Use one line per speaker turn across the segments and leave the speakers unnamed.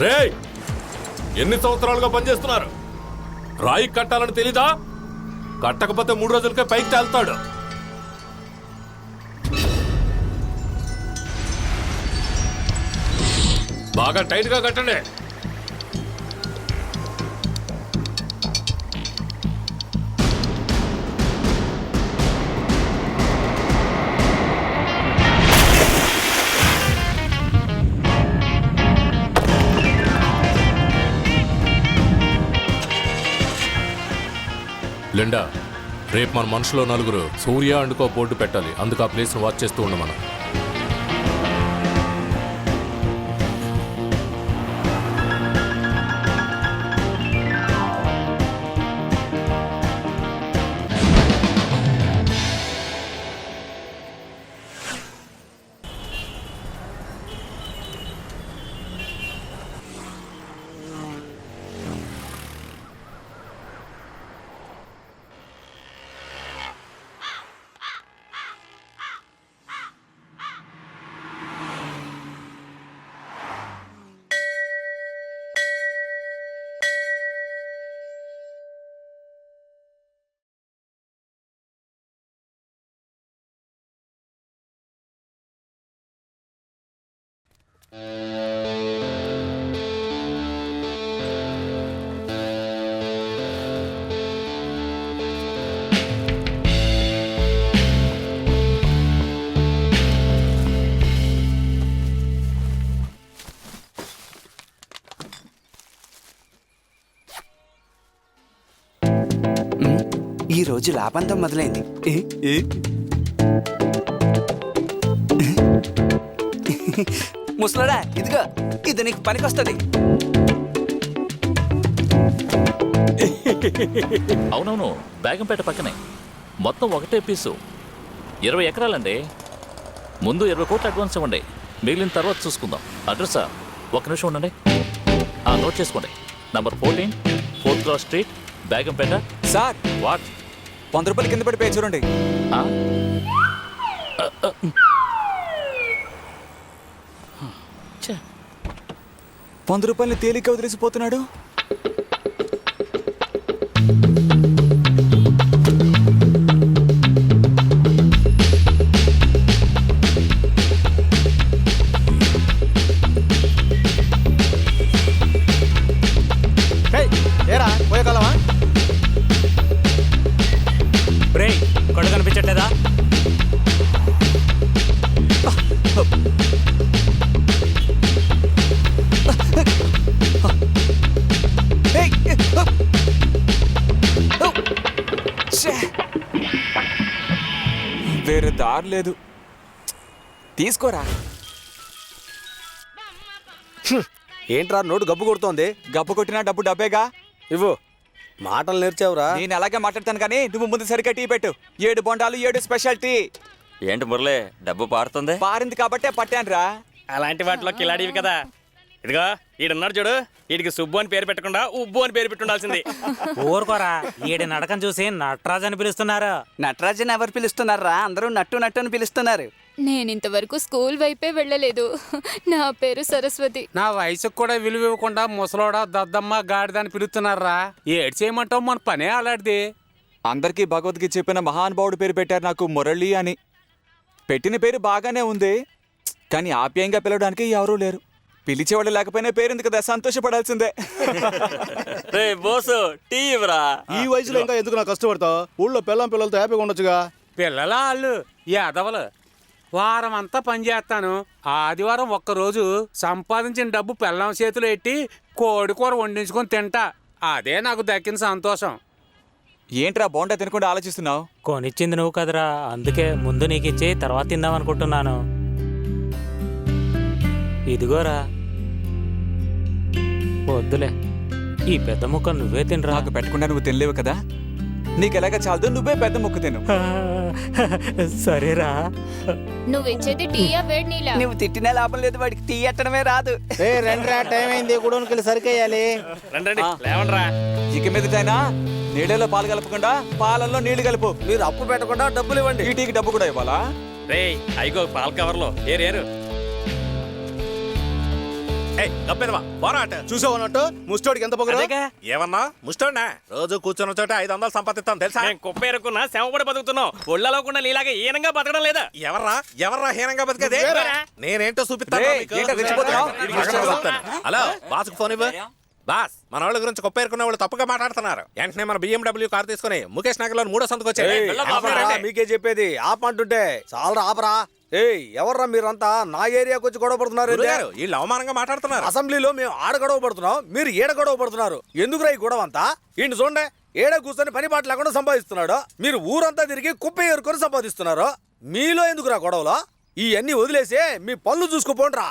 రేయ్, ఎన్ని సంవత్సరాలుగా పనిచేస్తున్నారు? రాయి కట్టాలని తెలీదా? కట్టకపోతే 3 రోజులకే పైకి తేల్తాడు. బాగా టైట్ గా కట్టండి. లిండా, రేపు మన మనుషులో 4 సూర్య అండుకో బోర్డు పెట్టాలి. అందుకు ఆ ప్లేస్ను వాచ్ చేస్తూ ఉండు మనం.
ఈ రోజు లాభంతం మొదలైంది. ముసలాడా, ఇదిగో, ఇది నీకు పనికొస్తుంది.
అవునవును, బేగంపేట పక్కనే. మొత్తం ఒకటే పీసు. 20 ఎకరాలండి. ముందు 20 కోట్లు అడ్వాన్స్ ఇవ్వండి, మిగిలిన తర్వాత చూసుకుందాం. అడ్రస్ ఒక నిమిషం ఉండండి. నోట్ చేసుకోండి. Number 14, 4th cross street, Begumpet.
Sir,
what?
100 రూపాయలు కింద పడిపోయి చూడండి. 100 రూపాయలు తేలిక వదిలేసిపోతున్నాడు.
ఏరా పోయగలవా?
బ్రేయ్, కళ్ళు కనిపించట్లేదా?
వేరే దారి లేదు. తీసుకోరా.
ఏంట్రా నోటు గబ్బు కొడుతోంది?
గబ్బు కొట్టినా డబ్బు డబ్బేగా.
ఇవ్వు. మాటలు నేర్చావురా?
నేను అలాగే మాట్లాడతాను కానీ నువ్వు ముందు సరిగ్గా టీ పెట్టు. 7 బొండాలు 7 స్పెషల్ టీ.
ఏంటి మురళి, డబ్బు పారుతుంది?
పారింది కాబట్టే పట్టాను రా.
అలాంటి వాటిలో కిలాడివి కదా. ఇదిగో ఈడున్నాడు చూడు, వీడికి సుబ్బు అని పేరు పెట్టకుండా ఉబ్బు అని పేరు పెట్టుండాల్సింది.
ఊరుకోరా, ఈడి నడకం చూసి నటరాజ్ అని పిలుస్తున్నారు.
నటరాజన్ ఎవరు పిలుస్తున్నారా? అందరూ నట్టు నట్టు అని పిలుస్తున్నారు.
నేనింతవరకు స్కూల్ వైపే వెళ్ళలేదు. నా పేరు సరస్వతి.
నా వయసుకు కూడా విలువ ఇవ్వకుండా ముసలోడా, దద్దమ్మ, గాడిదని పిలుస్తున్నారా? ఏడు చేయమంటావు? మన పనే అలాంటిది.
అందరికీ భగవద్గీత చెప్పిన మహానుభావుడు పేరు పెట్టారు నాకు, మురళి అని. పెట్టిన పేరు బాగానే ఉంది, కానీ ఆప్యాయంగా పిలవడానికి ఎవరూ లేరు. పిలిచేవాళ్ళు లేకపోయినా పేరుంది కదా, సంతోషపడాల్సిందే.
రే బోసు, టీ ఇవ్వరా.
ఈ వయసులో ఇంకా ఎందుకు నా కష్టపడతావు? ఊళ్ళో పిల్లలతో హ్యాపీగా ఉండొచ్చుగా.
పిల్లల వాళ్ళు యాదవలు. వారం అంతా పనిచేస్తాను, ఆదివారం ఒక్కరోజు సంపాదించిన డబ్బు పిల్లం చేతులు ఎట్టి కోడి కూర వండించుకొని తింటా. అదే నాకు దక్కిన సంతోషం.
ఏంట్రా బోండా తినకుండా ఆలోచిస్తున్నావు?
కొనిచ్చింది నువ్వు కదరా, అందుకే ముందు నీకు ఇచ్చి తర్వాత తిందాం అనుకుంటున్నాను. ఇదిగోరా. వద్దులే, ఈ పెద్ద ముక్క నువ్వే తినరా.
నాకు పెట్టకుండా నువ్వు తినలేవు కదా, నీకు ఎలాగ చాలదు, నువ్వే పెద్ద ముక్క తిను.
సరేరా.
నువ్విచ్చేది టీయా వేడి నీళ్ళ?
నువ్వు తిట్టినా లాభం లేదు, వాడికి టీ ఎట్టడమే రాదు.
రండిరా, టైం అయింది, గుడోనికి సరికేయాలి.
రండి లేవండ్రా.
ఇక మీదటైనా నీళ్ళలో పాలు కలపకుండా పాలల్లో నీళ్లు కలుపు.
మీరు అప్పు పెట్టకుండా డబ్బులు ఇవ్వండి.
ఈ టీకి డబ్బు కూడా ఇవ్వాలా?
రే అయిగో పాల కవర్లో ఏరేరు.
గబ్బెదవా పోరాట
చూసావన్నట్టు ముస్టోడికి ఎంత పొగరు
అదేగా.
ఏమన్నా ముష్టోడా రోజు కూర్చున్న చోట 500 సంపాదిస్తాం తెలుసా
మేము కుప్ప ఎరుకున్నా శ్రమపడి బతుకుతున్నాం ఒళ్ళలో కూడా నీలాగా ఈనంగా బతకడం లేదా
ఎవర్రా హీనంగా బతికేది
నువ్వేరా?
నేనేంటో చూపిస్తాను
రేయ్,
మీకు.
ఏంటో రెచ్చిపోతున్నావ్?
హలో బాస్కు ఫోన్ ఇవ్వు బాస్ మన వాళ్ళ గురించి కొప్పేరుకునే వాళ్ళు తప్పుగా మాట్లాడుతున్నారు వెంటనే మన BMW కార్ తీసుకుని ముఖేష్ నగర్ లో 3వ సంతకు వచ్చాయి
మీకే చెప్పేది ఆపంటుంటే చాలా ఆపరా. ఏయ్ ఎవర్రా మీరంతా నా ఏరియాకి వచ్చి గొడవ పడుతున్నారు ఏంది?
గురుగారు, వీళ్ళు అవమానంగా మాట్లాడుతున్నారు
అసెంబ్లీలో మేము ఆడ గొడవ పడుతున్నాం, మీరు ఏడ గొడవ పడుతున్నారు. ఎందుకురా ఈ గొడవ అంతా? ఇంటి చూడండి, ఏడ కూర్చొని పని పాట లేకుండా సంపాదిస్తున్నాడు, మీరు ఊరంతా తిరిగి కుప్ప ఏరుకొని సంపాదిస్తున్నారు. మీలో ఎందుకురా గొడవలో? ఇవన్నీ వదిలేసి మీ పనులు చూసుకోపోండ్రా.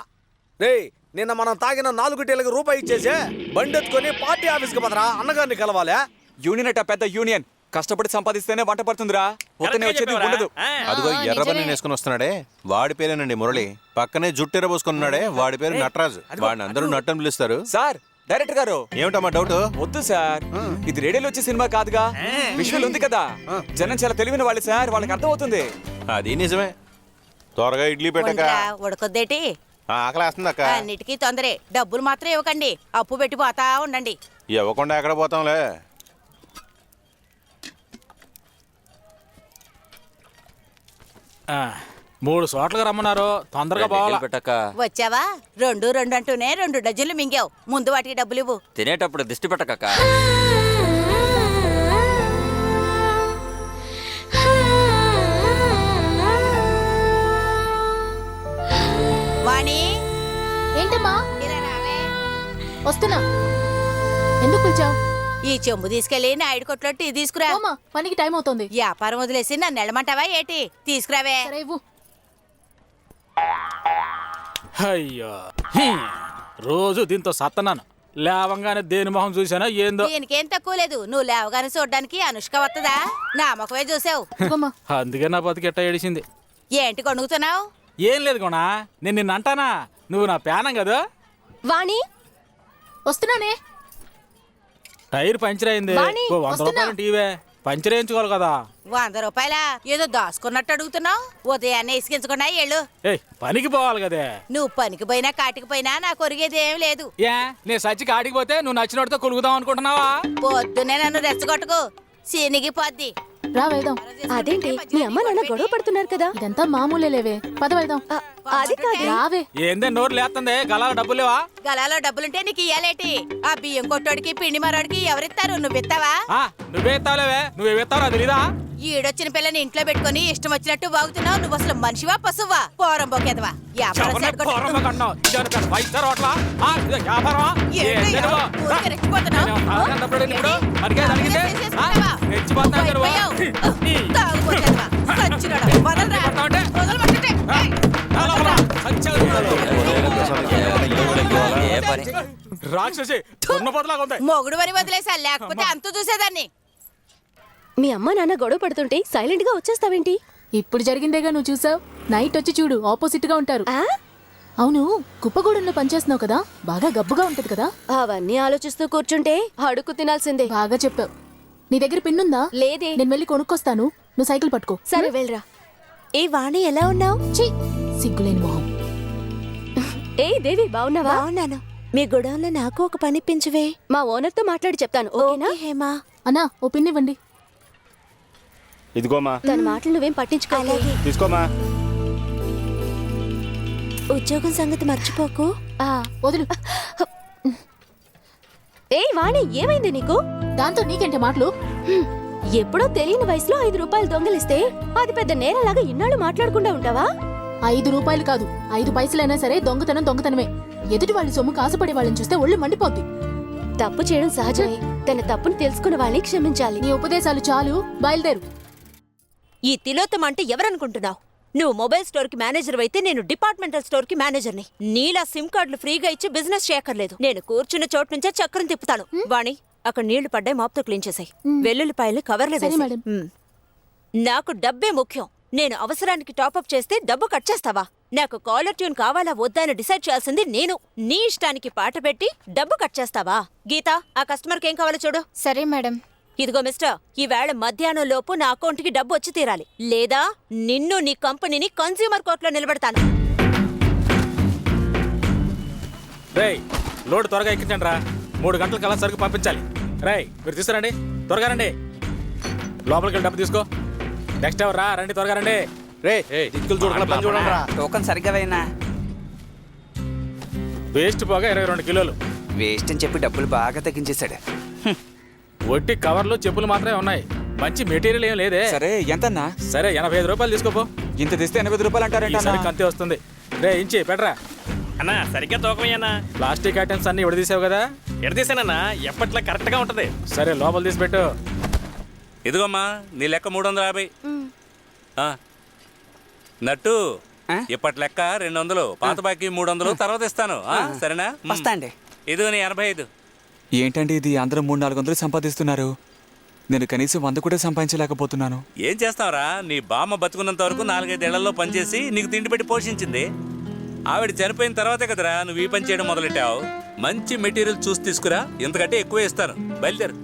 రేయ్ నిన్న మనం తాగిన 4 టీలకు రూపాయి ఇచ్చేసే బండి ఎత్తుకొని పార్టీ ఆఫీస్కి పదరా, అన్నగారిని కలవాలే.
యూనియన్ అట పెద్ద యూనియన్. కష్టపడి సంపాదిస్తేనే వంట పడుతుందిరా. పొద్దునే వచ్చేది ఉండదు.
అదిగో ఎర్రబని వేసుకుని వస్తున్నాడే వాడి పేరేనండి మురళి. పక్కనే జుట్టెర పోసుకున్నాడే వాడి పేరు నటరాజు. వాడిని అందరూ నట్టని పిలుస్తారు.
సార్ డైరెక్టర్ గారు
ఏమిటమ్మా డౌట్?
వద్దు సార్, ఇది రేడియోలో వచ్చే సినిమా కాదుగా, విజువల్ ఉంది కదా. జనం చాలా తెలివిన వాళ్ళు సార్, వాళ్ళకి అర్థం అవుతుంది.
అది నిజమే. త్వరగా ఇడ్లీ పెట్టక.
ఉడకొద్దేటి
ఆకలి వేస్తుంది అక్క.
అన్నిటికీ తొందరే. డబ్బులు మాత్రం ఇవ్వకండి, అప్పు పెట్టి పోతా ఉండండి.
ఇవ్వకుండా ఎక్కడ పోతాంలే.
మూడు చోట్లకి రమ్మన్నారు, తొందరగా పోవాలా.
పెట్టక
వచ్చావా? 2 అంటూనే 2 డజన్లు మింగావు. ముందు వాటికి డబ్బులు ఇవ్వు.
తినేటప్పుడు దిష్టి పెట్టక
వాణి
ఏంటమ్మా?
ఇలా రావే.
వస్తున్నా. ఎందుకు పిలిచావు?
ఈ చెంబు తీసుకెళ్లి నాయుడు కొట్లో టీ తీసుకురా.
పనికి టైం అవుతుంది.
వ్యాపారం వదిలేసి నన్ను వెళ్ళమంటావా ఏటి? తీసుకురావే.
సరే ఇవ్వు.
అయ్యో రోజు దీంతో సత్తన్నాను. లేవంగానే దేని మొహం చూసానో ఏందో.
దీనికేం తక్కువ లేదు. నువ్వు లేవగానే చూడడానికి అనుష్క వస్తుందా? నా మొఖమే చూసావు.
ఇవ్వమ్మా.
అందుకే నా బతికెట్ట ఏడిసింది.
ఏంటి కొనుగుతున్నావు?
ఏం లేదు గుణ, నేను నిన్ను అంటానా, నువ్వు నా ప్యానం కదా.
వాణి వస్తున్నానే.
టైర్ పంచర్ అయింది.
వాణి,
100
వస్తున్నా.
రూపాయలు టీవే పంచర్ వేయించుకోవాలి కదా.
100 రూపాయలా? ఏదో దాచుకున్నట్టు అడుగుతున్నావు. ఉదయాన్నే ఇసుకించకుండా ఏళ్ళు.
ఏయ్ పనికి పోవాలి కదే.
నువ్వు పనికి పోయినా కాటికి పోయినా నాకు కొరిగేది ఏం లేదు.
ఏ నేను సచ్చికి ఆడికి పోతే నువ్వు నచ్చినోడితో కొలుగుదాం అనుకుంటున్నావా?
పొద్దున్నే నన్ను రెచ్చగొట్టుకు, సీనిగిపోద్ది.
రా వెళ్దాం.
అదేంటి మీ అమ్మ నాన్న గొడవ పడుతున్నారు కదా?
ఇదంతా మామూలే లేవే. పద వెళ్దాం.
అది కాదు.
రావే.
ఏందే నోరు లేస్తుంది, గలాల డబ్బులు లేవా?
గలాలో డబ్బులుంటే నీకు ఇయ్యాలేటి? ఆ బియ్యం కొట్టోడికి పిండి మరోడికి ఎవరిస్తారు? నువ్విస్తావా?
నువ్వే ఎత్తావులేవే, నువ్వేస్తావురా తెలీదా?
ఈడొచ్చిన పిల్లని ఇంట్లో పెట్టుకుని ఇష్టం వచ్చినట్టు బాగుతున్నావు. నువ్వు అసలు మనిషివా పశువా? పోరం బొక్కేదవా?
ఏ పని
రాక్షసి
మొగుడు అని వదిలేసా, లేకపోతే అంతు చూసేదాన్ని.
మీ అమ్మ నాన్న గొడవ పడుతుంటే సైలెంట్ గా వచ్చేస్తావేంటి? ఇప్పుడు జరిగిందేగా నువ్వు చూసావు. నైట్ వచ్చి చూడు, ఆపోజిట్ గా ఉంటారు. అవును, కుప్పగూడెంలో పనిచేస్తున్నావు కదా, బాగా గబ్బుగా ఉంటది కదా.
అవన్నీ ఆలోచిస్తూ కూర్చుంటే అడుగు తినాల్సిందే.
బాగా చెప్పావు. నీ దగ్గర పిన్నుందా?
లేదే.
నేను వెళ్ళి కొనుక్కొస్తాను, నువ్వు సైకిల్ పట్టుకో.
సరే వెళ్ళరా. ఏ వాణి, ఎలా ఉన్నావు?
సిగ్గులేని మొహం.
ఏ దేవి, బాగున్నావా? బాగున్నాను. మీ గొడవలో నాకు ఒక పని పెంచువే. మా ఓనర్ తో మాట్లాడి చెప్తాను. ఓకేనా? హేమా.
అన్నా ఓ పిన్ ఇవ్వండి.
ఇదిగోమా.
తన మాటలు నువ్వేం పట్టించుకోవాలి.
తీసుకోమా.
ఉద్యోగం సంగతి మర్చిపోకు.
వదులు.
ఏ వాణి, ఏమైంది నీకు?
దాంతో నీకేంటి మాటలు?
ఎప్పుడో తెలియని వయసులో 5 రూపాయలు దొంగలిస్తే అది పెద్ద నేరలాగా ఇన్నాళ్ళు మాట్లాడకుండా ఉంటావా?
5 రూపాయలు కాదు, 5 పైసలైనా సరే దొంగతనం దొంగతనమే. ఎదుటి వాళ్ళ సొమ్ము కాసుపడే వాళ్ళని చూస్తే ఒళ్ళు మండిపోద్ది.
తప్పు చేయడం సహజమే. తన తప్పును తెలుసుకున్న వాళ్ళని క్షమించాలి.
నీ ఉపదేశాలు చాలు, బయలుదేరు.
ఈ తిలోత్తం అంటే ఎవరనుకుంటున్నావు? నువ్వు మొబైల్ స్టోర్ కి మేనేజర్ అయితే నేను డిపార్ట్మెంటల్ స్టోర్ కి మేనేజర్ని. నీలా సిమ్ కార్డులు ఫ్రీగా ఇచ్చి బిజినెస్ చేయక్కర్లేదు. నేను కూర్చున్న చోటు నుంచే చక్రం తిప్పుతాను. వాణి, అక్కడ నీళ్లు పడ్డాయి, మాపుతో క్లీన్ చేసాయి. వెల్లుల్లిపాయలు కవర్లు వేసేయ్. నాకు డబ్బే ముఖ్యం. నేను అవసరానికి టాపప్ చేస్తే డబ్బు కట్ చేస్తావా? నాకు కాలర్ ట్యూన్ కావాలా వద్దా అని డిసైడ్ చేయాల్సింది నేను. నీ ఇష్టానికి పాట పెట్టి డబ్బు కట్ చేస్తావా? గీత, ఆ కస్టమర్కి ఏం కావాలో చూడు.
సరే మేడం.
ఇదిగో మిస్టర్, ఈవేళ మధ్యాహ్నం లోపు నా అకౌంట్కి డబ్బు వచ్చి తీరాలి, లేదా నిన్ను నీ కంపెనీని కన్స్యూమర్ కోర్టులో నిలబెడతాను.
రేయ్ లోడ్ త్వరగా ఎక్కించండి రా, 3 గంటల కల్లా సరుకు పంపించాలి. రేయ్ మీరు తీసుకురండి, త్వరగా రండి. లోపలికి వెళ్ళి డబ్బు తీసుకో. నెక్స్ట్ ఎవరు రా, రండి త్వరగా రండి.
రే దిక్కులు చూడకుండా పని చూడండి రా.
టోకన్ సరిగ్గా వేయనా?
వేస్ట్ పోగా 22 కిలోలు.
వేస్ట్ అని చెప్పి డబ్బులు బాగా తగ్గించేశాడు.
ఒట్టి కవర్లు చెప్పులు మాత్రమే ఉన్నాయి, మంచి మెటీరియల్ ఏం లేదే.
సరే ఎంతన్నా?
సరే 85 రూపాయలు తీసుకోపో.
ఇంత తెస్తే 80 రూపాయలు అంటారంట అన్నా.
సరికి అంతే వస్తుంది. రే ఇంచి పెట్టరా అన్నా, సరిగ్గా తూకమయ్యన్నా. ప్లాస్టిక్ ఐటమ్స్ అన్ని విడదీసావు కదా? ఎడదీసానన్నా, ఎప్పట్లా కరెక్ట్ గా ఉంటది. సరే లోపల తీసి పెట్టు.
ఇదిగోమ్మా నీ లెక్క 350. నట్టు ఇప్పటి లెక్క 200, పాత బాకీ 300, తర్వాత ఇస్తాను. సరేనా?
వస్తా అండి.
ఇదిగో నీ 85.
ఏంటండి ఇది, అందరూ 300-400 సంపాదిస్తున్నారు, నేను కనీసం 100 కూడా సంపాదించలేకపోతున్నాను.
ఏం చేస్తావురా, నీ బామ్మ బతుకున్నంత వరకు 4-5 ఏళ్లలో పనిచేసి నీకు తిండి పెట్టి పోషించింది. ఆవిడ చనిపోయిన తర్వాతే కదరా నువ్వు ఈ పని చేయడం మొదలెట్టావు. మంచి మెటీరియల్ చూసి తీసుకురా, ఇంతకంటే ఎక్కువే ఇస్తాను. బయలుదేరు.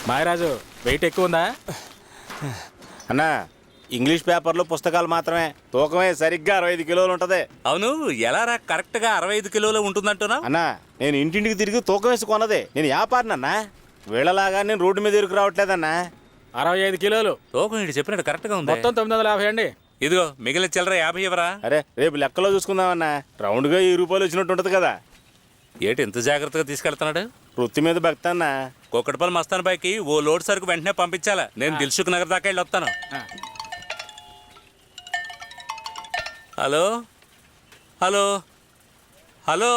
మాయరాజు వెయిట్ ఎక్కువ ఉందా?
అన్నా ఇంగ్లీష్ పేపర్లో పుస్తకాలు మాత్రమే, తూకమే సరిగ్గా 65 కిలోలు ఉంటది.
అవును, ఎలా రా కరెక్ట్ గా 65 కిలోలు ఉంటుందంటున్నా?
అన్నా నేను ఇంటింటికి తిరిగి తూకం వేసి కొన్నదే, నేను వ్యాపారినన్నా. వీళ్ళలాగా నేను రోడ్డు మీద ఎరుకు రావట్లేదన్నా.
65 కిలోలు
తూకం ఇటు చెప్పినట్టు కరెక్ట్ గా ఉంది.
మొత్తం 950 అండి.
ఇదిగో మిగిలిన చిల్లర 50 ఇవ్వరా.
అరే రేపు లెక్కలో చూసుకుందామన్నా, రౌండ్గా 10 రూపాయలు వచ్చినట్టు ఉంటది కదా.
ఏంటి ఇంత జాగ్రత్తగా తీసుకెళ్తున్నాడు?
వృత్తి మీద భక్తన్నా.
కుక్కటిపల్లి మస్తాన్ పైకి ఓ లోడ్ సరుకు వెంటనే పంపించాలా. నేను దిల్సుఖ్ నగర్ దాకా వెళ్ళి వస్తాను. హలో హలో హలో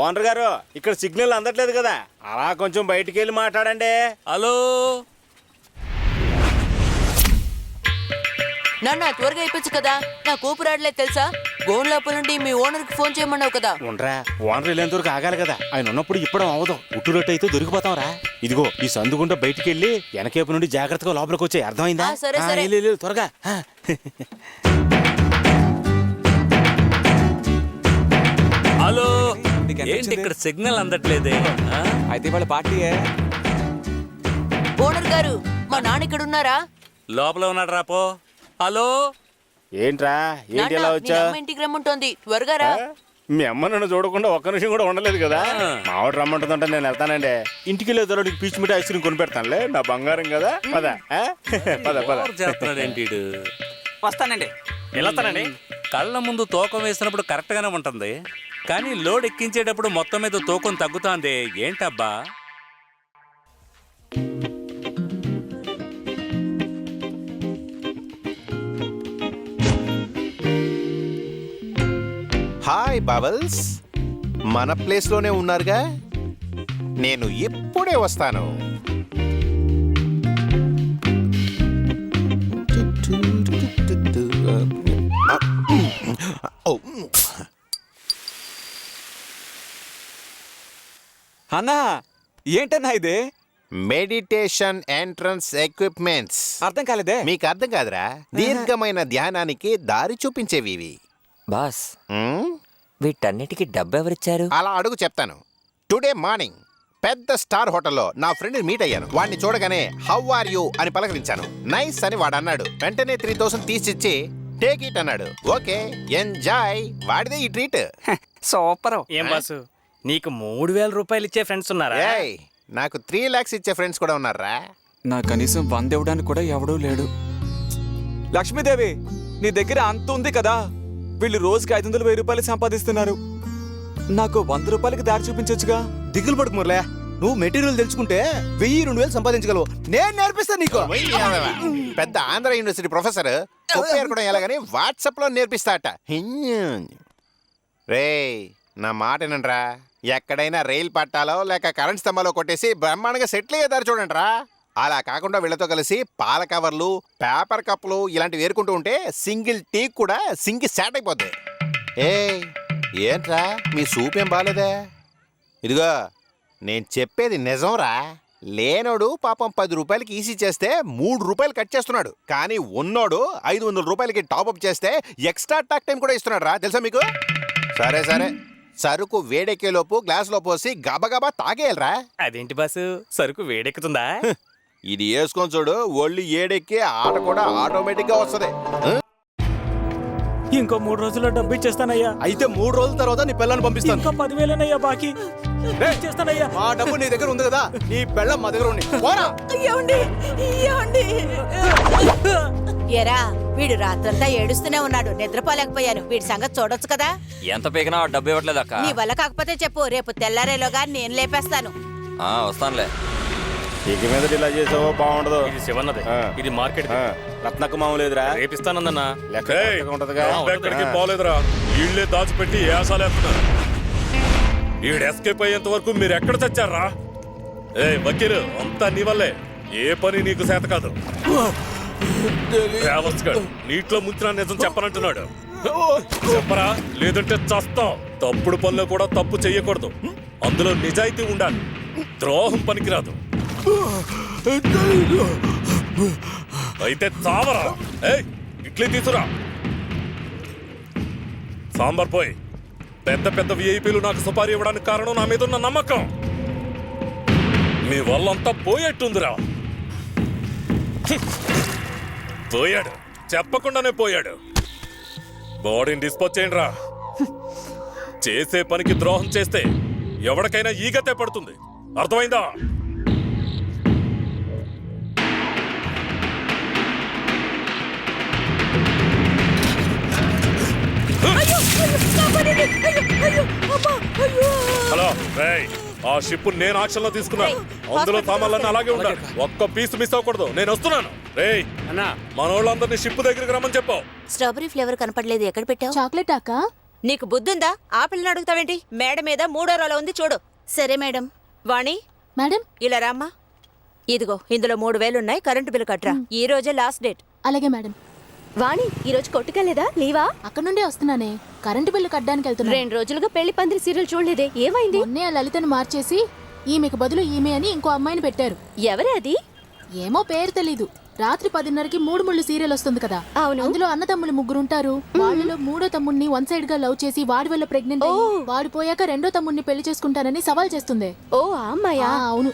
ఓనర్ గారు, ఇక్కడ సిగ్నల్ అందట్లేదు కదా, అలా కొంచెం బయటికి వెళ్ళి మాట్లాడండి.
హలో
నాన్న త్వరగా అయిపోవచ్చు కదా, నా కూపు రాడలేదు తెలుసా. గోన్ లోపల నుండి మీ ఓనర్ కి ఫోన్ చేయమన్నావు కదా.
ఉండరా, ఓనర్ వెళ్ళేంత వరకు ఆగాలి కదా, ఆయన ఉన్నప్పుడు ఇప్పడం అవదు. ఉట్టురొట్టు అయితే దొరికిపోతాం రా. ఇదిగో ఈ సందుగుంట బయటికి వెళ్ళి వెనకేపు నుండి జాగ్రత్తగా లోపలికి వచ్చాయి, అర్థమైందా?
సరే సరే
త్వరగా.
హలో, ఏంటి ఇక్కడ సిగ్నల్ అందట్లేదే?
అయితే వాళ్ళ పార్టీయే.
ఓనర్ గారు, మా నాన్న ఇక్కడ ఉన్నారా?
లోపల ఉన్నాడు రాపో. హలో
ఏంట్రా, ఏంటి ఎలా వచ్చా?
ఇంటికి రమ్మంటోంది, త్వరగా రా.
మీ అమ్మ నన్ను చూడకుండా ఒక్క నిమిషం కూడా ఉండలేదు కదా. మావాడు రమ్మంటుందంటే నేను వెళ్తానండి. ఇంటికి వెళ్ళే నీకు పీచు మిఠాయి ఐస్ క్రీమ్ కొని పెడతానులే, నా బంగారం కదా. పద పద పద.
చేస్తున్నాడు ఏంటి?
వస్తానండి.
వెళ్తానండి.
కళ్ళ ముందు తూకం వేసినప్పుడు కరెక్ట్ గానే ఉంటుంది, కానీ లోడ్ ఎక్కించేటప్పుడు మొత్తం మీద తూకం తగ్గుతోంది. ఏంటబ్బా?
హాయ్ బాబల్స్, మన ప్లేస్లోనే ఉన్నారుగా, నేను ఇప్పుడే వస్తాను.
అన్నా ఏంటన్నా ఇది?
Meditation entrance equipments.
అర్థం కాలేదే.
మీకు అర్థం కాదురా, దీర్ఘమైన ధ్యానానికి దారి చూపించేవి ఇవి.
బాస్, వీటన్నిటికీ డబ్బు ఎవరిచ్చారు?
అలా అడుగు, చెప్తాను. టుడే మార్నింగ్ పెద్ద స్టార్ హోటల్లో నా ఫ్రెండ్ మీట్ అయ్యాను. వాడిని చూడగానే హౌ ఆర్ యూ అని పలకరించాను. నైస్ అని వాడు అన్నాడు. వెంటనే 3000 తీసిచ్చి టేక్ ఇట్ అన్నాడు. ఓకే ఎంజాయ్, వాడిదే ఈ ట్రీట్.
సూపర్.
ఏం బాసు, నీకు 3000 రూపాయలు ఇచ్చే ఫ్రెండ్స్ ఉన్నారా?
నాకు 3 lakhs ఇచ్చే ఫ్రెండ్స్ కూడా ఉన్నారా?
నా కనీసం 100 ఇవ్వడానికి కూడా ఎవడూ లేడు. లక్ష్మీదేవి, నీ దగ్గర అంత ఉంది కదా, వీళ్ళు రోజుకి 500-1000 రూపాయలు సంపాదిస్తున్నారు, నాకు 100 రూపాయలకి దారి చూపించొచ్చుగా.
దిగులు పడుకు మురళే, నువ్వు మెటీరియల్ తెలుసుకుంటే 1000-2000 సంపాదించగలవు. నేను నేర్పిస్తాను నీకు.
పెద్ద ఆంధ్ర యూనివర్సిటీ ప్రొఫెసర్ కూడా ఎలాగని వాట్సాప్ లో నేర్పిస్తాట. రే నా మాట వినండిరా, ఎక్కడైనా రైలు పట్టాలో లేక కరెంట్ స్తంభాలో కొట్టేసి బ్రహ్మాండంగా సెటిల్ అయ్యేదారు చూడండి రా. అలా కాకుండా వీళ్ళతో కలిసి పాల కవర్లు, పేపర్ కప్పులు ఇలాంటివి ఏరుకుంటూ ఉంటే సింగిల్ టీ కూడా సింగి సాట్ అయిపోద్ది. ఏంట్రా మీ సూప్ ఏం బాగాలేదే? ఇదిగో నేను చెప్పేది నిజంరా. లేనోడు పాపం 10 రూపాయలకి ఈసీ చేస్తే 3 రూపాయలు కట్ చేస్తున్నాడు, కానీ ఉన్నోడు 500 రూపాయలకి టాప్అప్ చేస్తే ఎక్స్ట్రా టాక్ టైం కూడా ఇస్తున్నాడు రా, తెలుసా మీకు? సరే సరే, సరుకు వేడెక్కేలోపు గ్లాసులో పోసి గబగబా తాగేయాలరా.
అదేంటి బాసు, సరుకు వేడెక్కుతుందా?
ఇది వేసుకొని చూడు, ఒళ్ళు ఏడెక్కి ఆట కూడా ఆటోమేటిక్ గా వస్తుంది.
ఇంకో 3 రోజుల్లో డబ్బు ఇచ్చేస్తానయ్యా.
అయితే 3 రోజుల తర్వాత నీ పిల్లని పంపిస్తాను.
ఇంకా 10,000 బాకీ ఇచ్చేస్తానయ్యా.
మా డబ్బు నీ దగ్గర ఉంది కదా, నీ పెళ్ళం మా దగ్గర ఉంది. పోరా.
ఎరా వీడు రాత్రంతా ఏడుస్తూనే ఉన్నాడు, నిద్రపోలేకపోయాను. వీడి సంగతి చూడొచ్చు కదా.
ఎంత పీకినా డబ్బు ఇవ్వట్లేదు అక్క.
నీ వల్ల కాకపోతే చెప్పు, రేపు తెల్లారేలోగా నేను లేపేస్తాను.
వస్తానులే.
ఇక మీద ఇలా చేసావో బాగుండదు.
ఇది శివన్నది, ఇది మార్కెట్.
రత్నకు మామూలు లేదురా,
రేపిస్తానన్నా.
లెక్క ఉంటదిగా.
ఎక్కడికి పోలేదురా, ఇళ్ళే దాచిపెట్టి ఏసాలేస్తున్నారు. ఈడు ఎస్కేప్ అయ్యేంత వరకు మీరు ఎక్కడ చచ్చారా? ఏ వకీలు, అంతా నీ వల్లే. ఏ పని నీకు చేత కాదు. నీటిలో ముంచిన నిజం చెప్పనంటున్నాడు. చెప్పరా, లేదంటే చస్తావు. తప్పుడు పనిలో కూడా తప్పు చెయ్యకూడదు, అందులో నిజాయితీ ఉండాలి. ద్రోహం పనికిరాదు. అయితే చావరా. ఇడ్లీ తీసురా, సాంబార్ పోయి. పెద్ద పెద్ద విఐపీలు నాకు సుపారీ ఇవ్వడానికి కారణం నా మీద ఉన్న నమ్మకం. మీ వల్లంతా పోయేట్టుందిరా. పోయాడు, చెప్పకుండానే పోయాడు. బాడీని డిస్పోజ్ చేయండి రా. చేసే పనికి ద్రోహం చేస్తే ఎవరికైనా ఈగతే పడుతుంది, అర్థమైందా? హలో రేయ్, ఆ షిప్ నేను యాక్షన్ లో తీసుకున్నాను. అందులో సామాన్లన్నీ అలాగే ఉండాలి, ఒక్క పీస్ మిస్ అవ్వకూడదు. నేను వస్తున్నాను. రేయ్ అన్నా, మనోళ్ళందరినీ షిప్ దగ్గరికి రమ్మని చెప్పావు.
స్ట్రాబెరీ ఫ్లేవర్ కనపడలేదు, ఎక్కడ పెట్టావు?
చాక్లెట్ ఆక.
నీకు బుద్ధుందా? ఆ పిల్లని అడుగుతావేంటి? మేడ మీద 3వ రోలో ఉంది చూడు. సరే మేడం. వాణి
మేడం,
ఇలా రామ్మా. ఇదిగో ఇందులో 3,000 ఉన్నాయి, కరెంటు బిల్లు కట్టరా. ఈ రోజే లాస్ట్ డేట్.
అలాగే మేడం.
వాణి ఈ రోజు కొట్టుకెళ్ళేదా, లీవా?
అక్కడ నుండే వస్తున్నానే, కరెంటు బిల్లు కట్టడానికి వెళ్తున్నా.
2 రోజులుగా పెళ్లి పందిరి సీరియల్ చూడలేదే, ఏమైంది?
మొన్నే ఆ లలితను మార్చేసి ఈమెకు బదులు ఈమె అని ఇంకో అమ్మాయిని పెట్టారు.
ఎవరే అది?
ఏమో పేరు తెలీదు. రాత్రి 10:30కి 3 ముళ్ళు సీరియల్ వస్తుంది కదా.
అవును.
అందులో అన్నదమ్ములు 3 ఉంటారు. వాళ్ళలో 3వ తమ్ముడిని 1 సైడ్ గా లవ్ చేసి వాడి వల్ల ప్రెగ్నెంట్ అయ్యి వాడు పోయాక 2వ తమ్ముడిని పెళ్లి చేసుకుంటానని సవాల్ చేస్తుంది.
ఓ అమ్మాయా?
అవును.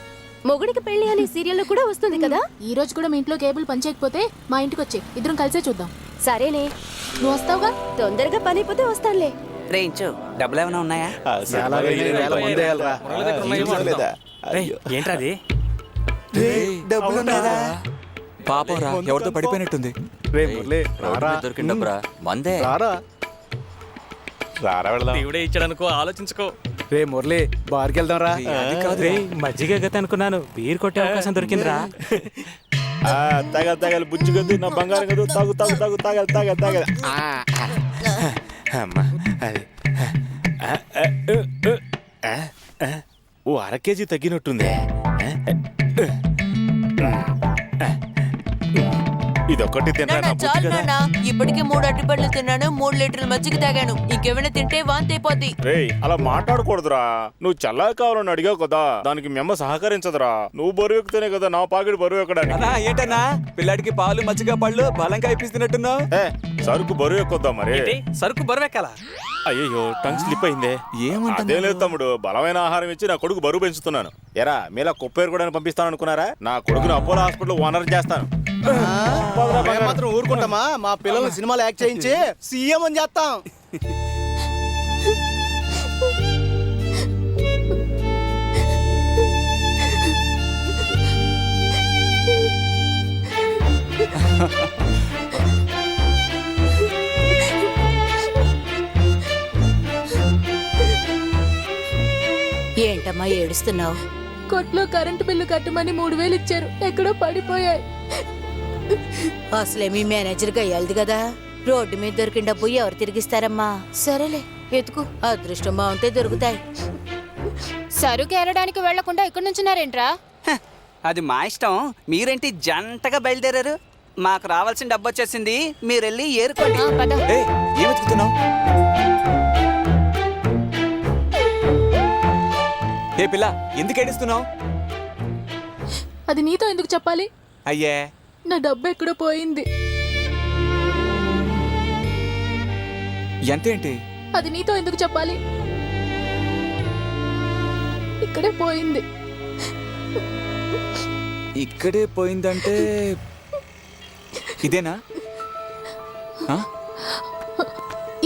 మొగుడికి పెళ్లి అనే సీరియల్ కూడా వస్తుంది కదా.
ఈ రోజు కూడా మీ ఇంట్లో కేబుల్ పనిచేయకపోతే మా ఇంటికి వచ్చే ఇద్దరం కలిసే చూద్దాం.
సరేనే,
నువ్వు వస్తావుగా?
తొందరగా పని అయిపోతే వస్తానులే.
రేంచు డబ్బులు ఏమైనా ఉన్నాయా?
ఏంట్రా అది?
పాపం రా, ఎవరితో పడిపోయినట్టుంది.
దొరికిన డబ్బురా, మందే.
దేవుడే ఇచ్చాడనుకో, ఆలోచించుకో.
రే మురళి, బార్కి వెళ్దాం రా.
మజ్జిగ గత అనుకున్నాను, బీర్ కొట్టే అవకాశం దొరికిందిరా.
తగలు బుజ్జి కద్దు, నా బంగారం కదూ. తాగు తాగు తాగు తాగలు. అమ్మా, అది ఓ 1/2 కేజీ తగ్గినట్టుంది. ఇదొక్కటి తిన్నా.
ఇప్పటికే 3 అరటిపళ్ళు తిన్నాను, 3 లీటర్ల మజ్జిగ తాగాను. ఇంకేమైనా తింటే వాంతి అయిపోద్ది.
రేయ్, అలా మాట్లాడకూడదురా. నువ్వు చల్లగా కావాలని అడిగావు కదా, దానికి మేము సహకరించదురా. నువ్వు బరువు ఎక్కుతేనే కదా నా పాకెట్ బరువు ఎక్కడానికి.
అన్నా ఏంటన్నా, పిల్లాడికి పాలు మజ్జిగ పళ్ళు బలంగా ఇప్పిస్తున్నట్టున్నావు.
సరుకు బరువు ఎక్కుద్దాం మరి.
సరుకు బరువెక్కాలా?
అయ్యో, టంగ్ స్లిప్ అయిందే.
ఏమంటే
లేదు తమ్ముడు, బలమైన ఆహారం ఇచ్చి నా కొడుకు బరువు పెంచుతున్నాను. ఎరా, మీలా కుప్పేరు కూడా పంపిస్తాను అనుకున్నారా? నా కొడుకుని అపోలో హాస్పిటల్ ఓనర్ చేస్తాను.
మాత్రం ఊరుకుంటామా? మా పిల్లల్ని సినిమాలో యాక్ట్ చేయించి సీఎం అని చేస్తాం.
ఏంటమ్మా ఏడుస్తున్నావు?
కొట్లో కరెంటు బిల్లు కట్టమని 3,000 ఇచ్చారు, ఎక్కడో పడిపోయాయి.
అసలే మీ మేనేజర్గా వెళ్ది కదా. రోడ్డు మీద దొరికిన డబ్బు ఎవరు తిరిగిస్తారమ్మా? సరేలే, ఎత్తుకు. అదృష్టం బాగుంటే దొరుకుతాయి.
సరుకు ఏరడానికి వెళ్లకుండా ఇక్కడ నుంచున్నారేంట్రా?
అది మా ఇష్టం. మీరేంటి జంటగా బయలుదేరారు? మాకు రావాల్సిన డబ్బు వచ్చేసింది, మీరెళ్ళి ఏరుకోండి.
ఏయ్, ఏం వెతుకుతున్నావు? ఏ పిల్ల, ఎందుకు ఏడుస్తున్నావు?
అది నీతో ఎందుకు చెప్పాలి?
అయ్యే,
నా డబ్బు ఎక్కడో పోయింది.
ఎంతేంటి?
అది నీతో ఎందుకు చెప్పాలి? ఇక్కడే పోయింది.
ఇక్కడే పోయిందంటే ఇదేనా?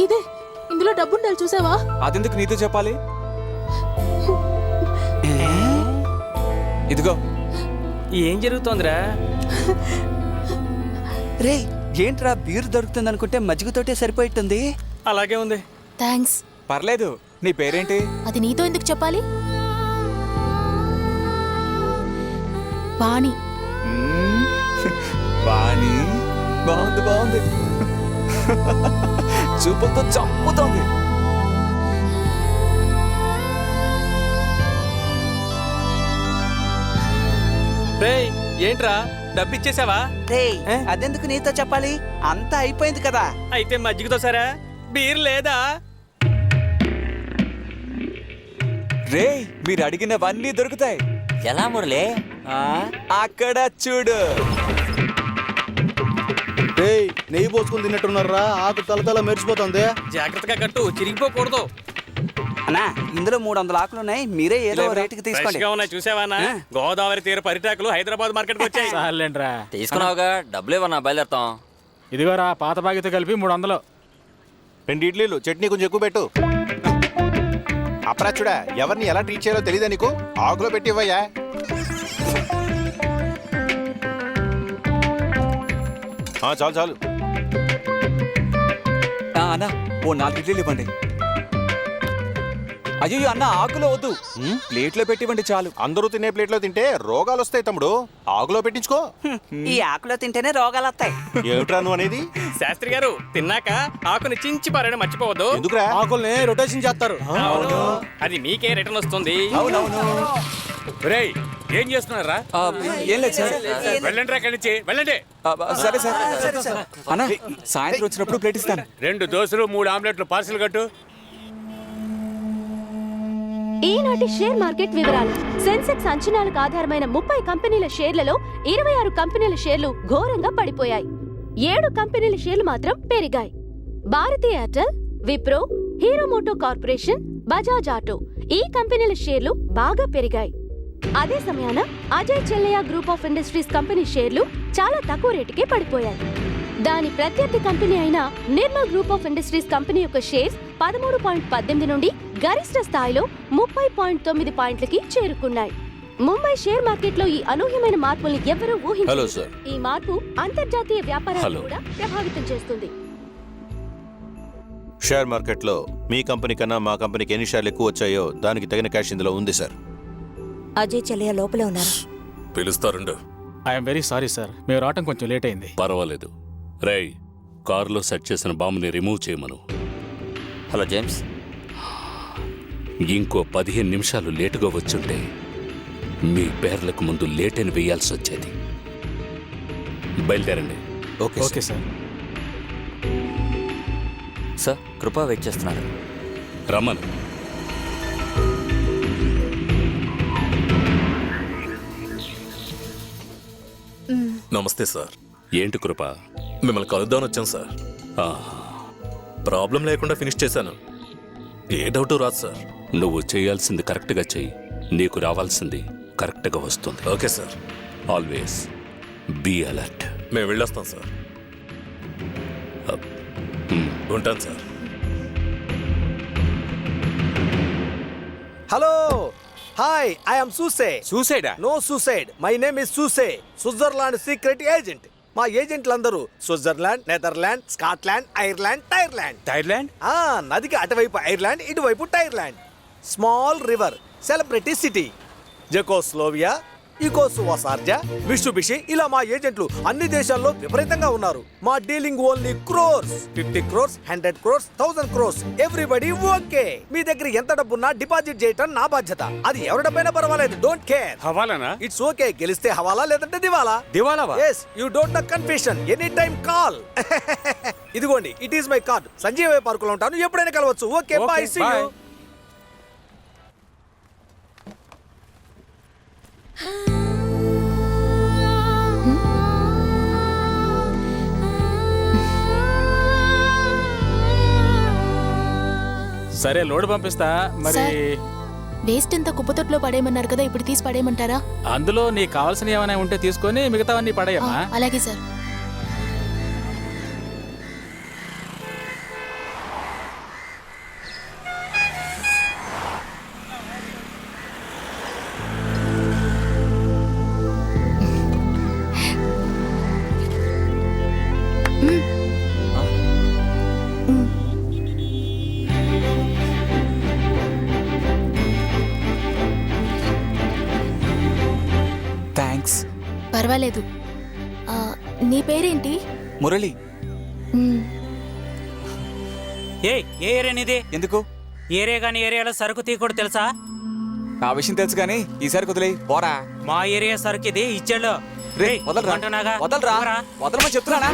ఇదే ఇందులో డబ్బు ఉండాలి చూసావా?
అదెందుకు నీతో చెప్పాలి? ఇదిగో.
ఏం జరుగుతోందిరా? రే ఏంట్రా బీరు దొరుకుతుంది అనుకుంటే మజ్జిగతోటే సరిపోయిట్టుంది.
అలాగే ఉంది.
థ్యాంక్స్.
పర్లేదు. నీ పేరేంటి?
అది నీతో ఎందుకు చెప్పాలి? వాణి.
వాణి బాగుంది బాగుంది. చూపులతో చంపుతోంది.
రేయ్ ఏంట్రా డబ్బు ఇచ్చేసావా?
రే అదెందుకు నీతో చెప్పాలి? అంతా అయిపోయింది కదా.
అయితే మజ్జిగతో సరా బీర్ లేదా?
రే మీరు అడిగినవన్నీ దొరుకుతాయి.
ఎలా మురళి?
అక్కడ చూడు.
రేయ్ నెయ్యి పోసుకుని తిన్నట్టున్నారా? ఆకు తలతల మెరిసిపోతుంది.
జాగ్రత్తగా కట్టు, చిరిగిపోకూడదు.
అన్నా ఇందులో 300 ఆకులు ఉన్నాయి, మీరే ఏదో రేటుకి తీసుకోండి.
ఫ్రెష్గా ఉన్నాయి చూసావానా? గోదావరి తీర పరిటాకులు హైదరాబాద్ మార్కెట్ కి వచ్చాయి. చాలేంట్రా.
తీసుకున్నావుగా, డబ్బులు ఇవ్వన్నా బయలుదేరుతాం.
ఇదిగోరా పాత బాగితో కలిపి 300.
2 ఇడ్లీలు, చట్నీ కొంచెం ఎక్కువ పెట్టు. అప్రాచుడా, ఎవరిని ఎలా ట్రీట్ చేయాలో తెలీదా నీకు? ఆకులో పెట్టి ఇవ్వయ్యా. చాలు చాలు.
అన్న ఓ 4 ఇడ్లీలు ఇవ్వండి. అయ్యో అన్న ఆకులో వద్దు, ప్లేట్లో పెట్టివ్వండి చాలు.
అందరూ తినే ప్లేట్లో తింటే రోగాలు వస్తాయి తమ్ముడు. ఆకులో పెట్టించుకో.
ఈ ఆకులో తింటేనే రోగాలు వస్తాయి.
ఏమిట్రా నువ్వు అనేది?
శాస్త్రి గారు తిన్నాక ఆకుని చించి పారని మర్చిపోవద్దు.
ఎందుకురా?
ఆకుల్ని రొటేషన్ చేస్తారు.
అది మీకే రిటర్న్ వస్తుంది.
అవునవును.
రేయ్ ఏం చేస్తున్నారా?
ఏం లేదు సార్.
వెళ్ళండి రా, ఇక్కడి నుంచి వెళ్ళండి.
సరే సార్. అన్న సాయంత్రం వచ్చినప్పుడు ప్లేట్ ఇస్తాను.
2 దోశలు 3 ఆమ్లెట్లు పార్సిల్ కట్టు.
ఈనాటి షేర్ మార్కెట్ వివరాలు. సెన్సెక్స్ అంచనాలకు ఆధారమైన 30 కంపెనీల షేర్లలో 26 కంపెనీల షేర్లు ఘోరంగా పడిపోయాయి. 7 కంపెనీల షేర్లు మాత్రం పెరిగాయి. Bharti Airtel, Wipro, Hero Moto Corporation, Bajaj auto ఈ కంపెనీల షేర్లు బాగా పెరిగాయి. అదే సమయాన Ajay Chellaiah group of industries company షేర్లు చాలా తక్కువ రేటుకే పడిపోయాయి. దాని ప్రత్యర్థి కంపెనీ అయిన Nirmal group of industries company యొక్క షేర్స్ 13.18 నుండి గరిష్ట స్థాయిలో 30.9 పాయింట్లకి చేరుకున్నాయి. ముంబై షేర్ మార్కెట్ లో ఈ అనూహ్యమైన మార్పుల్ని ఎవరూ ఊహించలేదు. ఈ మార్పు అంతర్జాతీయ వ్యాపారాలను కూడా ప్రభావితం చేస్తుంది.
షేర్ మార్కెట్లో మీ కంపెనీ కన్నా మా కంపెనీకి ఎన్ని షేర్లు ఎక్కువ వచ్చాయో దానికి తగిన క్యాష్ ఇందులో ఉంది సార్.
అజయ్ చెల్లయ్య లోపలే ఉన్నారు.
పిలుస్తారుండు.
ఐఎమ్ వెరీ సారీ సార్, మేము రావటం కొంచెం లేట్ అయింది.
పర్వాలేదు. రేయ్ కారులో సెట్ చేసిన బాంబుని రిమూవ్ చేయమను.
Hello James.
ఇంకో 15 నిమిషాలు లేటుగా వచ్చుంటే మీ పేర్లకు ముందు లేటని వేయాల్సి వచ్చేది. బయలుదేరండి.
Okay sir.
సార్ కృపా వెయిట్ చేస్తున్నారు.
రమ్మను.
నమస్తే సార్.
ఏంటి కృప?
మిమ్మల్ని కలుద్దామని వచ్చాను సార్. ప్రాబ్లం లేకుండా ఫినిష్ చేశాను. ఏ డౌట్ రాదు సార్.
నువ్వు చేయాల్సింది కరెక్ట్గా చెయ్యి. నీకు రావాల్సింది కరెక్ట్గా వస్తుంది.
Okay sir.
Always be alert.
మేము వెళ్ళొస్తాం సార్. ఉంటాను sir.
Hello hi, I am Susie.
సూసైడా?
No suicide, my name is Susie, Switzerland secret agent. మా ఏజెంట్లందరూ Switzerland, Netherland, Scotland, Ireland, Tireland.
Thailand?
నదికి అటువైపు ఐర్లాండ్, ఇటువైపు Tireland. Small river, celebrity city. Czechoslovakia, ఇకోస్లోవార్జియా, మిట్సుబిషి, ఇలా మా ఏజెంట్లు అన్ని దేశాల్లో విపరీతంగా ఉన్నారు. మా dealing only crores, 50 crores, 100 crores, 1000 crores. Everybody okay. మీ దగ్గర ఎంత డబ్బున్నా డిపాజిట్ చేయటం నా బాధ్యత. అది ఎవరి డబ్బైనా పర్వాలేదు, డోంట్ కేర్.
హవాలానా?
It's okay. గెలిస్తే హవాలా, లేదంటే దివాలా.
దివాలావా?
Yes, you don't know confusion, any time call. ఇదిగోండి, it is my card. Sanjeeva పార్కులో ఉంటాను, ఎప్పుడైనా కలవచ్చు. Okay, bye, see you.
సరే లోడ్ పంపిస్తా. మరి
వేస్ట్ ఎంత కుప్పతొట్లో పడేయమన్నారు కదా, ఇప్పుడు తీసి పడేయమంటారా?
అందులో నీకు కావాల్సిన ఏమైనా ఉంటే తీసుకొని మిగతావన్నీ పడేయమ్మా.
అలాగే సార్. థ్యాంక్స్. పర్వాలేదు. నీ పేరేంటి?
మురళి.
ఏ ఏరియా నీది?
ఎందుకు?
ఏరియా కానీ ఏరియాలో సరుకు తీయకూడదు తెలుసా?
ఆ విషయం తెలుసు కానీ ఈసారి కుదిలే పోరా.
మా ఏరియా సరుకు ఇది ఇచ్చాడు.
రే వదలరా, వదలరా, వదలమని చెప్తున్నానా?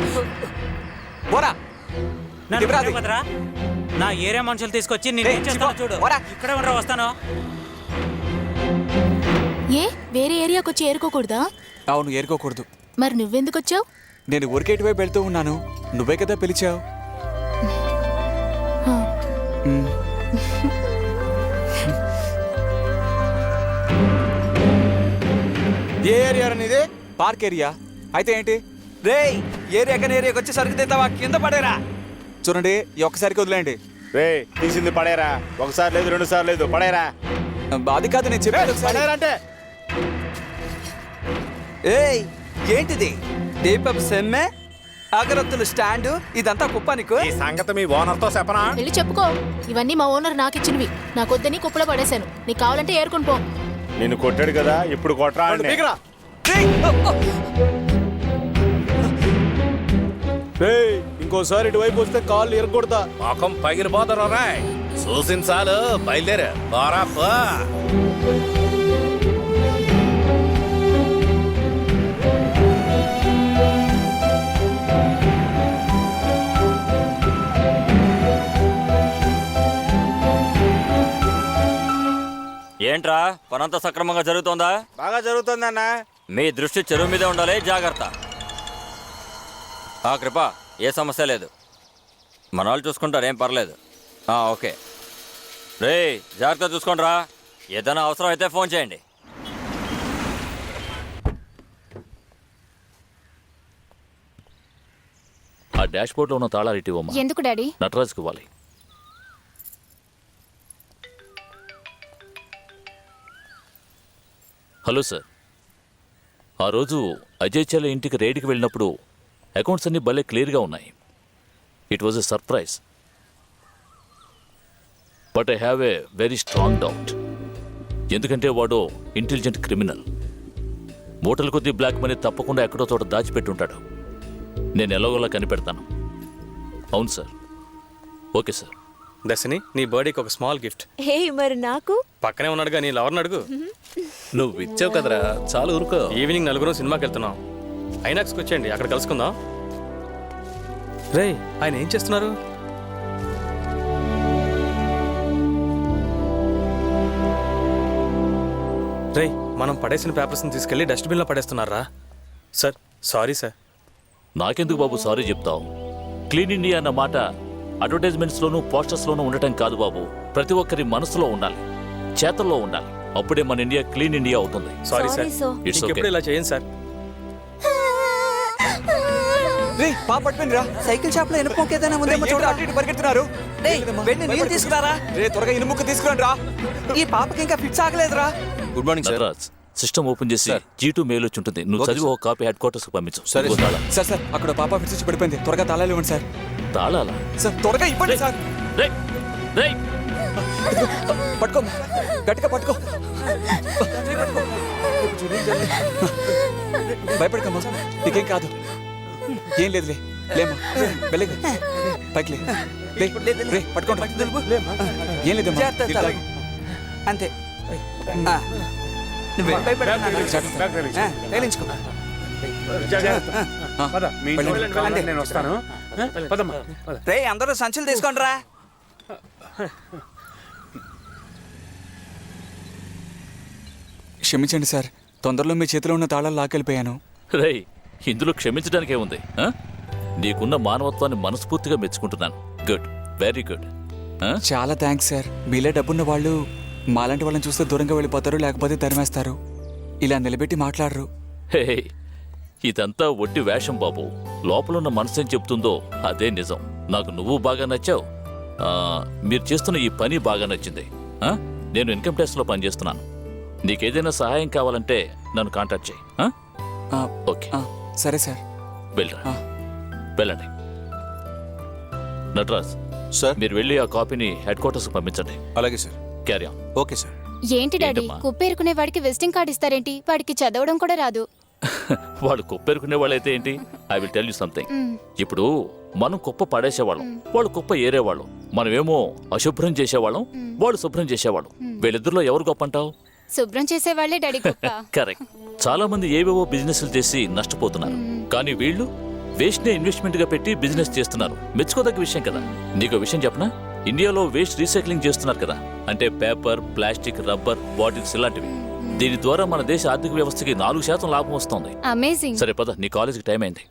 పోరా.
నా ఏరియా మనుషులు తీసుకొచ్చి నేను ఏం చేస్తాను చూడు. ఇక్కడే ఉండరా, వస్తాను.
ఏ వేరే ఏరియాకి వచ్చి ఏరుకోకూడదా?
అవును, ఏరుకోకూడదు.
మరి నువ్వెందుకు వచ్చావు?
నేను ఊరికేటి వైపు వెళ్తూ ఉన్నాను, నువ్వే కదా పిలిచావు.
ఏ ఏరియా అనేది?
Park area. అయితే ఏంటి?
రేయ్ ఏరియా కానీ ఏరియాకి వచ్చి సరుకు తీస్తావా? కింద పడేరా.
చూడండి, ఈ ఒక్కసారికి వదిలేండి.
రే తీసింది పడేరా, ఒకసారి లేదు 2 సార్లు లేదు, పడేరా.
అది కాదు నేను చెప్పేది ఒకసారి.
అంటే
ఏయ్ ఏంటిది? దీపం సెమ్మె, అగరత్తులు స్టాండు, ఇదంతా కుప్ప నీకు?
ఈ సంగతి మీ ఓనర్తో చెప్పనా?
వెళ్ళి చెప్పుకో. ఇవన్నీ మా ఓనర్ నాకిచ్చినవి. నాకొద్దని కుప్పలో పడేశాను. నీకు కావాలంటే ఏరుకొని పో.
నిన్ను కొట్టాడు కదా, ఇప్పుడు కొట్టరా.
ఇంకోసారి ఇటువైపు వస్తే కాళ్ళు ఎరగొడతా.
మొఖం పగిలిపోతారు రాయ్. చూసిన చాలు, బయలుదేరా. బారా పో.
ఏంట్రా పనంతా సక్రమంగా జరుగుతోందా?
బాగా జరుగుతుందన్నా.
మీ దృష్టి చెరువు మీదే ఉండాలి, జాగ్రత్త. కృప, ఏ సమస్య లేదు, మన వాళ్ళు చూసుకుంటారు, ఏం పర్లేదు. ఓకే రే, జాగ్రత్త చూసుకోండిరా. ఏదైనా అవసరం అయితే ఫోన్ చేయండి.
ఆ డాష్ బోర్డ్లో ఉన్న తాళాలు ఇవ్వమ్మా.
ఎందుకు డాడీ?
నటరాజుకి ఇవ్వాలి. హలో సార్, ఆ రోజు అజయ్ చెల్ల ఇంటికి రైడ్కి వెళ్ళినప్పుడు అకౌంట్స్ అన్నీ భలే క్లియర్గా ఉన్నాయి. It was a surprise, but I have a very strong doubt. ఎందుకంటే వాడు ఇంటెలిజెంట్ క్రిమినల్. మూటల కొద్దీ బ్లాక్ మనీ తప్పకుండా ఎక్కడో చోట దాచిపెట్టుంటాడు. నేను ఎలాగోలా కనిపెడతాను. అవును సార్. Okay sir.
దర్శిని, నీ బర్త్డేకి ఒక స్మాల్ గిఫ్ట్.
హే మరి నాకు?
పక్కనే ఉన్నాడుగా, నీ లవర్ని అడుగు.
నువ్వు ఇచ్చావు కదరా, చాలా ఊరుకో.
ఈవినింగ్ నలుగురు సినిమాకి వెళ్తున్నాం. ఐనాక్స్కి వచ్చేయండి, అక్కడ కలుసుకుందాం. రేయ్, ఆయన ఏం చేస్తున్నారు? రేయ్, మనం పడేసిన పేపర్స్ని తీసుకెళ్లి డస్ట్బిన్లో పడేస్తున్నారా? Sir, sorry sir.
నాకెందుకు బాబు సారీ చెప్తావు? క్లీన్ ఇండియా అన్న మాట అడ్వర్టైజ్మెంట్స్లోనూ పోస్టర్స్లోనూ ఉండటం కాదు బాబు, ప్రతి ఒక్కరి మనసులో ఉండాలి, చేతల్లో ఉండాలి. అప్పుడే మన ఇండియా క్లీన్ ఇండియా అవుతుంది.
సారీ సార్,
ఇట్స్
ఇంకెప్పుడు ఇలా చేయండి సార్.
సైకిల్ షాప్ లో ఇనుముక్క ఏదైనా ఉందేమో చూడరా.
పరిగెడుతున్నారు.
నీళ్ళు తీసుకురారా.
త్వరగా ఇనుముక్క తీసుకురండి రా.
ఈ పాపకి ఇంకా ఫిట్స్ ఆగలేదురా.
Good morning sir.
Nataraj, system open చేసి G2 మెయిల్ వచ్చి ఉంటుంది. నువ్వు చదివి ఒక కాపీ హెడ్ క్వార్టర్స్ కి పంపించు.
సరే సార్. సార్ అక్కడ పాప ఫిట్స్ వచ్చి పడిపోయింది. త్వరగా తాళాలు ఇవ్వండి సార్.
తాళాలా?
సార్ త్వరగా ఇవ్వండి సార్. పట్టుకో, గట్టిగా పట్టుకో. భయపడకమ్మా, నీకేం కాదు. ఏం లేదులే, లేమ్మా, వెళ్ళగా పైకి లే, పట్టుకోండి. ఏం లేదమ్మా,
అంతే. రే అందరూ సంచులు తీసుకోండి రా.
క్షమించండి సార్, తొందరలో మీ చేతిలో ఉన్న తాళాలు లాకెళ్ళిపోయాను.
రేయ్, ఇందులో క్షమించడానికి ఏముంది? నీకున్న మానవత్వాన్ని మనస్ఫూర్తిగా మెచ్చుకుంటున్నాను. Good, very good.
చాలా థ్యాంక్స్ సార్. మీలే డబ్బున్న వాళ్ళు మాలాంటి వాళ్ళని చూస్తే దూరంగా వెళ్ళిపోతారు, లేకపోతే తరిమేస్తారు. ఇలా నిలబెట్టి మాట్లాడరు.
హే, ఇదంతా ఒట్టి వేషం బాబు. లోపలున్న మనసేం చెప్తుందో అదే నిజం. నాకు నువ్వు బాగా నచ్చావు. మీరు చేస్తున్న ఈ పని బాగా నచ్చింది. నేను ఇన్కమ్ ట్యాక్స్లో పనిచేస్తున్నాను. నీకేదైనా సహాయం కావాలంటే నన్ను కాంటాక్ట్ చేయి. ఓకే,
సరే సార్.
వెళ్ళండి. నటరాజ్
సార్,
మీరు వెళ్ళి ఆ కాపీని హెడ్ క్వార్టర్స్కి పంపించండి.
అలాగే sir.
Carry on.
Okay sir.
ఏంటి డాడీ, కుప్పేరుకునే వాడికి విజిటింగ్ కార్డు ఇస్తారేంటి? వాడికి చదవడం కూడా రాదు.
వాళ్ళు కుప్పెరుకునే వాళ్ళైతే ఏంటి? I will tell you something. ఇప్పుడు మనం కుప్ప పడేసేవాళ్ళం, వాళ్ళు కుప్ప ఏరేవాళ్ళం. మనమేమో అశుభ్రం చేసేవాళ్ళం, వాళ్ళు శుభ్రం చేసేవాళ్ళం. వీళ్ళిద్దరిలో ఎవరు గొప్ప అంటావు?
శుభ్రం చేసేవాళ్లే డాడీ గొప్ప.
కరెక్ట్. చాలా మంది ఏవేవో బిజినెస్లు చేసి నష్టపోతున్నారు, కానీ వీళ్ళు వేస్ట్ నే ఇన్వెస్ట్మెంట్ గా పెట్టి బిజినెస్ చేస్తున్నారు. మెచ్చుకోదగ్గ విషయం కదా. నీకు విషయం చెప్పనా? ఇండియాలో వేస్ట్ రీసైక్లింగ్ చేస్తున్నారు కదా, అంటే పేపర్, ప్లాస్టిక్, రబ్బర్, బాటిల్స్ ఇలాంటివి. దీని ద్వారా మన దేశ ఆర్థిక వ్యవస్థకి 4% లాభం వస్తుంది.
అమేజింగ్.
సరే పద, నీ కాలేజీకి టైం అయింది.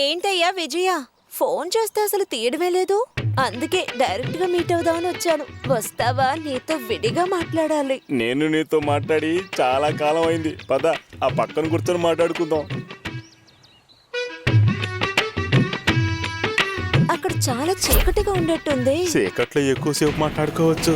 ఏంటయ్యా విజయ, ఫోన్ చేస్తే అసలు తీయడమే లేదు. అందుకే డైరెక్ట్ గా మీట్ అవుదామని వచ్చాను. వస్తావా? నీతో విడిగా మాట్లాడాలి.
నేను నీతో మాట్లాడి చాలా కాలం అయింది. పద ఆ పక్కన కూర్చొని మాట్లాడుకుందాం.
అక్కడ చాలా చీకటిగా ఉండేట్టుంది.
చీకట్లో ఎక్కువసేపు మాట్లాడుకోవచ్చు.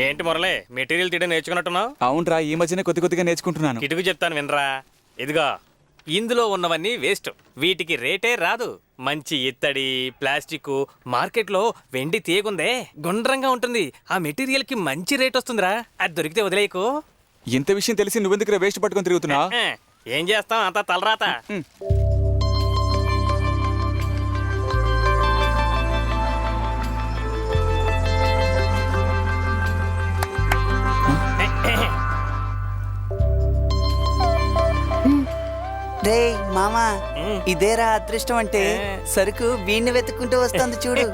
ఏంటి మురళి, మెటీరియల్ తీయడం నేర్చుకున్నట్టున్నావు?
అవునరా, ఈ మధ్యనే కొద్దిగా నేర్చుకుంటున్నాను.
కిటుకు చెప్తాను వినరా. ఇదిగా ఇందులో ఉన్నవన్నీ వేస్ట్, వీటికి రేటే రాదు. మంచి ఇత్తడి, ప్లాస్టిక్, మార్కెట్లో వెండి తీయగుందే గుండ్రంగా ఉంటుంది. ఆ మెటీరియల్ కి మంచి రేట్ వస్తుందిరా. అది దొరికితే వదిలేయకు.
ఇంత విషయం తెలిసి నువ్వెందుకు వేస్ట్ పట్టుకొని తిరుగుతున్నా?
ఏం చేస్తాం, అంతా తలరాత.
రే మామా, ఇదేరా అదృష్టం అంటే. సరుకు వీణ్ణి వెతుక్కుంటూ వస్తుంది చూడు.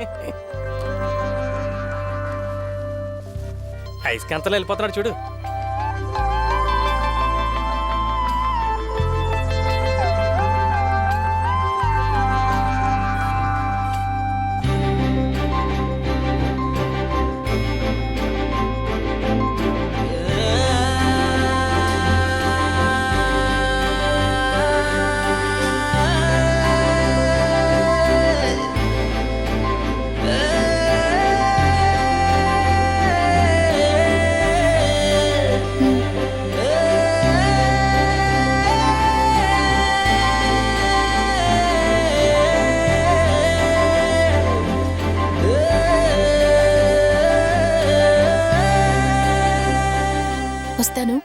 ఐస్కాంతలో వెళ్ళిపోతున్నాడు చూడు.
వస్తాను.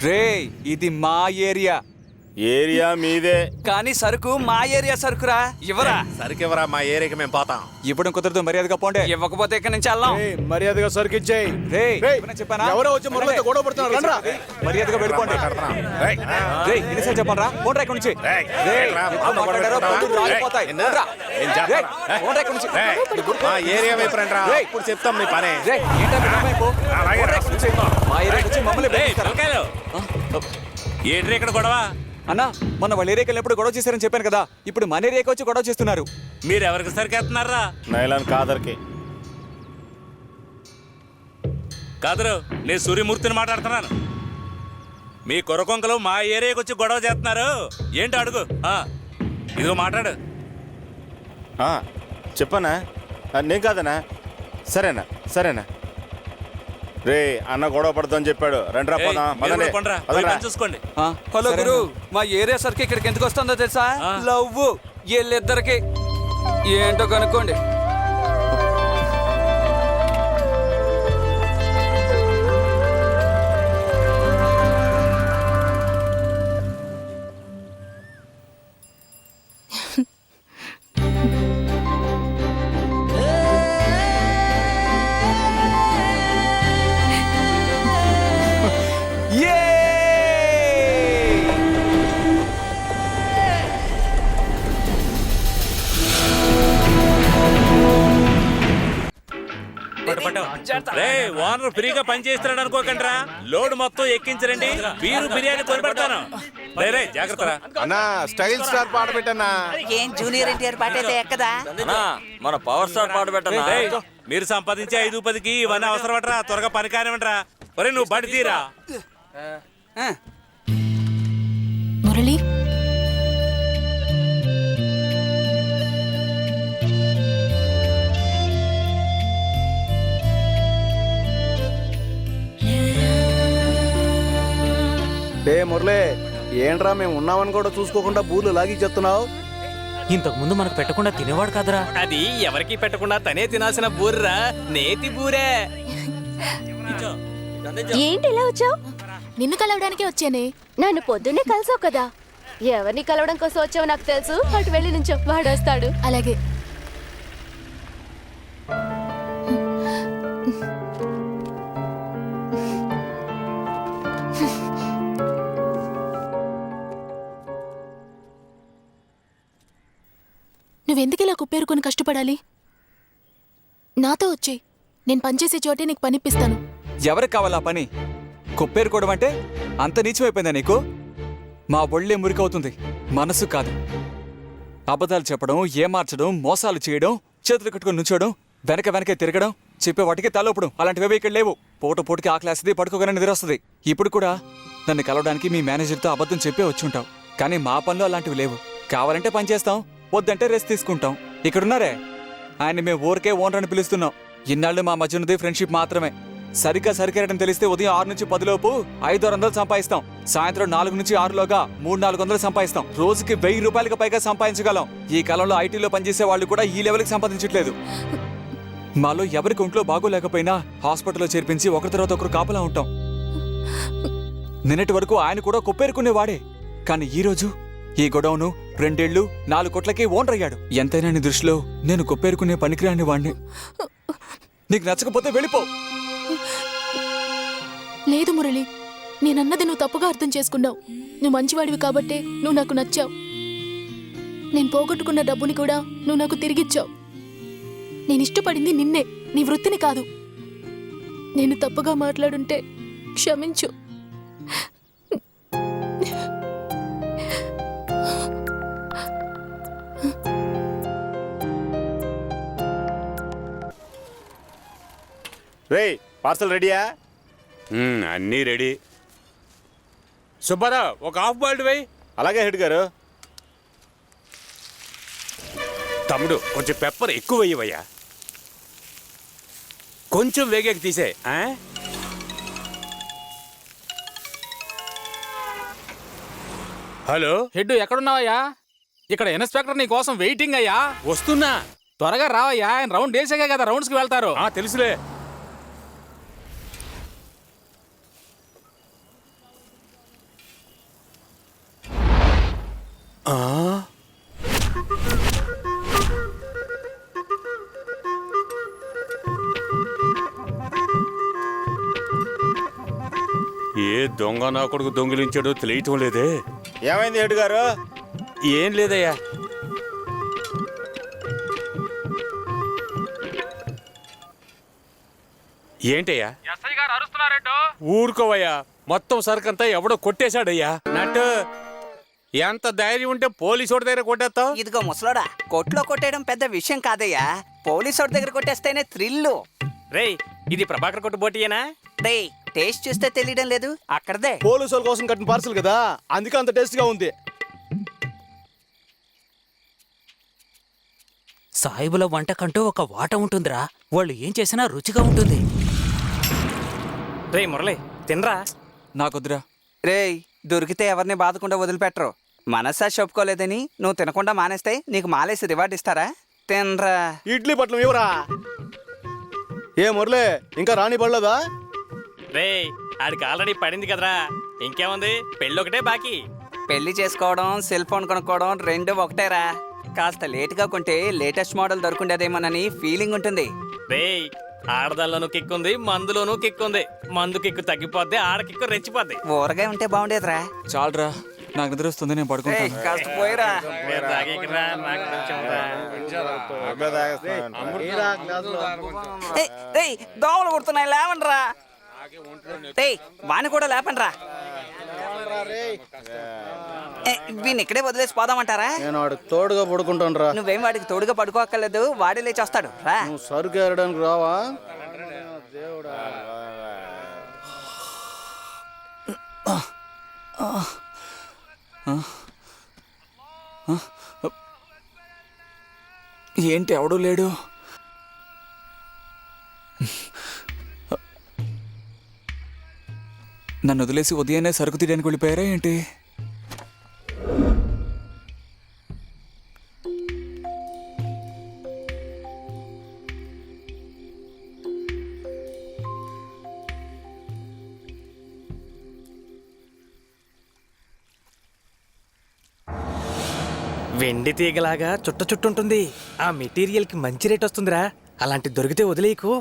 రే, ఇది మా ఏరియా.
ఏరియా మీదే,
కానీ సరుకు మా ఏరియా సరుకురా. ఇవ్వరా?
సరికెవరా, మా ఏరియాకి మేము పోతాం.
ఇవ్వడం కుదరదు, మర్యాదగా పోండే.
ఇవ్వకపోతే ఇక్కడి నుంచి వెళ్దాం.
మర్యాదగా సరుకు ఇచ్చేయి.
రే,
రేయ్,
చెప్పానా?
ఎవరో వచ్చి మురళితో గొడవ పడుతున్నారు, రండ్రా.
మర్యాదగా వెళ్ళిపోండి. రే, ఎన్నిసార్లు చెప్పాను రా? పోండ్రా ఇక్కడి నుంచి. రే, ఎక్కువ మాట్లాడారో పళ్ళు రాలిపోతాయి. పోండ్రా. రే, పోండ్రా ఇక్కడి నుంచి.
మా ఏరియా వైపు రండ్రా. ఇప్పుడు చెప్తాం మీ పని.
రే, ఏంటో మీ వైపు? పోండ్రా ఇక్కడి నుంచి. మా ఏరియాకి వచ్చి మమ్మల్ని బెదిరిస్తారా?
ఏంటి ఇక్కడ గొడవ?
అన్నా, మొన్న వాళ్ళ ఏరియాకి వెళ్ళినప్పుడు గొడవ చేశారని చెప్పాను కదా, ఇప్పుడు మన ఏరియాకి వచ్చి గొడవ చేస్తున్నారు.
మీరు ఎవరికి సరికేస్తున్నారా?
నైలాన్ కాదర్కి.
కాదరు, నేను సూర్యమూర్తిని మాట్లాడుతున్నాను. మీ కొరకొంకలు మా ఏరియాకి వచ్చి గొడవ చేస్తున్నారు. ఏంటో అడుగు. ఇదిగో మాట్లాడు.
చెప్పనా? నేను కాదనా? సరేనా సరేనా. రే, అన్న గొడవ పడతామని చెప్పాడు. రండి రా,
చూసుకోండి.
హలో గురు, మా ఏరియా సరుకు ఇక్కడికి ఎందుకు వస్తుందో తెలుసా? లవ్ వీళ్ళిద్దరికి ఏంటో కనుక్కోండి.
ఓనర్ ఫ్రీగా పని చేస్తున్నాడు అనుకోకండిరా. లోడ్ మొత్తం ఎక్కించరండి, వీరు బిర్యానీ కొనిపెడతాను. జాగ్రత్త.
అన్నా, స్టైల్ స్టార్ పాట పెట్టన్నా.
ఏం జూనియర్ ఎన్టీఆర్ పాట అయితే ఎక్కదా?
మన పవర్ స్టార్ పాట పెట్టన్నా.
మీరు సంపాదించే 5-10కి ఇవన్నీ అవసరం పడరా. త్వరగా పని కానివ్వండిరా. ఒరే, నువ్వు బడి తీరా.
మురళి,
డే మురళి, ఏంట్రా మేము ఉన్నామని కూడా చూసుకోకుండా బూర్లు లాగి చెప్తున్నావు?
ఇంతకు ముందు మనకు పెట్టకుండా తినేవాడు కదరా.
అది ఎవరికి పెట్టకుండా తనే తినాల్సిన బూర్రా, నేతి బూరే.
ఏంటి ఇలా వచ్చావు? నిన్ను కలవడానికి వచ్చానే. నన్ను పొద్దున్నే కలిసావు కదా. ఎవరిని కలవడం కోసం వచ్చావు నాకు తెలుసు. అటు వెళ్ళి నుంచో, వాడు వస్తాడు. అలాగే. నువ్వెందుకు ఇలా కుప్పేరుకొని కష్టపడాలి? నాతో వచ్చేయ్. నేను పనిచేసే చోటే నీకు పనిప్పిస్తాను.
ఎవరికి కావాలా పని? కుప్పేరుకోవడం అంటే అంత నీచమైపోయిందా నీకు? మా ఒళ్ళే మురికవుతుంది, మనసు కాదు. అబద్ధాలు చెప్పడం, ఏమార్చడం, మోసాలు చేయడం, చేతులు కట్టుకుని నుంచోడం, వెనకే తిరగడం, చెప్పే వాటికి తలోపడం, అలాంటివేవీ ఇక్కడ లేవు. పూటకి ఆకలేస్తుంది, పడుకోగానే నిద్రొస్తుంది. ఇప్పుడు కూడా నన్ను కలవడానికి మీ మేనేజర్తో అబద్ధం చెప్పే వచ్చుంటావు. కానీ మా పనిలో అలాంటివి లేవు. కావాలంటే పని చేస్తాం, వద్దంటే రెస్ట్ తీసుకుంటాం. ఇక్కడున్నారే ఆయన మేము ఊరికే ఓనర్ అని పిలుస్తున్నాం. ఇన్నాళ్ళు మా మధ్య ఉన్నది ఫ్రెండ్షిప్ మాత్రమే. సరిగ్గా తెలిస్తే ఉదయం 6 నుంచి 10 లోపు 500 సంపాదిస్తాం. సాయంత్రం 4 నుంచి 6 లోగా 300-400 సంపాదిస్తాం. రోజుకి 1000 రూపాయలకు పైగా సంపాదించగలం. ఈ కాలంలో ఐటీలో పనిచేసే వాళ్ళు కూడా ఈ లెవెల్కి సంపాదించట్లేదు. మాలో ఎవరికి ఒంట్లో బాగోలేకపోయినా హాస్పిటల్లో చేర్పించి ఒకరి తర్వాత ఒకరు కాపలా ఉంటాం. నిన్నటి వరకు ఆయన కూడా కుప్పేరుకునేవాడే. కానీ ఈరోజు ఈ గొడవను 2 ఏళ్ళు 4 కోట్లకి ఓనర్ అయ్యాడు. ఎంతైనా నీ దృష్టిలో నేను కుప్పేరుకునే పనికిరాని వాణ్ణి. నీకు నచ్చకపోతే వెళ్ళిపో.
లేదు మురళి, నేనన్నది నువ్వు తప్పుగా అర్థం చేసుకున్నావు. నువ్వు మంచివాడివి కాబట్టే నువ్వు నాకు నచ్చావు. నేను పోగొట్టుకున్న డబ్బుని కూడా నువ్వు నాకు తిరిగిచ్చావు. నేను ఇష్టపడింది నిన్నే, నీ వృత్తిని కాదు. నేను తప్పుగా మాట్లాడుంటే క్షమించు.
రేయ్, పార్సల్ రెడీయా?
అన్నీ రెడీ. సుబ్బారావు, ఒక హాఫ్ బాయిల్డ్ వేయి.
అలాగే హెడ్ గారు.
తమ్ముడు, కొంచెం పెప్పర్ ఎక్కువ వేయవయ్యా. కొంచెం వేగేకి తీసే. హలో
హెడ్ ఎక్కడున్నావయ్యా? ఇక్కడ ఇన్స్పెక్టర్ నీ కోసం వెయిటింగ్ అయ్యా.
వస్తున్నా.
త్వరగా రావయ్యా. ఆయన రౌండ్ వేసాకే కదా రౌండ్స్కి వెళ్తారు.
తెలుసులే. ఏ దొంగ నా కొడుకు దొంగిలించాడో తెలియటం లేదే.
ఏమైంది హెడ్ గారు?
ఏం లేదయ్యా. ఏంటయ్యా?
ఎస్ఐ గారు అరుస్తున్నారేటో.
ఊరుకోవయ్యా, మొత్తం సరుకంతా ఎవడో కొట్టేశాడయ్యా. నట్టు ఎంత ధైర్యం ఉంటే పోలీసోడి దగ్గర కొట్టేస్తావు?
ఇదిగో ముసలోడా, కొట్లో కొట్టేయడం పెద్ద విషయం కాదయ్యా. పోలీసోడి దగ్గర కొట్టేస్తేనే థ్రిల్లు.
రేయ్, ఇది ప్రభాకర్ కొట్టు బోటియేనా?
రేయ్, టేస్ట్ చూస్తే తెలియడం లేదు, అక్కడదే.
పోలీసు వాళ్ళ కోసం కట్టిన పార్సల్ కదా, అందుకే అంత టేస్ట్ గా ఉంది.
సాయిబుల వంటకంటూ ఒక వాట ఉంటుందిరా. వాళ్ళు ఏం చేసినా రుచిగా ఉంటుంది.
రేయ్ మురళి, తినరా.
నాకొద్దురా.
రేయ్, దొరికితే ఎవరిని బాధకుండా వదిలిపెట్టరు. మనసాక్షి ఒప్పుకోలేదని నువ్వు తినకుండా మానేస్తే నీకు మాలేసి రివార్డు ఇస్తారా? తినరా.
ఇడ్లీ పట్లం ఇవ్వరా. ఏ మురళి, ఇంకా రాణి పడలేదా?
రేయ్, ఆడికి ఆల్రెడీ పడింది కదరా, ఇంకేముంది, పెళ్ళొకటే బాకీ.
పెళ్లి చేసుకోవడం, సెల్ ఫోన్ కొనుక్కోవడం రెండు ఒకటేరా. కాస్త లేటుగా కొంటే లేటెస్ట్ మోడల్ దొరుకుండేదేమోనని ఫీలింగ్ ఉంటుంది.
రేయ్, ఆడదాల్లోనూ కిక్కుంది, మందులోనూ కిక్కుంది. మందు కిక్కు తగ్గిపోద్ది, ఆడ కిక్కు రెచ్చిపోద్ది.
ఊరగా ఉంటే బాగుండేదిరా.
చాలరా, నాకు నిద్ర వస్తుంది, నేను పడుకుంటాను.
కాస్త పోయిరా. దోమలు కుడుతున్నాయి, లేవండ్రా. వాణ్ణి కూడా లేపండ్రా. వీణ్ ఇక్కడే వదిలేసి పోదామంటారా?
నేను వాడికి తోడుగా పడుకుంటాను రా.
నువ్వేం వాడికి తోడుగా పడుకోక్కర్లేదు, వాడే లేచి వస్తాడు రా.
నువ్వు సరుకు ఏరడానికి రావా?
ఏంటి ఎవడూ లేడు? నన్ను వదిలేసి ఉదయాన్నే సరుకు తీయడానికి వెళ్ళిపోయారా ఏంటి?
వెండి తీగలాగా చుట్టుంటుంది. ఆ మెటీరియల్కి మంచి రేట్ వస్తుందిరా. అలాంటి దొరికితే వదిలేయకు.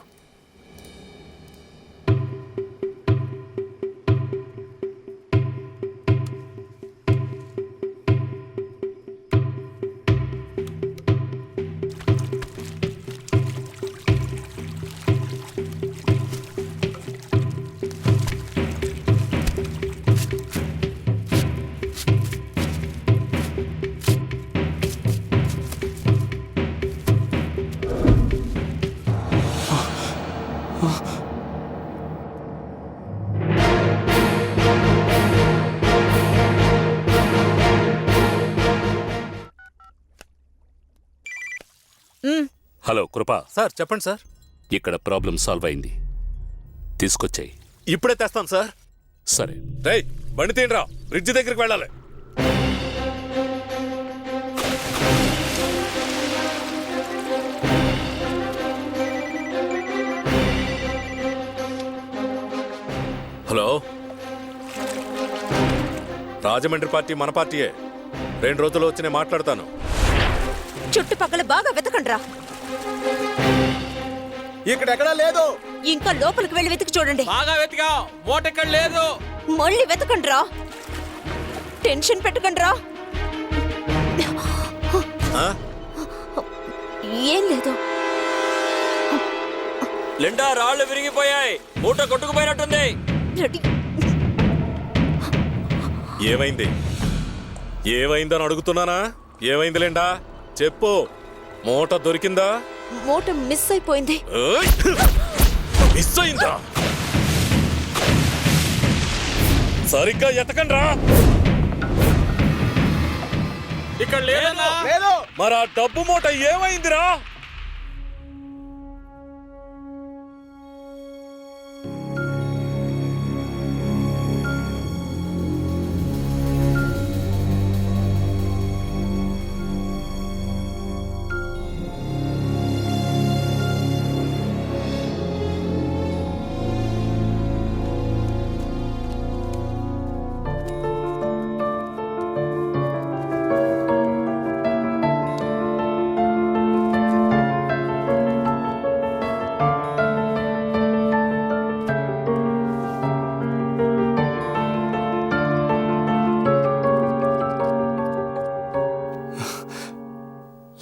హలో కృపా.
సార్ చెప్పండి సార్.
ఇక్కడ ప్రాబ్లం సాల్వ్ అయింది, తీసుకొచ్చాయి.
ఇప్పుడే తెస్తాను సార్.
సరే.
రేయ్ బండి తీయండిరా, బ్రిడ్జ్ దగ్గరికి వెళ్ళాలి. హలో, రాజమండ్రి పార్టీ మన పార్టీయే. 2 రోజులు వచ్చి నేను మాట్లాడతాను.
చుట్టుపక్కల బాగా వెతకండ్రా.
ఇక్కడెక్కడా లేదు.
ఇంకా లోపలికి వెళ్ళి వెతికి చూడండి.
బాగా వెతికా, మూట ఎక్కడ లేదు.
మళ్ళీ వెతకండ్రా. టెన్షన్ పెట్టకండ్రా. ఏం లేదు.
లిండా, రాళ్ళు విరిగిపోయాయి, మూట కొట్టుకుపోయినట్టుంది.
ఏమైంది? ఏమైందని అడుగుతున్నానా? ఏమైంది లిండా? చెప్పు. మూట దొరికిందా?
మూట మిస్ అయిపోయింది.
మిస్ అయిందా? సరిగ్గా ఎతకండ్రా.
ఇక్కడ లేదు.
మరి ఆ డబ్బు మూట ఏమైందిరా?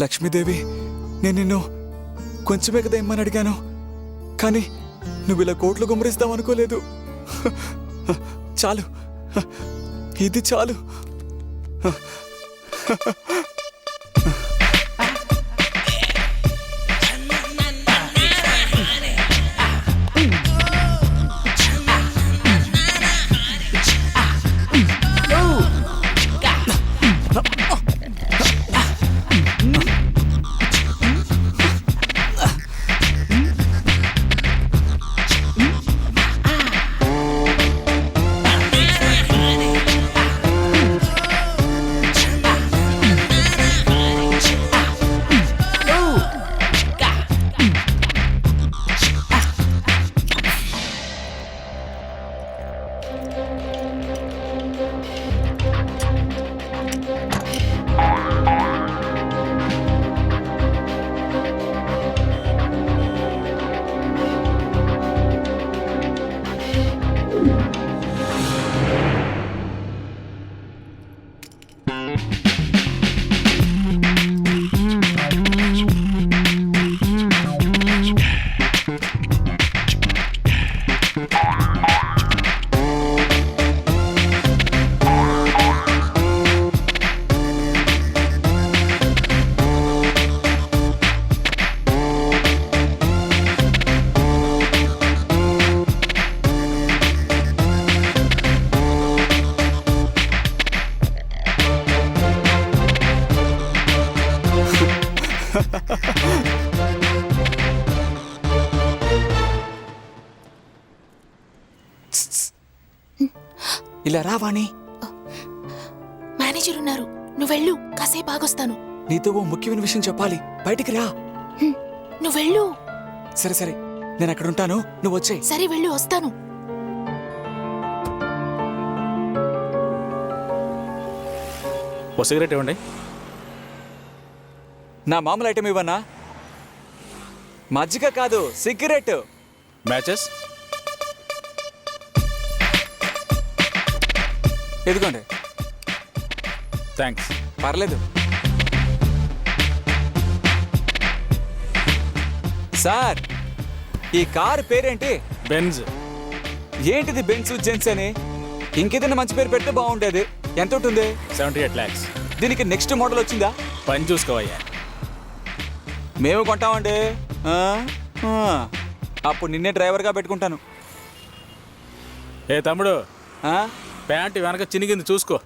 లక్ష్మీదేవి, నేను నిన్ను కొంచెమే కదా ఇమ్మని అడిగాను, కానీ నువ్వు ఇలా కోట్లు గుమ్మరిస్తావు అనుకోలేదు. చాలు, ఇది చాలు. ఇలా రావాణి.
మేనేజర్ ఉన్నారు, నువ్వు వెళ్ళు, కాసేపు ఆగొస్తాను.
నీతో ఓ ముఖ్యమైన విషయం చెప్పాలి. బయటికి రా.
నువ్వు వెళ్ళు.
సరే సరే, నేను అక్కడ ఉంటాను, నువ్వు వచ్చేయ్.
సరే వెళ్ళు, వస్తాను.
ఓ సిగరెట్ ఇవ్వండి.
నా మామూలు ఐటమ్ ఇవ్వనా? మజ్జిగ కాదు, సిగరెట్.
మ్యాచెస్
ఎదుగోండి.
థ్యాంక్స్.
పర్లేదు. సార్, ఈ కారు పేరేంటి?
బెంజ్.
ఏంటిది బెన్స్ జెన్స్ అని? ఇంకేదైనా మంచి పేరు పెడితే బాగుండేది. ఎంత ఉంటుంది?
78 lakhs.
దీనికి నెక్స్ట్ మోడల్ వచ్చిందా?
పని చూసుకోవయ్యా.
మేము కొంటామండి. అప్పుడు నిన్నే డ్రైవర్గా పెట్టుకుంటాను.
ఏ తమ్ముడు, ప్యాంటు వెనక చినిగింది చూసుకో.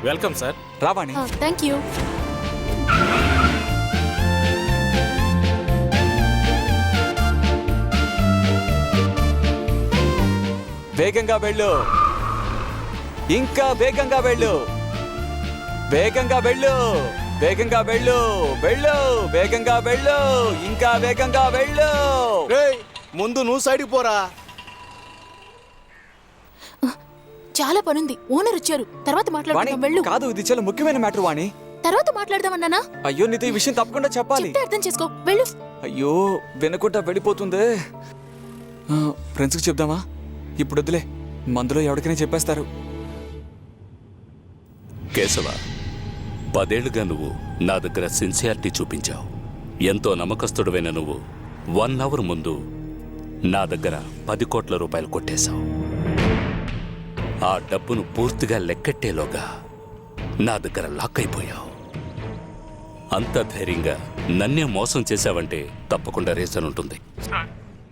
Welcome sir.
రావాణి.
Thank you.
వేగంగా వెళ్ళు, ఇంకా వేగంగా వెళ్ళు, వేగంగా వెళ్ళు, వేగంగా వెళ్ళు, వెళ్ళు, వేగంగా వెళ్ళు, ఇంకా వేగంగా వెళ్ళు.
ముందు నువ్వు సైడ్కి పోరా.
చాలా పనుంది, ఓనర్ వచ్చారు, తర్వాత మాట్లాడదాం. వెళ్ళు.
కాదు, ఇది చాలా ముఖ్యమైన మ్యాటర్ వాణి.
తర్వాత మాట్లాడదామన్నానా?
అయ్యో, నీతో ఈ విషయం తప్పకుండా చెప్పాలి.
అర్థం చేసుకో, వెళ్ళు.
అయ్యో, వినకుండా వెళ్ళిపోతుందే. ఫ్రెండ్స్కి చెప్దామా? ఇప్పుడు వద్దులే, మందులో ఎవరికైనా చెప్పేస్తారు.
కేశవ, 10 ఏళ్లుగా నువ్వు నా దగ్గర సిన్సియారిటీ చూపించావు. ఎంతో నమ్మకస్తుడమైన నువ్వు 1 అవర్ ముందు నా దగ్గర 10 కోట్ల రూపాయలు కొట్టేశావు. ఆ డబ్బును పూర్తిగా లెక్కెట్టేలోగా నా దగ్గర లాక్ అయిపోయావు. అంత ధైర్యంగా నన్నే మోసం చేశావంటే తప్పకుండా రీజన్ ఉంటుంది.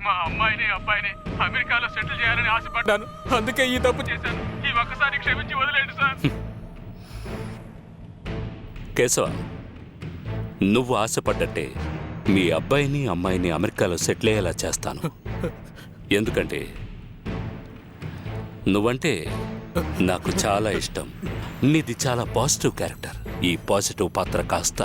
మా అమ్మాయిని అబ్బాయిని అమెరికాలో సెటిల్ చేయాలని ఆశపడ్డాను, అందుకే ఈ తప్పు చేశాను. ఈ ఒక్కసారి క్షమించి వదిలేండి సార్.
కేశవ, నువ్వు ఆశపడ్డట్టే మీ అబ్బాయిని అమ్మాయిని అమెరికాలో సెటిల్ అయ్యేలా చేస్తాను. ఎందుకంటే నువ్వంటే నాకు చాలా ఇష్టం. నీది చాలా పాజిటివ్ క్యారెక్టర్. ఈ పాజిటివ్ పాత్ర కాస్త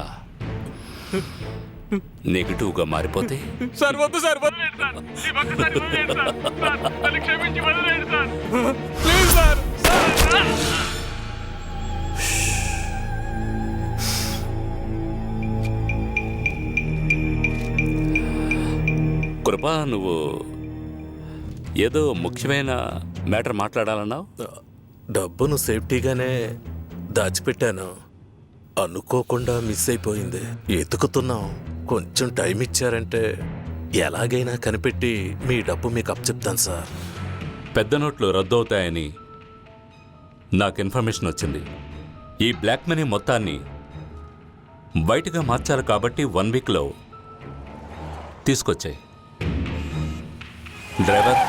నెగిటివ్గా మారిపోతే
సార్ వద్దు సార్, వదిలేండి సార్. ఈ ఒక్కసారి వదిలేండి సార్. సార్, నన్ను క్షమించి వదిలేండి సార్. Please sir.
కృపా, నువ్వు ఏదో ముఖ్యమైన మ్యాటర్ మాట్లాడాలన్నావు.
డబ్బును సేఫ్టీగానే దాచిపెట్టాను, అనుకోకుండా మిస్ అయిపోయింది. ఎతుకుతున్నాం. కొంచెం టైం ఇచ్చారంటే ఎలాగైనా కనిపెట్టి మీ డబ్బు మీకు అప్పచెప్తాను సార్.
పెద్ద నోట్లు రద్దవుతాయని నాకు ఇన్ఫర్మేషన్ వచ్చింది. ఈ బ్లాక్ మనీ మొత్తాన్ని బయటగా మార్చాలి కాబట్టి 1 వీక్లో తీసుకొచ్చాయి. Driver,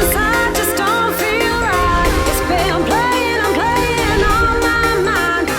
Inside just don't feel right. It's been playing, I'm playing on my mind.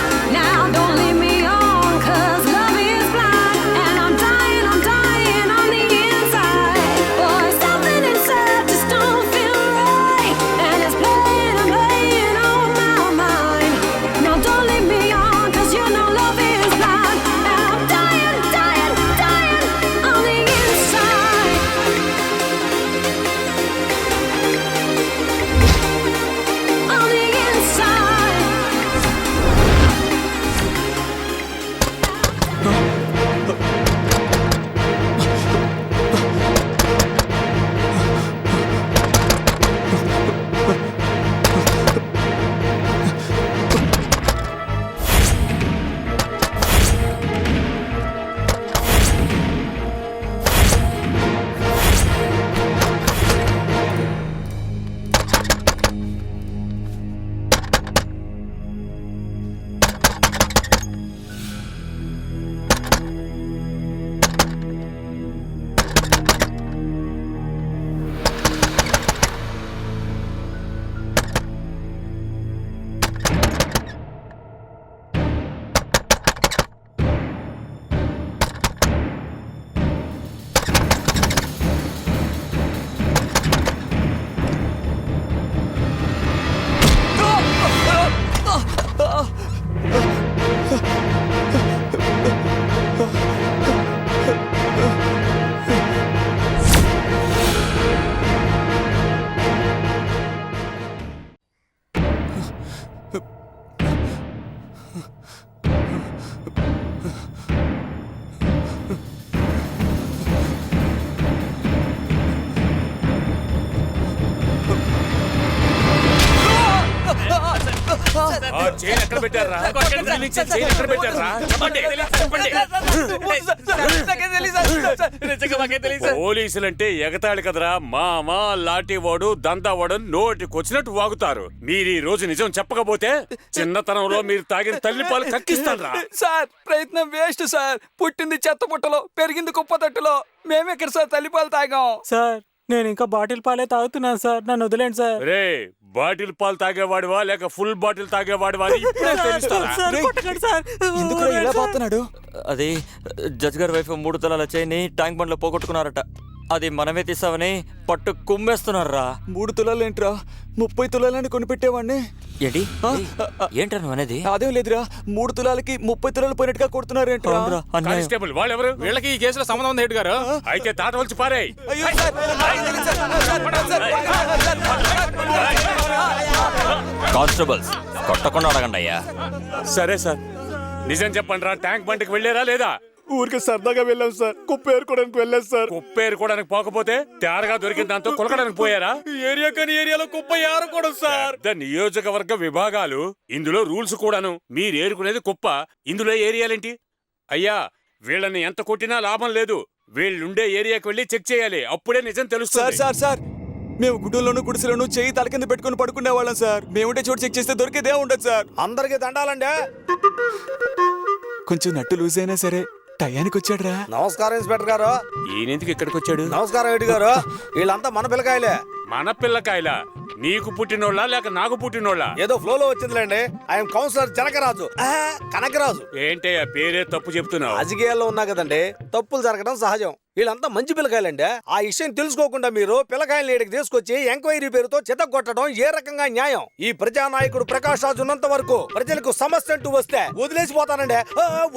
ఆ చైన్ ఎక్కడ పెట్టారా? చైన్ ఎక్కడ పెట్టారా? పోలీసులంటే ఎగతాళి కదరా. మామా లాఠీవాడు దంతావాడు నోటికొచ్చినట్టు వాగుతారు. మీరు ఈ రోజు నిజం చెప్పకపోతే చిన్నతనంలో మీరు తాగిన తల్లిపాలు కక్కిస్తారా?
సార్ ప్రయత్నం వేస్ట్ సార్. పుట్టింది చెత్త పుట్టలో, పెరిగింది కుప్ప తట్టులో. మేమెక్కడ సార్ తల్లిపాలు తాగాం?
సార్ నేను ఇంకా బాటిల్ పాలే తాగుతున్నాను సార్, నన్ను వదిలేండి సార్.
రే, బాటిల్ పాలు తాగేవాడివా లేక ఫుల్ బాటిల్ తాగేవాడివా అని ఇప్పుడే తెలుస్తారా?
ఎందుకు ఇలా పోతున్నాడు?
అది జడ్జ్ గారి వైఫ్ 3 తులాల చైన్ని ట్యాంక్ బండ్లో పోగొట్టుకున్నారట. అది మనమే తీసామని పట్టు కుమ్మేస్తున్నారా.
3 తులాలు ఏంట్రా, 30 తులాలని కొనిపెట్టేవాడిని.
ఏంటి ఏంట్రా నువ్వు అనేది?
అదేం లేదురా, 3 తులాలకి 30 తులాలు పోయినట్టుగా కొడుతున్నారు ఏంట్రా?
కానిస్టేబుల్ వాళ్ళెవరు?
వీళ్ళకి ఈ కేసులో సంబంధం ఉంది హెడ్ గారు.
అయితే తాట వచ్చి పారే.
కానిస్టేబుల్స్ కొట్టకుండా అడగండి అయ్యా.
సరే సార్, నిజం చెప్పండి రా. ట్యాంక్ బండికి వెళ్ళారా లేదా?
ఊరికి సరదాగా వెళ్ళాం సార్, కుప్ప ఏరుకోవడానికి వెళ్ళాం సార్.
కుప్ప ఏరుకోవడానికి పోకపోతే తేరగా దొరికిన దాంతో కొలకడానికి పోయారా? ఏరియా కానీ ఏరియాలో కుప్ప ఏరుకోవడం సార్. నియోజకవర్గ విభాగాలు, ఇందులో రూల్స్ కూడాను. మీరు ఏరుకునేది కుప్ప, ఇందులో ఏరియాలేంటి? అయ్యా, వీళ్ళని ఎంత కొట్టినా లాభం లేదు. వీళ్ళుండే ఏరియాకి వెళ్ళి చెక్ చేయాలి, అప్పుడే నిజం తెలుస్తుంది.
సార్ సార్ మేము గుడ్డల్లోనూ గుడిసెలోనూ చెయ్యి తల కింద పెట్టుకుని పడుకునే వాళ్ళం సార్. మేముంటే చోటు చెక్ చేస్తే దొరికేదే ఉండదు సార్.
అందరికి దండాలండి.
కొంచెం నట్టు లూజ్ అయినా సరే టయానికి వచ్చాడురా.
నమస్కారం ఇన్స్పెక్టర్ గారు.
ఈయనెందుకు ఇక్కడికి వచ్చాడు?
నమస్కారం రెడ్డి గారు. వీళ్ళంతా మన పిల్లకాయలే.
మన పిల్లకాయల? నీకు పుట్టినోళ్ళ లేక నాకు పుట్టినోళ్ళ?
ఏదో ఫ్లోలో వచ్చిందిలేండి. I'm counsellor Janakaraju. కనకరాజు.
ఏంటే ఆ పేరే తప్పు చెప్తున్నావు?
రాజకీయాల్లో ఉన్నా కదండి, తప్పులు జరగడం సహజం. వీళ్ళంతా మంచి పిల్లకాయలండి. ఆ విషయం తెలుసుకోకుండా మీరు పిల్లకాయలు ఇక్కడికి తీసుకొచ్చి ఎంక్వైరీ పేరుతో చితగొట్టడం ఏ రకంగా న్యాయం? ఈ ప్రజానాయకుడు ప్రకాష్ రాజు ఉన్నంత వరకు ప్రజలకు సమస్య అంటూ వస్తే వదిలేసిపోతానండి,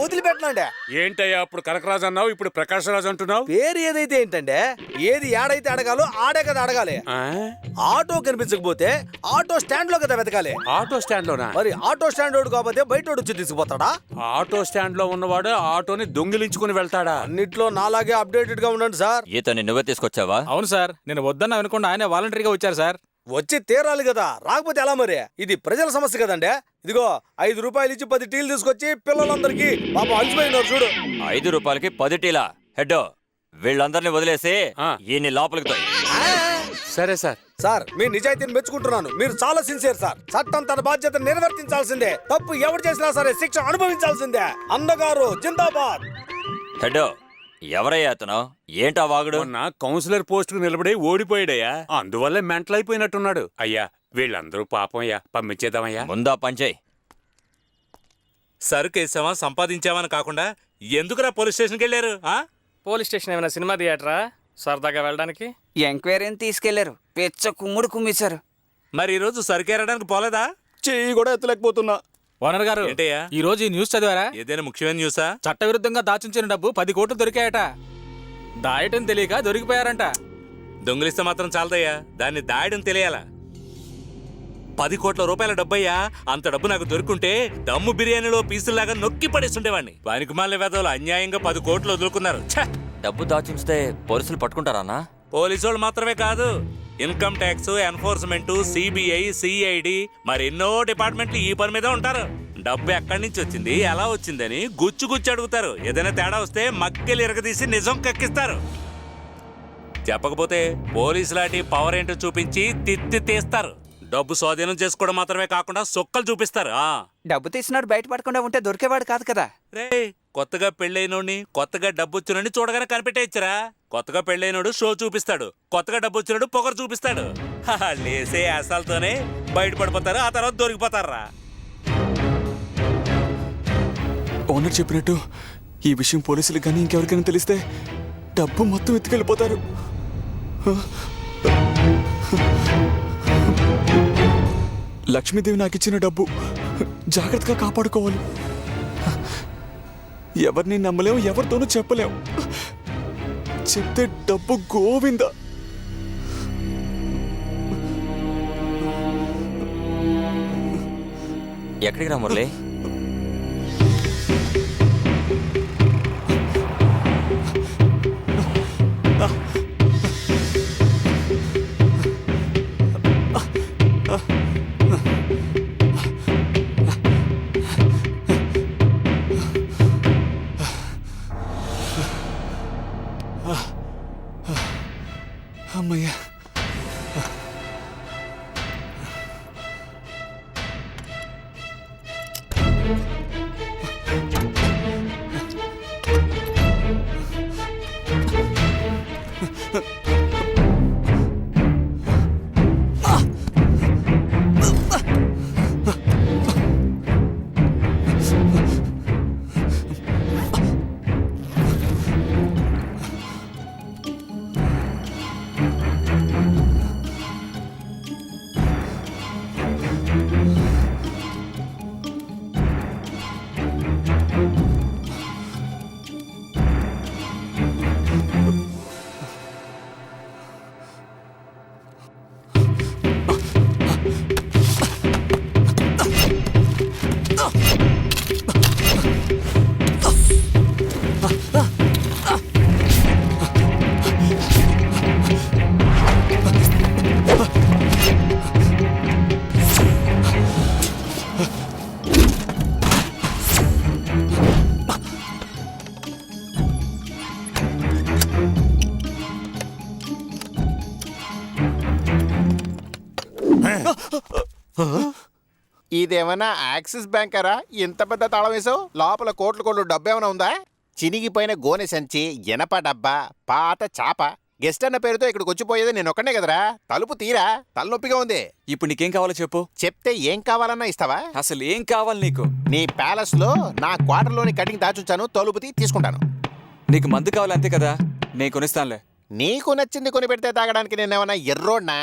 వదిలిపెట్టనండి.
ఏంటయ్యా అప్పుడు కనకరాజు అన్నావు, ఇప్పుడు ప్రకాష్ రాజు అంటున్నావు?
పేరు ఏదైతే ఏంటంటే, ఏది ఏడైతే అడగాలో ఆడే కదా అడగాలి. ఆటో కనిపించకపోతే ఆటో స్టాండ్ లో కదా వెతకాలి.
ఆటో స్టాండ్ లోనా?
మరి ఆటో స్టాండ్ రోడ్ కాకపోతే బయట వచ్చి తీసుకుపోతాడా?
ఆటో స్టాండ్ లో ఉన్నవాడు ఆటోని దొంగిలించుకుని వెళ్తాడా?
అన్నిట్లో నాలాగే అప్డేటెడ్ గా ఉండండి సార్.
ఈతని నువ్వే తీసుకొచ్చావా?
అవును సార్, నేను వద్దన్నా వినకుండా ఆయన వాలంటరీగా వచ్చారు సార్.
వచ్చి తీరాలి కదా, రాకపోతే ఎలా మరి? ఇది ప్రజల సమస్య కదండి. ఇదిగో 5 రూపాయలు ఇచ్చి 10 టీలు తీసుకొచ్చి పిల్లలందరికీ పాపం అలసిపోయినారు చూడు.
5 రూపాయలకి 10 టీలా? హెడ్, వీళ్ళందరినీ వదిలేసి ఈయన్ని లోపలికి తోయి.
సరే సార్.
సార్, మీ నిజాయితీని మెచ్చుకుంటున్నాను. మీరు చాలా సిన్సియర్ సార్. చట్టం తన బాధ్యతను నిర్వర్తించాల్సిందే. తప్పు ఎవరు చేసినా సరే శిక్ష అనుభవించాల్సిందే. అన్నగారు జిందాబాద్.
హెడ్, ఎవరయ్యా అతను? ఏంటా వాగుడు?
మొన్న కౌన్సిలర్ పోస్ట్ కు నిలబడి ఓడిపోయాడయ్యా, అందువల్లే మెంటల్ అయిపోయినట్టున్నాడు. అయ్యా, వీళ్ళందరూ పాపం అయ్యా, పంపించేద్దామయ్యా.
ముందా పంచేయ్.
సరుకేసామా సంపాదించామని కాకుండా ఎందుకురా పోలీస్ స్టేషన్కి వెళ్ళారు?
పోలీస్ స్టేషన్ ఏమైనా సినిమా థియేటరా సరదాగా వెళ్ళడానికి?
ఎంక్వైరీని తీసుకెళ్లారు, పెచ్చ కుమ్ముడు కుమ్మిచ్చారు.
మరి ఈ రోజు సరుకేరడానికి పోలేదా?
చెయ్యి కూడా ఎత్తలేకపోతున్నా.
ఓనర్ గారు,
ఏంటయ్యా
ఈ రోజు ఈ న్యూస్ చదివారా?
ఏదైనా ముఖ్యమైన న్యూసా?
చట్టవిరుద్ధంగా దాచుంచిన డబ్బు 10 కోట్లు దొరికాయట. దాయటం తెలియక దొరికిపోయారంట.
దొంగిలిస్తే మాత్రం చాలదయ్యా, దాన్ని దాయడం తెలియాలా? 10 కోట్ల రూపాయల డబ్బయ్యా. అంత డబ్బు నాకు దొరుకుంటే దమ్ము బిర్యానీలో పీసుల్లాగా నొక్కి పడేస్తుండేవాడిని. పనికిమాలిన వేదవులు అన్యాయంగా 10 కోట్లు వదులుకున్నారు.
డబ్బు దాచుంచితే పోలీసులు పట్టుకుంటారా?
పోలీసు వాళ్ళు మాత్రమే కాదు, income tax, enforcement, CBI, CID, మరెన్నో డిపార్ట్మెంట్లు ఈ పని మీద ఉంటారు. డబ్బు ఎక్కడి నుంచి వచ్చింది, ఎలా వచ్చిందని గుచ్చు గుచ్చు అడుగుతారు. ఏదైనా తేడా వస్తే మక్కెలు ఇరగదీసి నిజం కక్కిస్తారు. చెప్పకపోతే పోలీసు లాంటి పవర్ ఏంటో చూపించి తిత్తి తీస్తారు. డబ్బు స్వాధీనం చేసుకోవడం మాత్రమే కాకుండా సొక్కలు చూపిస్తారు.
డబ్బు తీసినాడు బయటపడకుండా ఉంటే దొరికేవాడు కాదు కదా.
రే, కొత్తగా పెళ్ళైనోడిని, కొత్తగా డబ్బు వచ్చినోడిని చూడగానే కనిపెట్టేచ్చరా? కొత్తగా పెళ్ళైనోడు షో చూపిస్తాడు, కొత్తగా డబ్బు వచ్చినోడు పొగరు చూపిస్తాడు. లేసే ఆశాలతోనే బయటపడిపోతారు, ఆ తర్వాత దొరికిపోతారా.
ఓనర్ చెప్పినట్టు ఈ విషయం పోలీసులకు కానీ ఇంకెవరికైనా తెలిస్తే డబ్బు మొత్తం ఎత్తుకెళ్ళిపోతారు. లక్ష్మీదేవి నాకు ఇచ్చిన డబ్బు జాగ్రత్తగా కాపాడుకోవాలి. ఎవరిని నమ్మలేం, ఎవరితోనూ చెప్పలేం. చెప్తే డబ్బు గోవింద.
ఎక్కడికి రా మురళి?
అమ్మయ్యా.
ఇదేమన్నా యాక్సిస్ బ్యాంకరా? ఇంత పెద్ద తాళం వేసావు? లోపల కోట్లు కోట్లు డబ్బు ఏమైనా ఉందా? చినిగిపోయిన గోనె సంచి, ఇనప డబ్బా, పాత చాప. గెస్ట్ అన్న పేరుతో ఇక్కడికి వచ్చిపోయేది నేను ఒక్కనే కదరా. తలుపు తీరా, తలనొప్పిగా ఉంది.
ఇప్పుడు నీకేం కావాలో చెప్పు.
చెప్తే ఏం కావాలన్నా ఇస్తావా?
అసలు ఏం కావాలి నీకు?
నీ ప్యాలెస్ లో నా క్వార్టర్లోని కటింగ్ దాచుంచాను, తలుపు తీసుకుంటాను.
నీకు మందు కావాలి అంతే కదా, నేను కొనిస్తానులే.
నీకు నచ్చింది కొని పెడితే తాగడానికి నేనేమన్నా ఎర్రోడ్నా?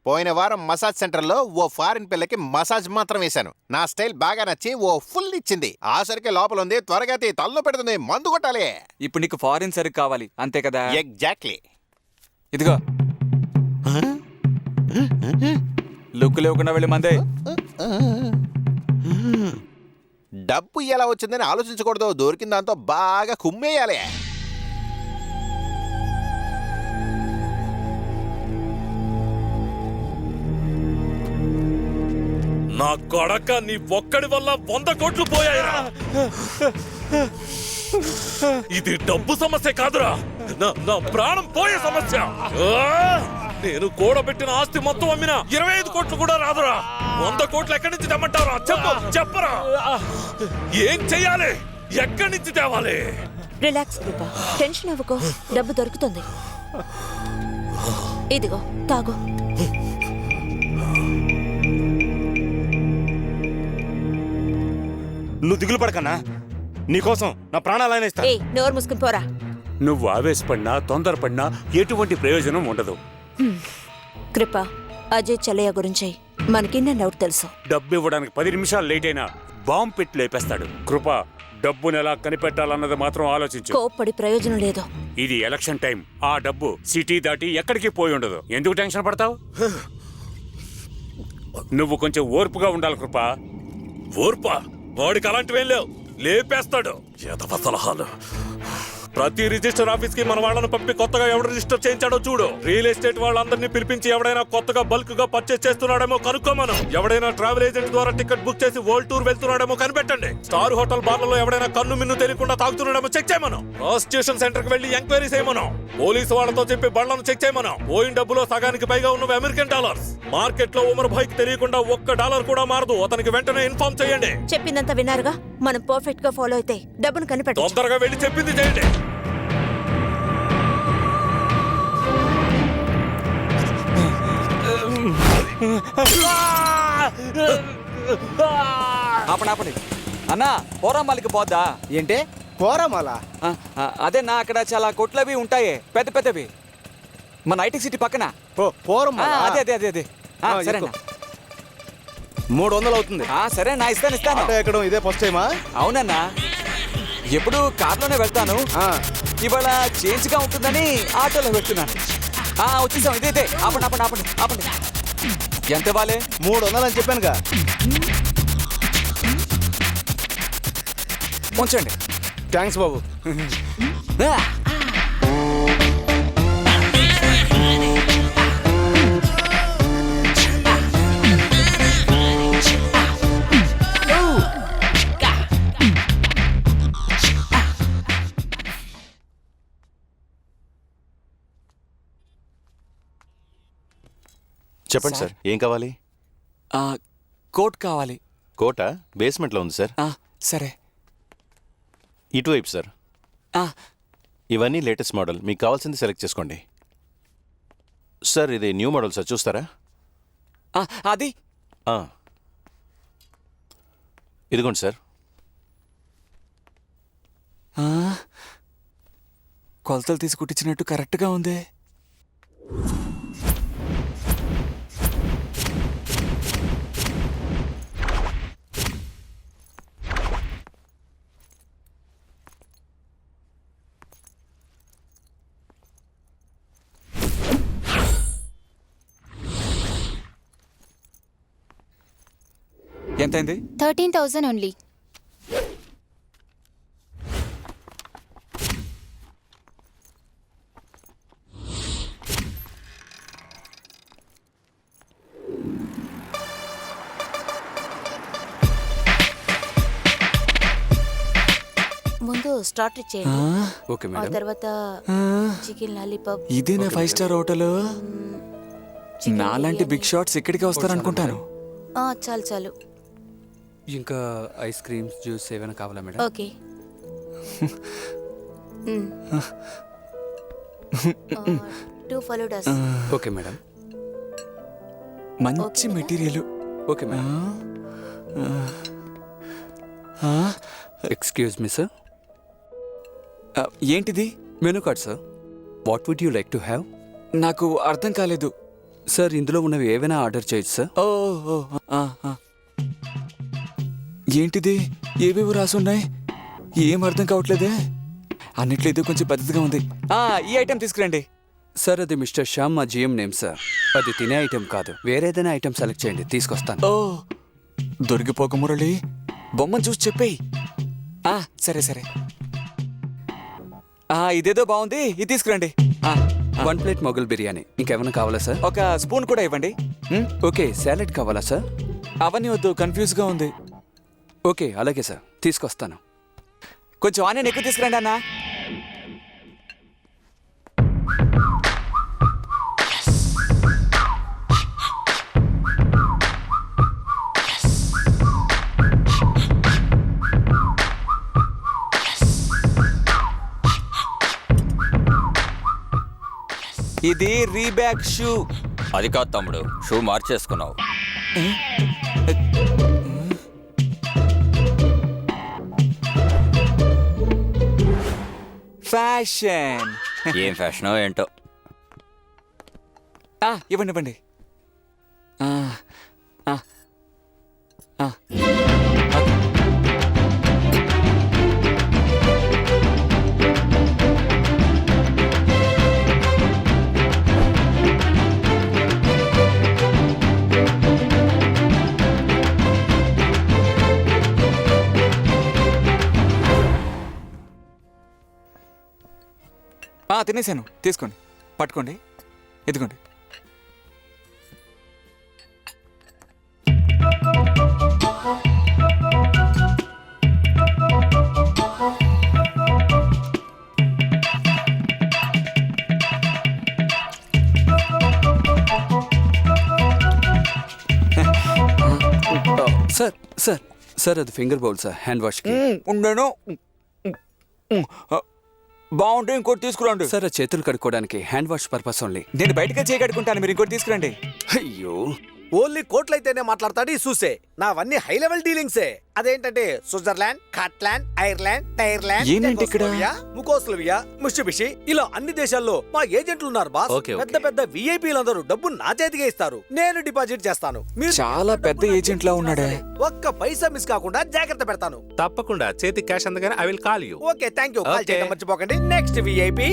పోయిన వారం మసాజ్ సెంటర్లో ఓ ఫారిన్ పిల్లకి మసాజ్ మాత్రం వేశాను. నా స్టైల్ బాగా నచ్చి ఓ ఫుల్ ఇచ్చింది. ఆ సరికి లోపల ఉంది, త్వరగా తల్లో పెడుతుంది, మందు కొట్టాలి.
ఇప్పుడు నీకు ఫారిన్ సరుకు కావాలి అంతే కదా?
ఎగ్జాక్ట్లీ.
ఇదిగో లుక్ లేకుండా వెళ్ళి మందే.
డబ్బు ఎలా వచ్చిందని ఆలోచించకూడదు, దొరికిన దాంతో బాగా కుమ్మేయాలి.
నా కొడక, నీ ఒక్కడి వల్ల 100 కోట్లు పోయాయిరా. ఇది డబ్బు సమస్య కాదురా, నా ప్రాణం పోయే సమస్య. నేను కూడబెట్టిన ఆస్తి మొత్తం అమ్మినా 25 కోట్లు కూడా రాదురా. 100 కోట్లు ఎక్కడి నుంచి తెమ్మంటారా? చెప్పరా, ఏం చెయ్యాలి? ఎక్కడి నుంచి తేవాలి?
రిలాక్స్ కృపా, టెన్షన్ అవ్వకో, డబ్బు దొరుకుతుంది. ఇదిగో తాగు.
నువ్వు దిగులు పడకన్నా, నీకోసం నా ప్రాణాలైనా ఇస్తా.
ఏయ్, నోరు మూసుకుని పోరా.
నువ్వు ఆవేశపడినా తొందరపడినా ఎటువంటి ప్రయోజనం ఉండదు.
కృప, అజయ్ చలయ్య గురించి మనకిన్న డౌట్ తెలుసు.
డబ్బు ఇవ్వడానికి 10 నిమిషాలు లేట్ అయినా బాంబు పెట్టి లేపేస్తాడు. కృప, డబ్బును ఎలా కనిపెట్టాలన్నది మాత్రం ఆలోచించు.
కోప్పడి ప్రయోజనం లేదు.
ఇది ఎలక్షన్ టైం. ఆ డబ్బు సిటీ దాటి ఎక్కడికి పోయి ఉండదు. ఎందుకు టెన్షన్ పడతావు? నువ్వు కొంచెం ఓర్పుగా ఉండాలి కృప.
ఓర్పా? వాడికి అలాంటివేం లేవు, లేపేస్తాడు. ఎదవ సలహాలు. ప్రతి రిజిస్టర్ ఆఫీస్ కి మన వాళ్ళని పంపి కొత్తగా ఎవడు రిజిస్టర్ చేయించాడో చూడు. రియల్ ఎస్టేట్ వాళ్ళందరినీ పిలిపించి ఎవడైనా కొత్తగా బల్క్ గా పర్చేస్ చేస్తున్నాడేమో కనుక్కోమను. ఎవడైనా ట్రావెల్ ఏజెంట్ ద్వారా టికెట్ బుక్ చేసి వరల్డ్ టూర్ వెళ్తున్నాడేమో కనిపెట్టండి. స్టార్ హోటల్ బార్లలో ఎవడైనా కన్ను మిన్ను తెలియకుండా తాగుతున్నాడేమో చెక్ చేయమను. ప్రాస్టిట్యూషన్ సెంటర్ కి వెళ్లి ఎంక్వైరీ చేయమను. పోలీసు వాళ్ళతో చెప్పి బళ్లను చెక్ చేయమను. పోయిన డబ్బులో సగానికి పైగా ఉన్నవి అమెరికన్ డాలర్స్. మార్కెట్ లో ఉమర్ భాయ్ కి తెలియకుండా $1 కూడా మారదు. అతనికి వెంటనే ఇన్ఫార్మ్ చేయండి.
చెప్పిందంతా విన్నారుగా, మనం పర్ఫెక్ట్ గా ఫాలో అయితే డబ్బును కనిపెట్టు.
తొందరగా వెళ్ళి చెప్పింది చేయండి.
ఆపండి అన్నా, పోరామాలకి పోద్దా?
ఏంటే పోరామాలా?
అదే నా, అక్కడ చాలా కొట్లవి ఉంటాయి, పెద్ద పెద్దవి. మన ఐటీ సిటీ పక్కన. అదే అదే అదే అదే. సరే
300 అవుతుంది.
సరే నా, ఇస్తాను.
ఎక్కడం ఇదే ఫస్ట్ టైమా?
అవునన్నా, ఎప్పుడు కార్లోనే వెళ్తాను. ఇవాళ చేంజ్ గా ఉంటుందని ఆటోలో వెళ్తున్నాను. వచ్చేసాం. ఇదే ఆపండి ఆపండి ఆపండి ఆపండి. ఎంత ఇవ్వాలి?
300 అని చెప్పానుగా.
ఉంచండి.
థ్యాంక్స్ బాబు.
చెప్పండి సార్ ఏం కావాలి?
కోట్ కావాలి.
కోట బేస్మెంట్లో ఉంది సార్.
సరే.
ఇటువైపు సార్. ఇవన్నీ లేటెస్ట్ మోడల్, మీకు కావాల్సింది సెలెక్ట్ చేసుకోండి. సార్ ఇది న్యూ మోడల్ సార్, చూస్తారా?
అది
ఇదిగోండి సార్.
కొలతలు తీసి కుట్టించినట్టు కరెక్ట్గా ఉంది. ఎంతైంది?
13,000 ఓన్లీ.
ముందు స్టార్టర్ చేయండి.
ఓకే
ఆ తర్వాత చికెన్ లాలీపాప్.
ఇదేనా 5 స్టార్ హోటల్? నాలాంటి బిగ్ షాట్స్ ఇక్కడికి వస్తారనుకుంటాను.
చాలు చాలు.
ఇంకా ఐస్ క్రీమ్స్ జ్యూస్ ఏమైనా కావాలా madam?
Okay. 2 faloodas.
Okay madam.
మంచి material.
Okay madam. Excuse me sir.
ఏంటిది?
Menu card sir. What would you like to have?
నాకు అర్థం కాలేదు
సార్. ఇందులో ఉన్నవి ఏవైనా ఆర్డర్ చేయొచ్చు సార్.
ఏంటిది? ఏవేవో రాసున్నాయి, ఏం అర్థం కావట్లేదే. అన్నిట్లో ఇది కొంచెం పద్ధతిగా ఉంది. ఈ ఐటెం తీసుకురండి.
సార్ అది మిస్టర్ శ్యామ్, మా జిఎం నేమ్ సార్. అది తినే ఐటెం కాదు, వేరేదైనా ఐటెం సెలెక్ట్ చేయండి, తీసుకొస్తాను.
దొరికిపోక మురళి, బొమ్మను చూసి చెప్పేయి. సరే సరే. ఇదేదో బాగుంది, ఇది తీసుకురండి.
1 ప్లేట్ మొగల్ బిర్యానీ. ఇంకేమైనా కావాలా సార్?
ఒక స్పూన్ కూడా ఇవ్వండి.
ఓకే. సాలెడ్ కావాలా సార్?
అవన్నీ వద్దు, కన్ఫ్యూజ్గా ఉంది.
ఓకే అలాగే సార్, తీసుకొస్తాను.
కొంచెం ఆనియన్ ఎక్కువ తీసుకురండి అన్న. ఇది రీబ్యాక్ షూ.
అది కాదు తమ్ముడు, షూ మార్చేసుకున్నావు.
ఫ్యాషన్.
ఏం ఫ్యాషనో ఏంటో.
ఇవ్వండి ఇవ్వండి. తినేసాను, తీసుకోండి, పట్టుకోండి, ఎదుకోండి.
సార్ సార్ సార్ అది finger bowl sir, hand wash.
ఉండను, బాగుంటే ఇంకోటి తీసుకురండి.
సార్ చేతులు కడుక్కోవడానికి, హ్యాండ్ వాష్ పర్పస్ ఓన్లీ.
నేను బయటకే చేయగడుకుంటాను, మీరు ఇంకోటి తీసుకురండి.
అయ్యో, ఓన్లీ కోట్లయితేనే మాట్లాడతాడు ఈ చూసే. నావన్నీ హై లెవెల్ డీలింగ్సే. అదేంటంటే స్విట్జర్లాండ్, స్కాట్లాండ్, ఐర్లాండ్, టైర్లాండ్,
ఏంటి ఇక్కడ?
ముకోస్లోవియా, ముషిబిషి, ఇలా అన్ని దేశాల్లో మా ఏజెంట్లు ఉన్నారు బాస్. పెద్ద పెద్ద విఐపీలందరూ డబ్బు నా చేతికే ఇస్తారు, నేను డిపాజిట్ చేస్తాను. మీరు
చాలా పెద్ద ఏజెంట్ లా ఉన్నాడే.
ఒక్క పైసా మిస్ కాకుండా జాగ్రత్త పెడతాను.
తప్పకుండా చేతి క్యాష్ అందగానే I will call you.
Okay, thank you. Call చేయడం మర్చిపోకండి. Next VIP.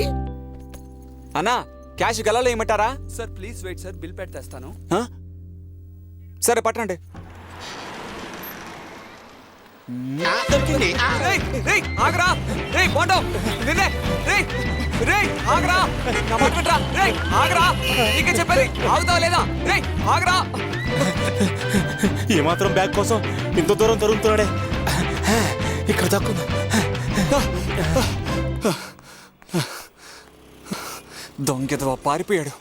అన్నా, క్యాష్ గలలో ఇమ్మంటారా?
Sir please wait sir, bill పెట్టేస్తాను.
సరే పట్టండి. ఆగరా, చెప్పేది ఆగుతావా లేదా? ఆగరా.
ఏమాత్రం బ్యాగ్ కోసం ఇంత దూరం తరుగుతున్నాడే. ఇక్కడ దక్కుందా?
దొంగెదవా పారిపోయాడు.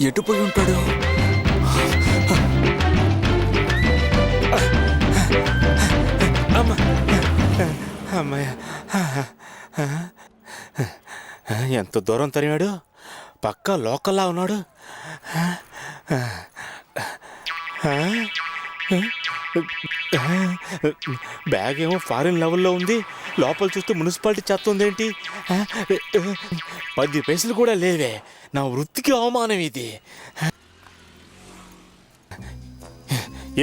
ఎటు పోయి ఉంటాడు?
అమ్మాయ ఎంత దూరం తరిమాడు, పక్కా లోకల్లా ఉన్నాడు. బ్యాగ్ ఏమో ఫారిన్ లెవెల్లో ఉంది, లోపల చూస్తే మున్సిపాలిటీ చెత్త ఉందేంటి? 10 పైసలు కూడా లేవే. నా వృత్తికి అవమానం ఇది.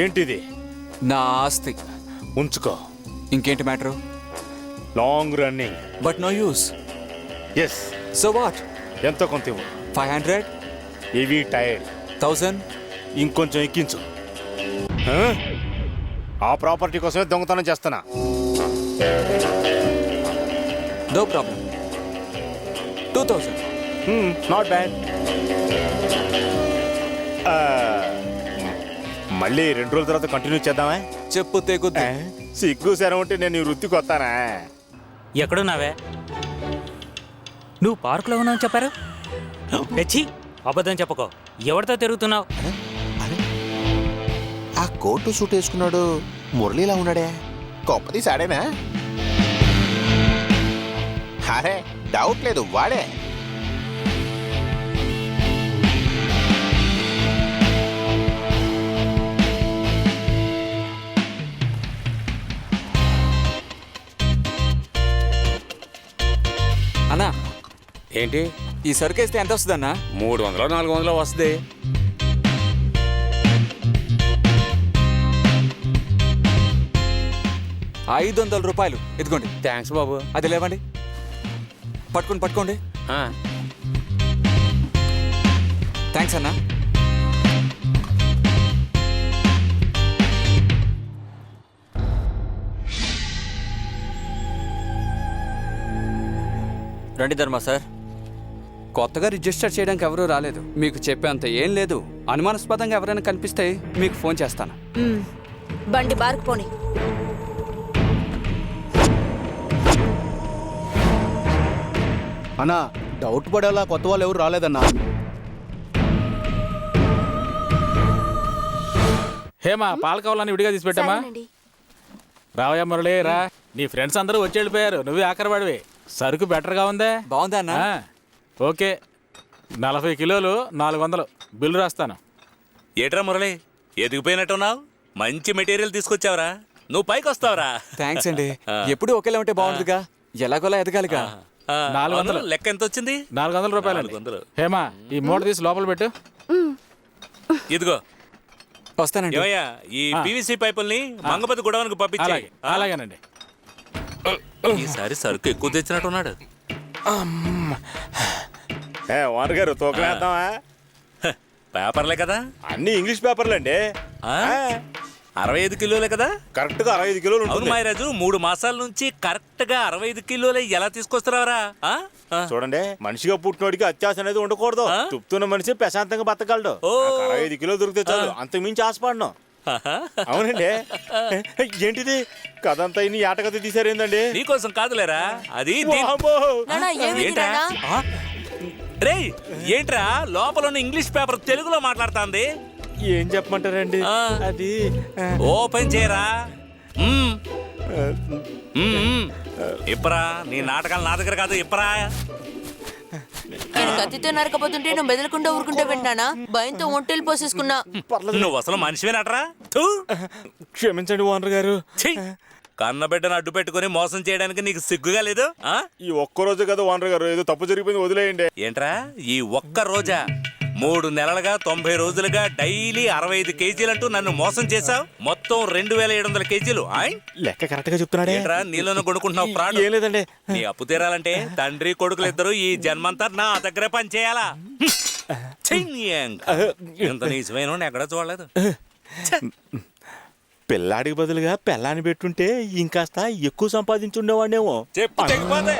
ఏంటిది?
నా ఆస్తి.
ఉంచుకో.
ఇంకేంటి matter?
Long running
but no use.
Yes.
So what?
ఎంతో కొంత ఇవ్వు.
500.
ఇవి టైర్డ్.
1000.
ఇంకొంచెం ఎక్కించు. ఆ ప్రాపర్టీ కోసమే దొంగతనం చేస్తున్నా.
No problem. 2000.
Not bad. మళ్ళీ 2 రోజుల తర్వాత కంటిన్యూ చేద్దామా?
చెప్పు తెగుద్దు.
సిగ్గు శరం ఉంటే నేను ఈ వృత్తికి వస్తానా?
ఎక్కడున్నావే? నువ్వు పార్కులో ఉన్నావు చెప్పారు. తెచ్చి అబద్ధం చెప్పకో. ఎవరితో తిరుగుతున్నావు?
ఆ కోటు సూట్ వేసుకున్నాడు, మురళిలా ఉన్నాడే. గొప్పది సాడేనా? అరే డౌట్ లేదు, వాడే.
అన్నా,
ఏంటి
ఈ సరుకేస్తే ఎంత వస్తుందన్నా?
300 400 వస్తుంది.
₹500. ఇదిగోండి.
థ్యాంక్స్ బాబు.
అది లేవండి. పట్టుకోండి. థ్యాంక్స్ అన్నా.
రండి ధర్మ సార్.
కొత్తగా రిజిస్టర్ చేయడానికి ఎవరూ రాలేదు. మీకు చెప్పేంత ఏం లేదు. అనుమానాస్పదంగా ఎవరైనా కనిపిస్తే మీకు ఫోన్ చేస్తాను.
బండి బార్కు పోని.
అన్నా, డౌట్ పడేలా కొత్త వాళ్ళు ఎవరు రాలేదన్నా.
హేమా, పాలు కావాలని విడిగా తీసి పెట్టామా? రావయ్యా మురళి, రా. నీ ఫ్రెండ్స్ అందరూ వచ్చి వెళ్ళిపోయారు, నువ్వే ఆఖరివాడివి. సరుకు బెటర్గా ఉందే?
బాగుందా అన్న?
ఓకే. 40 కిలోలు 400. బిల్లు రాస్తాను.
ఏట్రా మురళి, ఎదిగిపోయినట్టున్నావు. మంచి మెటీరియల్ తీసుకొచ్చావురా. నువ్వు పైకి వస్తావురా.
థ్యాంక్స్ అండి. ఎప్పుడు ఒకేలా ఉంటే బాగుంటుందిగా, ఎలాగోలా ఎదగాలిగా.
400.
లెక్క ఎంత వచ్చింది?
₹400.
400.
హేమా, ఈ మూట తీసి లోపల పెట్టు.
ఇదిగో
వస్తానండి.
ఏమయ్యా, ఈ పీవీసీ పైపుల్ని మంగపతి గొడవనికి పంపించాయి.
అలాగేనండి.
ఈసారి సరుకు ఎక్కువ తెచ్చినట్టున్నాడు.
ఓనర్ గారు తూకలేద్దామా?
పేపర్లే కదా,
అన్ని ఇంగ్లీష్ పేపర్లు అండి.
65 కిలోలే కదా?
కరెక్ట్ గా 65 కిలోలు
అవును
ఉంటుంది.
మాయరాజు, 3 మాసాల నుంచి కరెక్ట్ గా 65 కిలోలే ఎలా తీసుకొస్తున్నారా?
చూడండి, మనిషిగా పుట్టినోడికి అత్యాశ అనేది ఉండకూడదు. తుప్తున్న మనిషి ప్రశాంతంగా బతకగలడు. 65 కిలోలు దొరికితే చాలు, అంతకు మించి ఆశపడను. అవునండి. ఏంటిది కథ అంతా ఇన్ని ఆటకథ తీసారేందండి?
నీకోసం కాదులేరా, అది ఏంట్రా? రేయ్, ఏంట్రా లోపల ఉన్న ఇంగ్లీష్ పేపర్ తెలుగులో మాట్లాడుతాంది?
ఏం చెప్పమంటారండి? అది
ఓపెన్ చేయరా. ఇప్పరా, నీ నాటకాలు నా దగ్గర కాదు, ఇప్పరా.
నేను కత్తితో నరకపోతుంటే నువ్వు బెదలకుండా ఊరుకుంటే వింటానా? భయంతో ఒంటెలు పోసేసుకున్నా.
నువ్వు అసలు మనిషివేనట్రా?
క్షమించండి ఓనర్ గారు.
కన్నబిడ్డను అడ్డు పెట్టుకుని మోసం చేయడానికి నీకు సిగ్గుగా లేదు?
ఈ ఒక్కరోజు కదా ఓనర్ గారు, ఏదో తప్పు జరిగిపోయింది, వదిలేయండి.
ఏంట్రా ఈ ఒక్క రోజా? 3 నెలలుగా 90 రోజులుగా డైలీ 65 కేజీలంటూ నన్ను మోసం చేశావు. మొత్తం 2700 కేజీలు.
లెక్క కరెక్ట్ గా చెప్తున్నాడే.
ఏంట్రా నీలోనే కొనుక్కుంటున్నావు? ప్రాణం
ఏం లేదండి.
నీ అప్పు తీరాలంటే తండ్రి కొడుకులు ఇద్దరు ఈ జన్మంతా నా దగ్గరే పని చేయాలా? ఇంత నీచమైన ఎక్కడ చూడలేదు.
పిల్లాడికి బదులుగా పెళ్ళాన్ని పెట్టుంటే ఇంకాస్త ఎక్కువ సంపాదించుండేవాడేమో.
చెప్పు తెగిపోతే.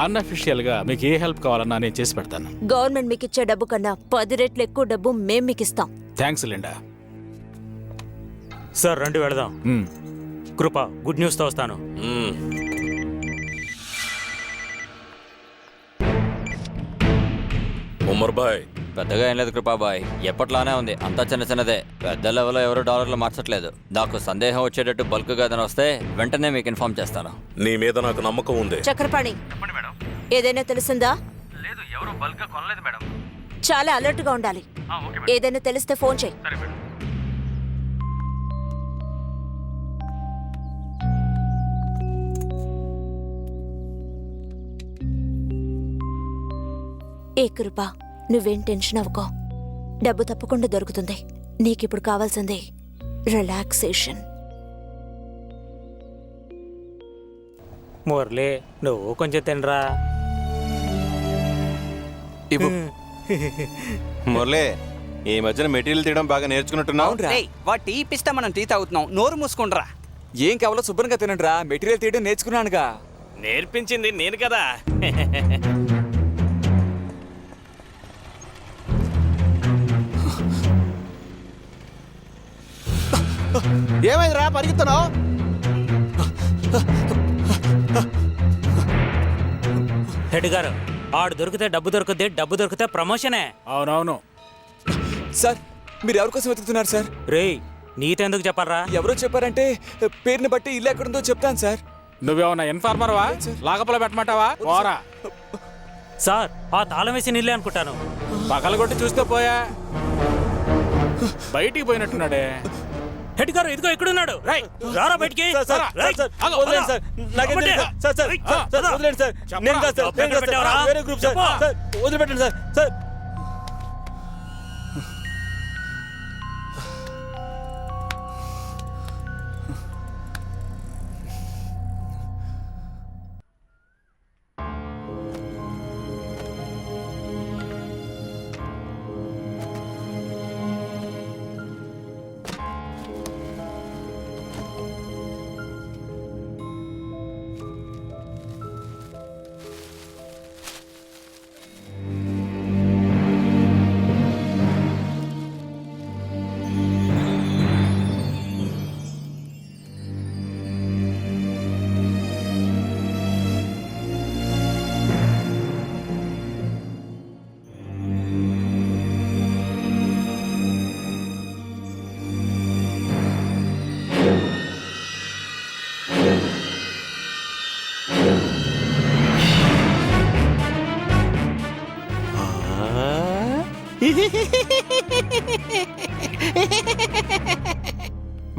అన్అఫీషియల్ గా మీకు ఏ హెల్ప్ కావాలన్నా నేను చేసి పెడతాను.
గవర్నమెంట్ మీకు ఇచ్చే డబ్బు కన్నా 10 రెట్లు ఎక్కువ డబ్బు మేం మీకు ఇస్తాం.
Thanks Linda.
సార్ రండి వెళదాం. కృప గుడ్ న్యూస్తో వస్తాను.
ఉమర్ బాయ్ పెద్దగా ఏం లేదు కృపాబాయ్, ఎప్పట్లానే ఉంది, అంతా చిన్న చిన్నదే. పెద్ద లెవెల్లో ఎవరు డాలర్లు మార్చట్లేదు. నాకు సందేహం వచ్చేటట్టు బల్క్ గా ఏదైనా వస్తే వెంటనే మీకు ఇన్ఫార్మ్ చేస్తాను.
నీ మీద నాకు నమ్మకం ఉంది.
చక్రపాణి, ఏదైనా తెలిసిందా?
లేదు, ఎవరు బల్క్ కొనలేదు మేడం.
చాలా అలర్ట్ గా ఉండాలి. ఏదైనా తెలిస్తే ఫోన్ చేయి. ఏ కృప, నువ్వేం టెన్షన్ అవ్వకో. డబ్బు తప్పకుండా దొరుకుతుంది. నీకిప్పుడు కావాల్సింది రిలాక్సేషన్.
మురళి, నువ్వు కొంచెం తినరా.
మురళి, ఈ మధ్యన మెటీరియల్ తీయడం బాగా నేర్చుకున్నట్టున్నావు.
వా టీ ఇప్పిస్తే మనం టీ తాగుతున్నాం. నోరు మూసుకుండ్రా.
ఏం కావాలో శుభ్రంగా తినండి రా. మెటీరియల్ తీయడం నేర్చుకున్నానుగా.
నేర్పించింది నేను కదా.
ఏమైందిరా పరిగెత్తున్నావు?
హెడ్ గారు, ఆడు దొరికితే డబ్బు దొరుకుద్ది, డబ్బు దొరికితే ప్రమోషనే.
అవునవును.
సార్, మీరు ఎవరి కోసం వెతుకుతున్నారు సార్?
రేయ్, నీతో ఎందుకు చెప్పాలరా?
ఎవరో చెప్పారంటే పేరుని బట్టి ఇల్లు ఎక్కడుందో చెప్తాను సార్.
నువ్వేమన్నా ఇన్ఫార్మర్వా? లాగపల పెట్టమంటావా? పోరా.
సార్, ఆ తాళం వేసి నీళ్ళే అనుకుంటాను.
పగలగొట్టి చూస్తే పోయా. బయటికి పోయినట్టున్నాడే.
హెడ్ గారు, ఇదిగో ఎక్కడున్నాడు? రారా బయటికి.
వదిలిపెట్టండి సార్. సార్,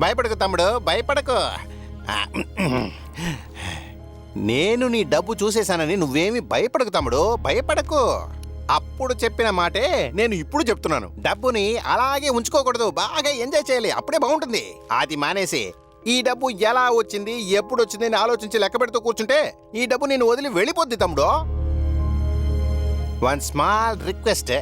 భయపడకు తమ్ముడు, భయపడకు. నేను నీ డబ్బు చూసేశానని నువ్వేమి భయపడకు తమ్ముడు, భయపడకు. అప్పుడు చెప్పిన మాటే నేను ఇప్పుడు చెప్తున్నాను. డబ్బుని అలాగే ఉంచుకోకూడదు, బాగా ఎంజాయ్ చేయాలి, అప్పుడే బాగుంటుంది. అది మానేసి ఈ డబ్బు ఎలా వచ్చింది, ఎప్పుడు వచ్చింది అని ఆలోచించి లెక్క పెడుతూ కూర్చుంటే ఈ డబ్బు నేను వదిలి వెళ్ళిపోద్ది తమ్ముడు. One small request.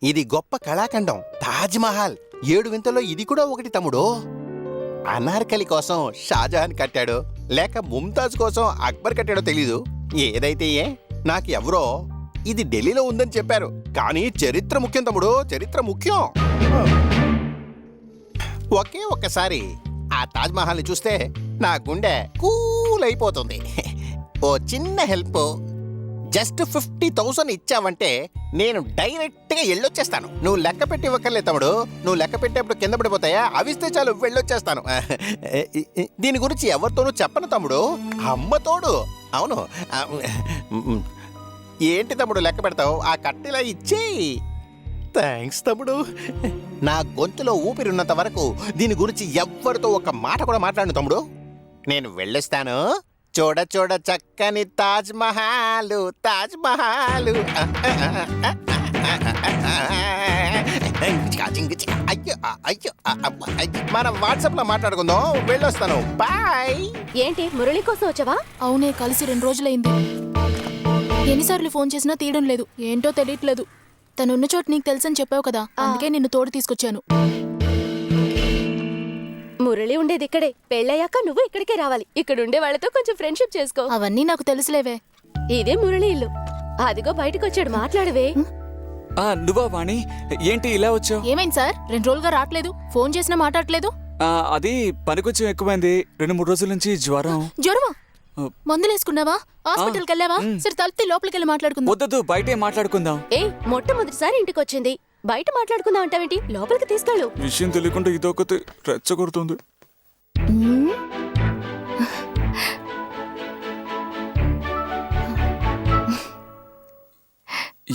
ఇది గొప్ప కళాఖండం, తాజ్ మహల్. 7 వింతల్లో ఇది కూడా ఒకటి తమ్ముడు. అనార్కలి కోసం షాజహాన్ కట్టాడో లేక ముంతాజ్ కోసం అక్బర్ కట్టాడో తెలీదు. ఏదైతే నాకు ఎవరో ఇది ఢిల్లీలో ఉందని చెప్పారు. కానీ చరిత్ర ముఖ్యం తమ్ముడు, చరిత్ర ముఖ్యం. ఒకే ఒక్కసారి ఆ తాజ్ మహల్ని చూస్తే నా గుండె కూల్ అయిపోతుంది. ఓ చిన్న హెల్ప్, జస్ట్ 50,000 ఇచ్చావంటే నేను డైరెక్ట్గా వెళ్ళొచ్చేస్తాను. నువ్వు లెక్క పెట్టి ఇవ్వక్కర్లే తమ్ముడు, నువ్వు లెక్క పెట్టేప్పుడు కింద పడిపోతాయా, అవిస్తే చాలు వెళ్ళొచ్చేస్తాను. దీని గురించి ఎవరితోనూ చెప్పను తమ్ముడు, అమ్మతోడు. అవును. ఏంటి తమ్ముడు లెక్క పెడతావు, ఆ కట్టిలా ఇచ్చేయి. థ్యాంక్స్ తమ్ముడు. నా గొంతులో ఊపిరిన్నంత వరకు దీని గురించి ఎవ్వరితో ఒక మాట కూడా మాట్లాడను తమ్ముడు. నేను వెళ్ళొస్తాను. చూడ చూడ చక్కని తాజ్ మహల్, తాజ్ మహల్. అయ్యో అయ్యో, మనం వాట్సాప్ లో మాట్లాడుకుందాం. వెళ్ళొస్తాను, బాయ్.
ఏంటి మురళి కోసం వచ్చావా? అవునే, కలిసి 2 రోజులైంది. ఎన్నిసార్లు ఫోన్ చేసినా తీయడం లేదు. ఏంటో తెలియట్లేదు. తనున్న చోటు నీకు తెలుసని చెప్పావు కదా, అందుకే నిన్ను తోడు తీసుకొచ్చాను.
మురళి ఉండేది ఇక్కడే. పెళ్ళయ్యాక నువ్వు ఇక్కడికే రావాలి. ఇక్కడ ఉండే వాళ్ళతో కొంచెం ఫ్రెండ్షిప్ చేసుకో.
అవన్నీ నాకు తెలుసులేవే.
ఇదే మురళి ఇల్లు. అదిగో బయటకు వచ్చాడు, మాట్లాడవే.
నువ్వా వాణి? ఏంటి ఇలా వచ్చావు?
ఏమైంది సార్? 2 రోజులుగా రావట్లేదు, ఫోన్ చేసినా మాట్లాడట్లేదు.
అది పని కొంచెం ఎక్కువైంది. 2-3 రోజుల నుంచి జ్వరం.
జ్వరమా? మందులేసుకున్నావా? హాస్పిటల్కి వెళ్ళావా? సరే తలుపుతి లోపలికి వెళ్ళి మాట్లాడుకుందాం.
వద్దొద్దు, బయటే మాట్లాడుకుందాం.
మొట్టమొదటిసారి ఇంటికి వచ్చింది, బయట మాట్లాడుకుందాం అంటావేంటి? లోపలికి తీసుకెళ్ళు.
విషయం తెలియకుండా ఇదొకటి రెచ్చగొడుతుంది.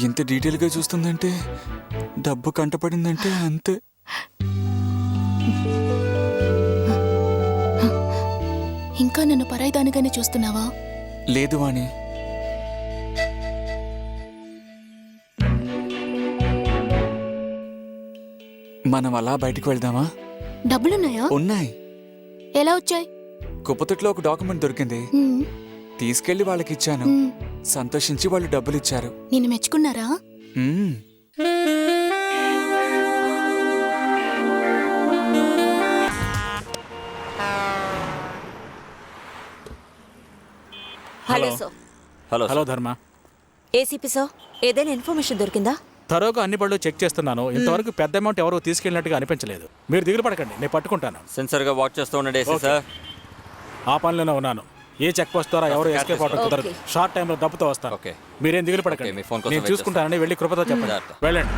ఎంత డీటెయిల్గా చూస్తుందంటే, డబ్బు కంటపడిందంటే అంతే.
ఇంకా నన్ను పరాయిదానిగానే చూస్తున్నావా?
లేదు వాణి. మనం అలా బయటికి వెళ్దామా?
డబ్బులున్నాయా?
ఉన్నాయి.
ఎలా వచ్చాయి?
కుప్పతొట్లో ఒక డాక్యుమెంట్ దొరికింది, తీసుకెళ్లి వాళ్ళకి ఇచ్చాను. సంతోషించి వాళ్ళు డబ్బులు ఇచ్చారు.
నిన్ను మెచ్చుకున్నారా?
హలో సో
హలో ధర్మ.
ఏసీపీ సో ఏదైనా ఇన్ఫర్మేషన్ దొరికిందా?
తరోగా అన్ని బళ్ళు చెక్ చేస్తున్నాను. ఇంతవరకు పెద్ద అమౌంట్ ఎవరో తీసుకెళ్ళినట్టుగా అనిపించలేదు. మీరు దిగులు పడకండి, నేను పట్టుకుంటాను.
సెన్సర్గా వాచ్ చేస్తూ ఉండండి సార్.
ఆ పనిలోనే ఉన్నాను. ఏ చెక్ పోస్ట్ ద్వారా ఎవరు ఎస్కేప్ అవడం కుదరదు. షార్ట్ టైంలో డబ్బుతో వస్తాను. మీరేం దిగులు పడకండి, నేను చూసుకుంటానని వెళ్ళి కృపతో చెప్పండి. వెళ్ళండి.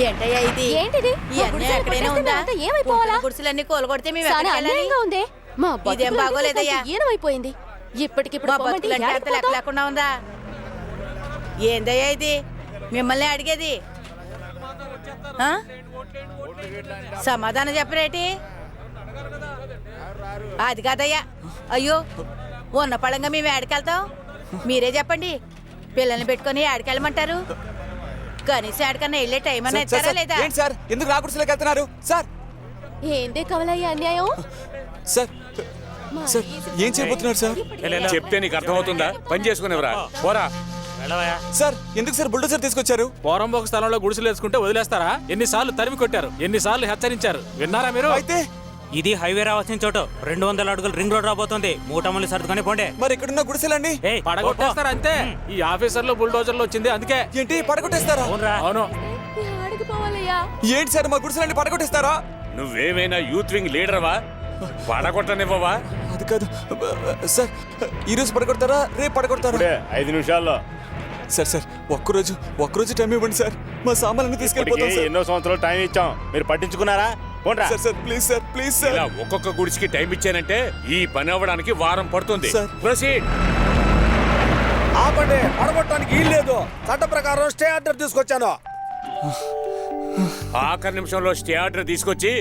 ఏంటయ్యా ఇది?
ఏంటిది? ఏమైపోవాలా?
గుడిసెలన్నీ కోలుకొడితే మేము
చాలా అన్యాయంగా ఉంది. మా
ఇదేం బాగోలేదయ్యా.
ఏమైపోయింది? ఇప్పటికిప్పుడు
మా
పొమ్మంటే
బతుకులంటే
యాడికి
అంత లెక్క
పోతావ్?
లేకుండా ఉందా? ఏందయ్యా ఇది? మిమ్మల్ని అడిగేది ఆ? సమాధానం చెప్పరేటి? అది కాదయ్యా. అయ్యో, ఉన్న పడంగా మేము ఏడికెళ్తాం? మీరే చెప్పండి. పిల్లల్ని పెట్టుకుని ఏడికెళ్ళమంటారు? కనీసం ఏడికన్నా వెళ్ళే టైం అన్నా ఇస్తారా లేదా?
ఏంటి సార్, ఎందుకు నా గుడిసెలోకి వెళ్తున్నారు సార్?
ఏందే కవలయ్య అన్యాయం?
సార్ సార్ ఏం చేయబోతున్నారు సార్?
చెప్తే నీకు అర్థమవుతుందా? పని చేసుకునేవరా పోరా.
సార్ ఎందుకు సార్ బుల్డోజర్ తీసుకొచ్చారు? పోరంబోక స్థలంలో గుడిసెలు వేసుకుంటే వదిలేస్తారా? ఎన్నిసార్లు తరిమి కొట్టారు, ఎన్నిసార్లు హెచ్చరించారు, విన్నారా మీరు?
అయితే
ఇది హైవే రావాల్సిన చోటు. 200 అడుగులు రింగ్ రోడ్ రాబోతుంది. మూటములు సర్దుకొని పోండి.
మరి ఇక్కడున్న గుడిసెలండి
పడగొట్టేస్తారా? అంతే. ఈ ఆఫీసర్లో బుల్డోజర్లు వచ్చింది అందుకే.
ఏంటి పడగొట్టేస్తారా?
అవును.
ఏంటి సార్ మా గుడిసెలండి పడగొట్టేస్తారా?
నువ్వేమైనా యూత్ వింగ్ లీడర్వా? పడగొట్టనివ్వవా?
అది కాదు సార్, ఈరోజు పడగొడతారా రేపు పడగొడతారా?
5 నిమిషాల్లో.
సార్ సార్ ఒక్కరోజు టైం ఇవ్వండి సార్, మా సామాన్లను తీసుకెళ్ళిపోతాం సార్.
ఎన్నో సంవత్సరాలు టైం ఇచ్చాం, మీరు పట్టించుకున్నారా?
Sir sir please sir.
ఇలా ఒక్కొక్క గుడికి టైం ఇచ్చానంటే ఈ పని అవ్వడానికి వారం పడుతుంది. ప్రొసీడ్.
ఆపండి, పడగొట్టడానికి వీలు లేదు. చట్ట ప్రకారం స్టే ఆర్డర్ తీసుకొచ్చాను.
ఆఖరి నిమిషంలో స్టే ఆర్డర్ తీసుకొచ్చి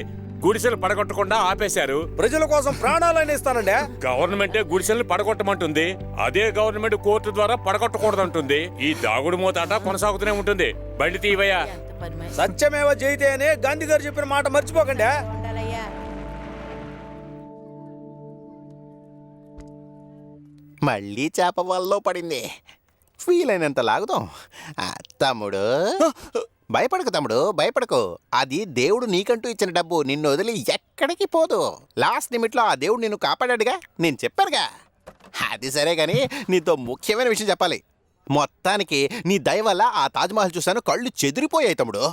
గుడిసెలు పడగొట్టకుండా ఆపేశారు.
ప్రజల కోసం ప్రాణాలని ఇస్తానండి.
గవర్నమెంటే గుడిసెలు పడగొట్టమంటుంది, అదే గవర్నమెంట్ కోర్టు ద్వారా పడగొట్టకూడదంటుంది. ఈ దాగుడు మోతాట కొనసాగుతూనే ఉంటుంది. బండి తీవయ్యా.
సత్యమేవ జయితే అని గాంధీ గారు చెప్పిన మాట మర్చిపోకండి.
మళ్ళీ చేప వలలో పడింది. ఫీల్ అయినంత లాగుదాం. తమ్ముడు భయపడకు, తమ్ముడు భయపడకు. అది దేవుడు నీకంటూ ఇచ్చిన డబ్బు, నిన్ను వదిలి ఎక్కడికి పోదు. లాస్ట్ నిమిట్లో ఆ దేవుడు నిన్ను కాపాడాడుగా, నేను చెప్పానుగా. అది సరే గాని నీతో ముఖ్యమైన విషయం చెప్పాలి. మొత్తానికి నీ దయ వల్ల ఆ తాజ్మహల్ చూశాను, కళ్ళు చెదిరిపోయాయి తమ్ముడు.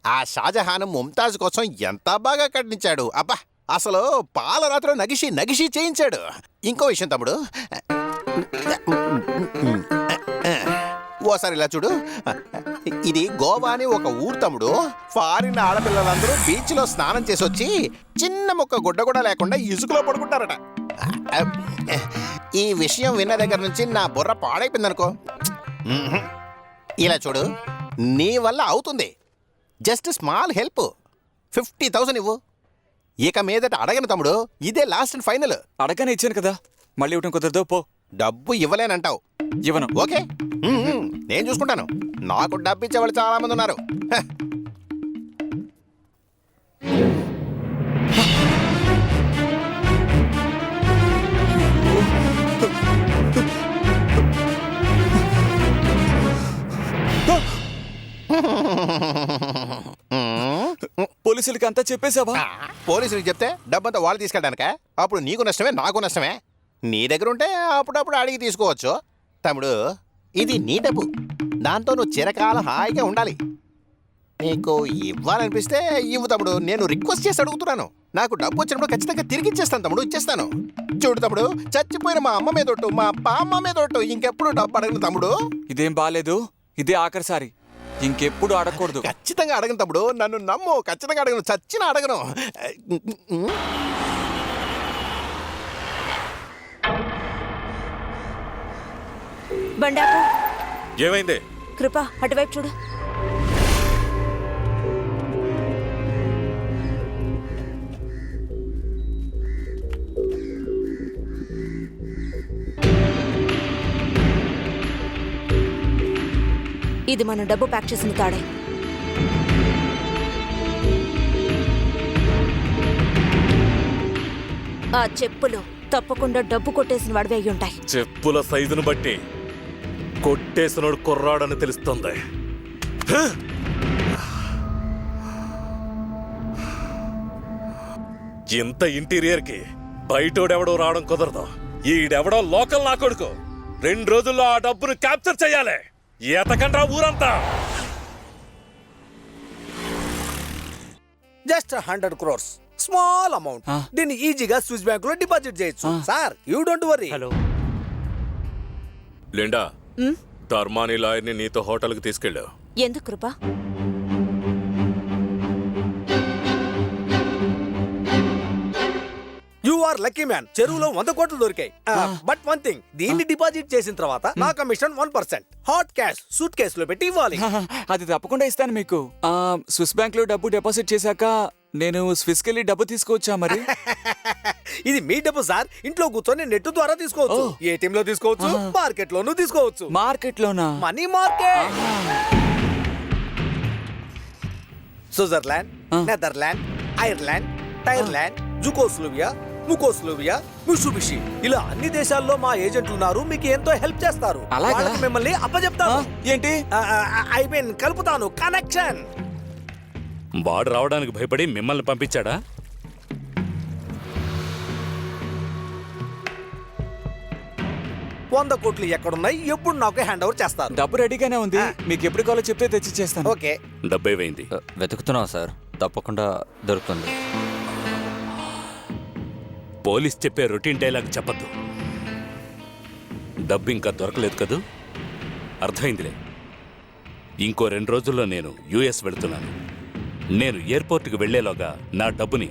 ఆ షాజహాన్ ముంతాజ్ కోసం ఎంత బాగా కట్టించాడు. అబ్బా, అసలు పాలరాత్రిలో నగిషి చేయించాడు. ఇంకో విషయం తమ్ముడు, ఓసారి ఇలా చూడు. ఇది గోవా అని ఒక ఊరు తమ్ముడు. ఫారిన్ ఆడపిల్లలందరూ బీచ్ లో స్నానం చేసి వచ్చి చిన్న మొక్క గుడ్డ కూడా లేకుండా ఇసుకలో పడుకుంటారట. ఈ విషయం విన్న దగ్గర నుంచి నా బుర్ర పాడైపోయిందనుకో. ఇలా చూడు, నీ వల్ల అవుతుంది. జస్ట్ స్మాల్ హెల్ప్, 50,000 ఇవ్వు. ఇక మీదట అడగను తమ్ముడు, ఇదే లాస్ట్ అండ్ ఫైనల్.
అడగానే ఇచ్చాను కదా, మళ్ళీ ఇవ్వటం కుదరదు. పో.
డబ్బు ఇవ్వలేనంటావు?
ఇవ్వను.
ఓకే, నేను చూసుకుంటాను. నాకు డబ్బు ఇచ్చేవాళ్ళు చాలా మంది ఉన్నారు.
పోలీసులకి అంతా చెప్పేశావా?
పోలీసులకు చెప్తే డబ్బంతా వాళ్ళు తీసుకెళ్ళడానిక? అప్పుడు నీకు నష్టమే నాకు నష్టమే. నీ దగ్గర ఉంటే అప్పుడప్పుడు అడిగి తీసుకోవచ్చు. తమ్ముడు, ఇది నీ డబ్బు. దాంతో నువ్వు చిరకాలం హాయిగా ఉండాలి. నీకు ఇవ్వాలనిపిస్తే ఇవ్వు తమ్ముడు. నేను రిక్వెస్ట్ చేసి అడుగుతున్నాను. నాకు డబ్బు వచ్చినప్పుడు ఖచ్చితంగా తిరిగి ఇచ్చేస్తాను తమ్ముడు, ఇచ్చేస్తాను. చూడు తమ్ముడు, చచ్చిపోయిన మా అమ్మ మీదొట్టు, మా బామ్మ మీదొట్టు ఇంకెప్పుడు డబ్బు అడగను తమ్ముడు.
ఇదేం బాలేదు, ఇదే ఆఖరిసారి. ఇంకెప్పుడు అడగకూడదు.
ఖచ్చితంగా అడగను తమ్ముడు, నన్ను నమ్ము. ఖచ్చితంగా అడగను, చచ్చినా అడగను.
బండాపు
ఏమైంది?
కృప అటువైపు చూడు. ఇది మన డబ్బు ప్యాక్ చేసిన తాడే. ఆ చెప్పులు తప్పకుండా డబ్బు కొట్టేసిన వాడివి అయి ఉంటాయి.
చెప్పుల సైజును బట్టి కొట్టేసినోడు కుర్రాడని తెలుస్తుంది. ఇంత ఇంటీరియర్ కి బయటోడెవడో రావడం కుదరదు. ఈడెవడో లోకల్ నా కొడుకు. 2 రోజుల్లో ఆ డబ్బును క్యాప్చర్ చేయాలి. ఎతకండ్రా ఊరంతా.
Just 100 crores, small amount. దీన్ని ఈజీగా స్విస్ బ్యాంక్ లో డిపాజిట్ చేయొచ్చు. Sir, you don't worry.
Hello
Linda, ధర్మాని లాయర్ని నీతో హోటల్కి తీసుకెళ్ళావు.
ఎందుకు Krupa?
You are lucky man. చెరువులో 100 కోట్లు దొరికాయి. బట్ వన్ థింగ్, దీన్ని డిపాజిట్ చేసిన తర్వాత నా కమిషన్ 1%. హాట్ క్యాష్ సూట్ కేసులో పెట్టి ఇవ్వాలి.
అది తప్పకుండా ఇస్తాను మీకు. స్విస్ బ్యాంక్ లో డబ్బు డిపాజిట్ చేశాక నేను స్విస్ కెళ్ళి డబ్బు తీసుకోవచ్చా మరి?
ఇది మీ డబ్బు సార్. ఇంట్లో కూర్చొని నెట్ ద్వారా తీసుకోవచ్చు, ఏటీఎం లో తీసుకోవచ్చు, మార్కెట్ లోనూ తీసుకోవచ్చు.
మార్కెట్ లోనా?
Money market. Switzerland, Netherland, Ireland, Tireland, Yugoslavia, ముకోస్లోవియా, మిషుబిషి, ఇలా అన్ని దేశాల్లో మా ఏజెంట్లు ఉన్నారు. మీకు ఎంతో హెల్ప్ చేస్తారు. వాళ్ళకి మిమ్మల్ని అప్పచెప్తాను.
ఏంటి?
ఐ మీన్ కలుపుతాను, కనెక్షన్.
వాడు రావడానికి భయపడి మిమ్మల్ని పంపించాడా?
$100 కోట్లు ఎక్కడున్నాయి, ఎప్పుడు నాకు హ్యాండ్ ఓవర్ చేస్తారు.
డబ్బు రెడీగానే ఉంది. మీకు ఎప్పుడు కావాలో చెప్తే తెచ్చి చేస్తాను.
ఓకే.
డబ్బే వేయింది.
వెతుకుతున్నాం సార్, తప్పకుండా దొరుకుతుంది.
పోలీస్ చెప్పే రొటీన్ డైలాగ్ చెప్పద్దు. డబ్బు ఇంకా దొరకలేదు కదూ? అర్థమైందిలే. ఇంకో 2 రోజుల్లో నేను యుఎస్ వెళుతున్నాను. నేను ఎయిర్పోర్ట్కి వెళ్లేలోగా నా డబ్బుని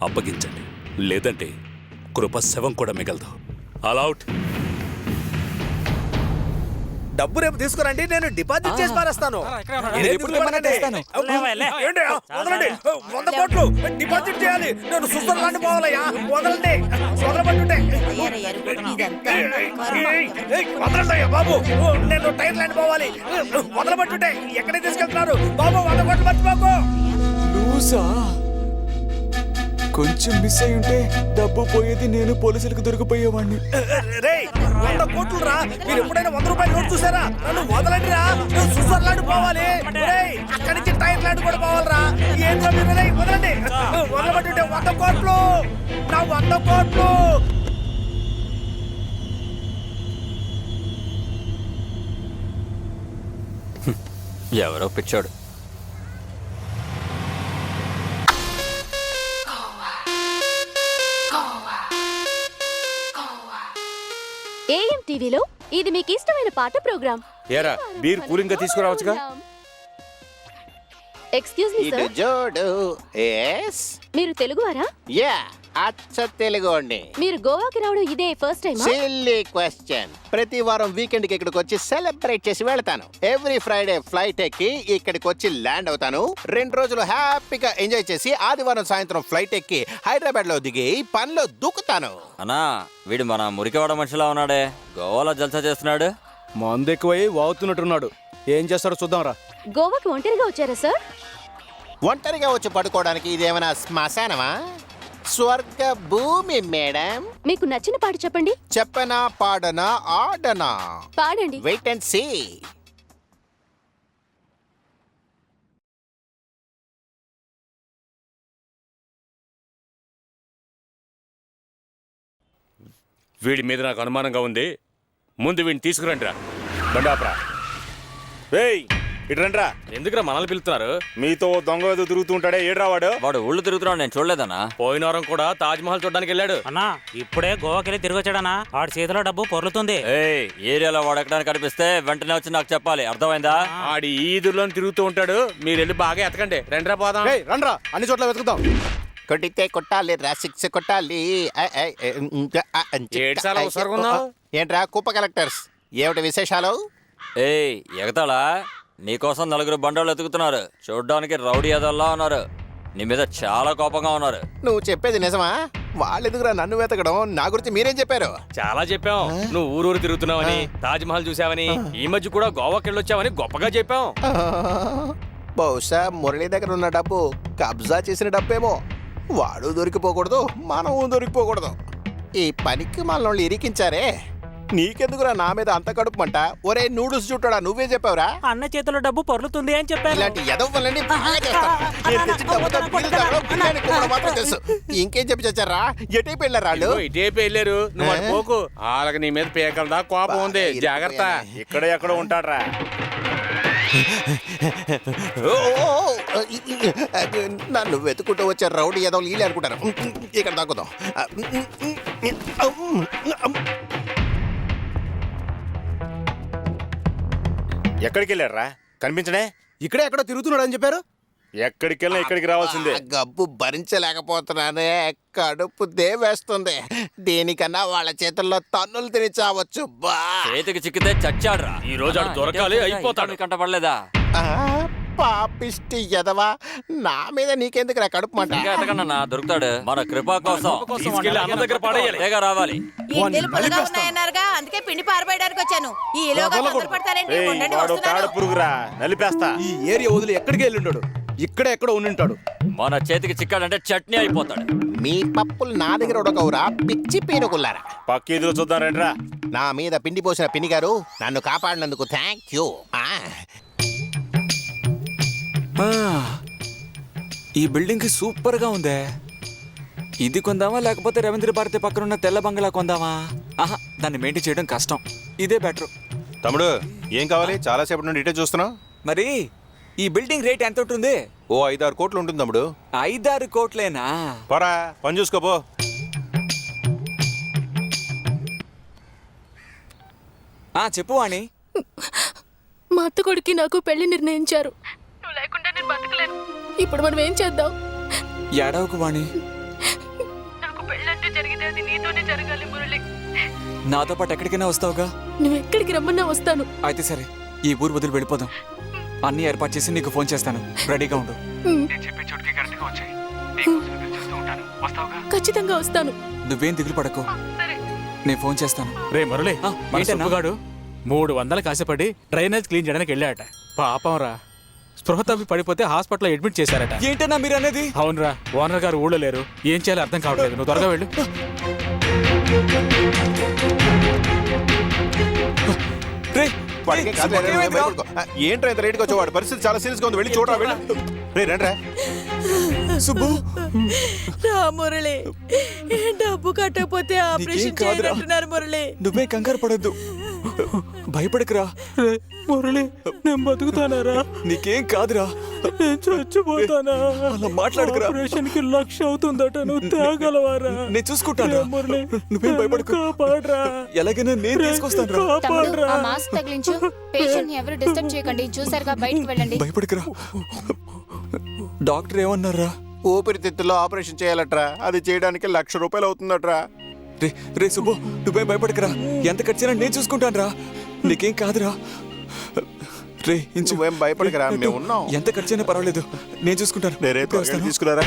అప్పగించండి. లేదంటే కృప శవం కూడా మిగలదు. All out.
డబ్బు రేపు తీసుకురండి, నేను డిపాజిట్ చేసి పారేస్తాను. వదలండి. 100 కోట్లు డిపాజిట్ చేయాలి. నేను స్విట్జర్లాండ్ పోవాలయ్యా. వదలండి, వదలబట్టుంటే. వదలండి బాబు, నేను టైర్లాండ్ పోవాలి. వదలబట్టుంటే. ఎక్కడికి తీసుకెళ్తున్నారు బాబు? 100 కోట్లు మర్చిపోకు.
లూసా? కొంచెం మిస్ అయి ఉంటే డబ్బు పోయేది, నేను పోలీసులకు దొరికిపోయేవాడిని.
రేయ్, 100 కోట్లు రా. మీరు ఎప్పుడైనా 100 రూపాయల నోట్ చూసారా? నన్ను వదలండి రా, నేను స్విట్జర్లాండ్ పోవాలి. అక్కడి నుంచి టైర్లాండ్ కూడా పోవాలరా. ఏంటో మీరు వదలండి. వదలబట్టుంటే 100 కోట్లు, నా 100 కోట్లు.
ఎవరో పిచ్చాడు.
ఏఎం టీవీలో ఇది మీకు ఇష్టమైన పాట ప్రోగ్రామ్.
ఏరా, బీర్ కూలింగ్ గా తీసుకురావచ్చుగా.
ఎక్స్క్యూజ్ మీ
ఇటు
సార్,
జోడు. ఎస్,
మీరు తెలుగువారా?
యా, అచ్చ తెలుగు అండి.
మీరు గోవాకి రావడం ఇదే ఫస్ట్ టైమా?
Silly question. ప్రతి వారం వీకెండ్ కి ఇక్కడికి వచ్చి సెలబ్రేట్ చేసి వెళ్తాను. ఎవ్రీ ఫ్రైడే ఫ్లైట్ ఎక్కి ఇక్కడికి వచ్చి ల్యాండ్ అవుతాను. 2 రోజులు హ్యాపీగా ఎంజాయ్ చేసి ఆదివారం సాయంత్రం ఫ్లైట్ ఎక్కి హైదరాబాద్ లో దిగి పనిలో దూకుతాను.
అన్నా, వీడు మన మురికివాడ మనిషిలా ఉన్నాడే. గోవాలో జల్సా చేస్తున్నాడు.
మందు ఎక్కువై వాగుతున్నట్టున్నాడు. ఏం చేస్తాడో చూద్దాంరా.
గోవాకి ఒంటరిగా వచ్చారా సార్?
ఒంటరిగా వచ్చి పడుకోవడానికి ఇదేమైనా శ్మశానమా? స్వర్గ భూమి మేడం.
మీకు నచ్చిన పాట చెప్పండి.
చెప్పనా, పాడనా, ఆడనా?
పాడండి.
Wait and see.
వీడి మీద నాకు అనుమానంగా ఉంది. ముందు వీడిని తీసుకురండి రా.
బండాప్రా రేయ్ ఇటు రండ్రా.
ఎందుకురా మనల్ని పిలుస్తున్నారు?
మీతో దొంగ ఏదో తిరుగుతూ ఉంటాడే ఏడ్రా వాడు.
వాడు ఊళ్ళు తిరుగుతున్నాడు, నేను చూడలేదన్నా.
పోయిన వారం కూడా తాజ్ మహల్ చూడడానికి వెళ్ళాడు.
అన్నా ఇప్పుడే గోవాకెళ్ళి తిరిగి వచ్చాడనా, ఆడి చేతిలో డబ్బు పొర్లుతుంది.
ఏయ్ ఏరియాలో వాడు ఎక్కడానికి కనిపిస్తే వెంటనే వచ్చి నాకు చెప్పాలి, అర్థమైందా?
ఆడి ఈ ఈదుల్లో తిరుగుతూ ఉంటాడు, మీరు వెళ్ళి బాగా ఎతకండి. రెండ్రా పోదాం.
రండ్రా అన్ని చోట్ల వెతుకుతాం.
కొట్టితే కొట్టాలి రా, సిక్స్ కొట్టాలి.
ఏడ్చాలా ఒకసారి ఉన్నావు?
ఏంట్రా కుప్ప కలెక్టర్స్, ఏమిటి విశేషాలు?
ఏయ్ ఎగతాళా, నీకోసం నలుగురు బండోళ్ళు ఎతుకుతున్నారు. చూడ్డానికి రౌడీ ఎదల్లా ఉన్నారు. నీ మీద చాలా కోపంగా ఉన్నారు.
నువ్వు చెప్పేది నిజమా? వాళ్ళెందుకురా నన్ను వెతకడం? నా గురించి మీరేం చెప్పారు?
చాలా చెప్పాం. నువ్వు ఊరూరు తిరుగుతున్నావని, తాజ్ మహల్ చూసావని, ఈ మధ్య కూడా గోవాకి వెళ్ళొచ్చావని గొప్పగా చెప్పాం.
బహుశా మురళి దగ్గర ఉన్న డబ్బు కబ్జా చేసిన డబ్బేమో. వాడు దొరికిపోకూడదు, మనం దొరికిపోకూడదు. ఈ పనికి మనల్ని ఇరికించారే. నీకెందుకురా నా మీద అంత కడుపుమంట? ఒరే నూడుల్స్ చుట్టాడా, నువ్వే చెప్పావురా?
అన్న చేతిలో డబ్బు పొర్లుతుంది అని చెప్పాను.
ఇలాంటి ఎదవలన్నీ బాగా చేస్తాను. నేను తెచ్చిన డబ్బుతో బిల్లు తాగడం, బిర్యానీ తినడం మాత్రం తెలుసు. ఇంకేం చెప్పి చచ్చారా? ఎటైపు వెళ్ళారు వాళ్ళు?
ఇటేపు వెళ్ళారు. నువ్వు అటు పోకు, వాళ్ళకి నీ మీద పేకలదా కోపం ఉంది, జాగ్రత్త.
ఇక్కడ ఎక్కడ ఉంటాడ్రా.
నన్ను వెతుకుంటూ వచ్చే రౌడీ ఏదో వీళ్ళు అనుకుంటారు. ఇక్కడ దాక్కుదాం.
ఎక్కడికి వెళ్ళారా? కనిపించడే?
ఇక్కడే ఎక్కడో తిరుగుతున్నాడు అని చెప్పారు.
ఎక్కడికి వెళ్ళినా ఇక్కడికి రావాల్సిందే.
గబ్బు భరించలేకపోతున్నానే, కడుపు దేవేస్తుంది. దేనికన్నా వాళ్ళ చేతుల్లో తన్నులు తిని చావచ్చు.
చేతికి చిక్కితే చచ్చాడ్రా.
ఈ రోజు ఆడు దొరకాలి, అయిపోతాడు.
కంటపడలేదా?
పాపిష్టి ఎదవా, నా మీద నీకెందుకురా కడుపు మంట?
దొరుకుతాడు. మన కృపా కోసం
తీసుకెళ్ళి అన్న దగ్గర పడేయాలి.
వేగా రావాలి.
ఇంటిలు పుల్లగా ఉన్నాయన్నారుగా, అందుకే పిండి పారబోయడానికి వచ్చాను. ఈలోగా తొందరపడతారేంటి?
ఏయ్,
ఉండండి,
వాడు
వస్తున్నాను.
తాడు పురుగురా, నలిపేస్తా.
ఈ ఏరియా వదిలి ఎక్కడికి వెళ్ళి ఉంటాడు? ఇక్కడే ఎక్కడో ఉండి.
మన చేతికి చిక్కాడంటే చట్నీ అయిపోతాడు.
మీ పప్పులు నా దగ్గర ఉడకవురా, పిచ్చి పీనుకుల్లారా.
పక్క ఇదిలో చూద్దాం రండిరా.
నా మీద పిండి పోసిన పిన్ని గారు, నన్ను కాపాడినందుకు థ్యాంక్ యూ.
ఈ బిల్డింగ్ సూపర్ గా ఉందే. ఇది కొందామా లేకపోతే రవీంద్ర భారతి పక్కన ఉన్న తెల్ల బంగ్లా కొందామా? ఆహా, దాన్ని మెయింటైన్ చేయడం కష్టం. ఇదే బెటర్.
తమ్ముడు ఏం కావాలి? చాలా సేపటి నుండి ఇటే చూస్తున్నావు.
మరి ఈ బిల్డింగ్ రేట్ ఎంత ఉంటుంది?
ఓ 5-6 కోట్లు ఉంటుంది తమ్ముడు.
5-6 కోట్లేనా?
పోరా పని చూసుకోపో.
చెప్పు వాణి.
మా అత్త కొడుకి నాకు పెళ్లి నిర్ణయించారు. నువ్వు లేకుండా నేను బతకలేను. ఇప్పుడు మనం ఏం చేద్దాం?
ఏడవకు వాణి.
నాకు పెళ్ళంటే జరిగితే అది నీతోనే జరగాలి మురళి.
నాతో పాటు ఎక్కడికైనా వస్తావుగా?
నువ్వు ఎక్కడికి రమ్మన్నా వస్తాను.
అయితే సరే, ఈ ఊరు వదిలి వెళ్ళిపోదాం. అన్ని ఏర్పాటు చేసి నీకు ఫోన్ చేస్తాను, రెడీగా ఉండు.
ఖచ్చితంగా వస్తాను.
నువ్వేం దిగులు పడకు, నేను ఫోన్ చేస్తాను.
రే మురళి, మన
ఏంటన్నా?
సుబ్బుగాడు 300 కాసేపడి డ్రైనేజ్ క్లీన్ చేయడానికి వెళ్ళాడట. పాపం రా, స్పృహ తప్పి పడిపోతే హాస్పిటల్లో అడ్మిట్ చేశారట.
ఏంటన్నా మీరు అనేది?
అవునరా, ఓనర్ గారు ఊళ్ళో లేరు. ఏం చేయాలో అర్థం కావట్లేదు. నువ్వు త్వరగా వెళ్ళు.
ఏంట్రా ఇంత రేటుగా వచ్చావు? వాడి పరిస్థితి చాలా సీరియస్ గా ఉంది, వెళ్ళి చూడరా. వెళ్ళి రే రండ్రా.
సుబ్బు,
రా మురళి, డబ్బు కట్టకపోతే ఆపరేషన్ చేయాలంటున్నారు మురళి.
నువ్వే కంగారు పడద్దు, భయపడకురా.
మురళి, నేను బతుకుతానారా?
నీకేం కాదురా.
నేను చచ్చిపోతానా?
అలా మాట్లాడుకురా.
ఆపరేషన్ కి 1,00,000 అవుతుందట. నువ్వు తేగలవారా?
నేను చూసుకుంటాను.
మురళి,
నువ్వేం భయపడకు.
కాపాడరా.
ఎలాగైనా నేను తీసుకొస్తాను రా.
తమ్ముడు, ఆ మాస్క్ తగిలించు. పేషెంట్ ని ఎవరు డిస్టర్బ్ చేయకండి. చూసారుగా, బయటికి వెళ్ళండి.
భయపడకురా. డాక్టర్ ఏమన్నారా?
ఊపిరితిత్తుల్లో ఆపరేషన్ చేయాలట్రా. అది చేయడానికి 1,00,000 రూపాయలు అవుతుందట్రా.
రే సుబ్బు, నువ్వేం భయపడకురా. ఎంత ఖర్చైనా నేను చూసుకుంటాను రా. నీకేం కాదురా. రే ఇంచు,
నువ్వేం భయపడకురా, మేము ఉన్నాం.
ఎంత ఖర్చైనా పర్వాలేదు, నేను చూసుకుంటాను.
తీసుకురారా.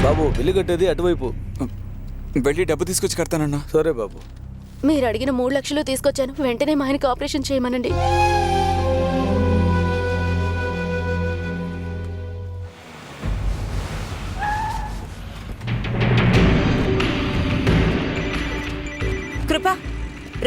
బాబు బిల్లు కట్టేది అటువైపు.
వెళ్ళి డబ్బు తీసుకొచ్చి కడతానన్నా.
సరే బాబు.
మీరు అడిగిన 3 లక్షలు తీసుకొచ్చాను. వెంటనే మా ఆయనకి ఆపరేషన్ చేయమనండి.
కృప,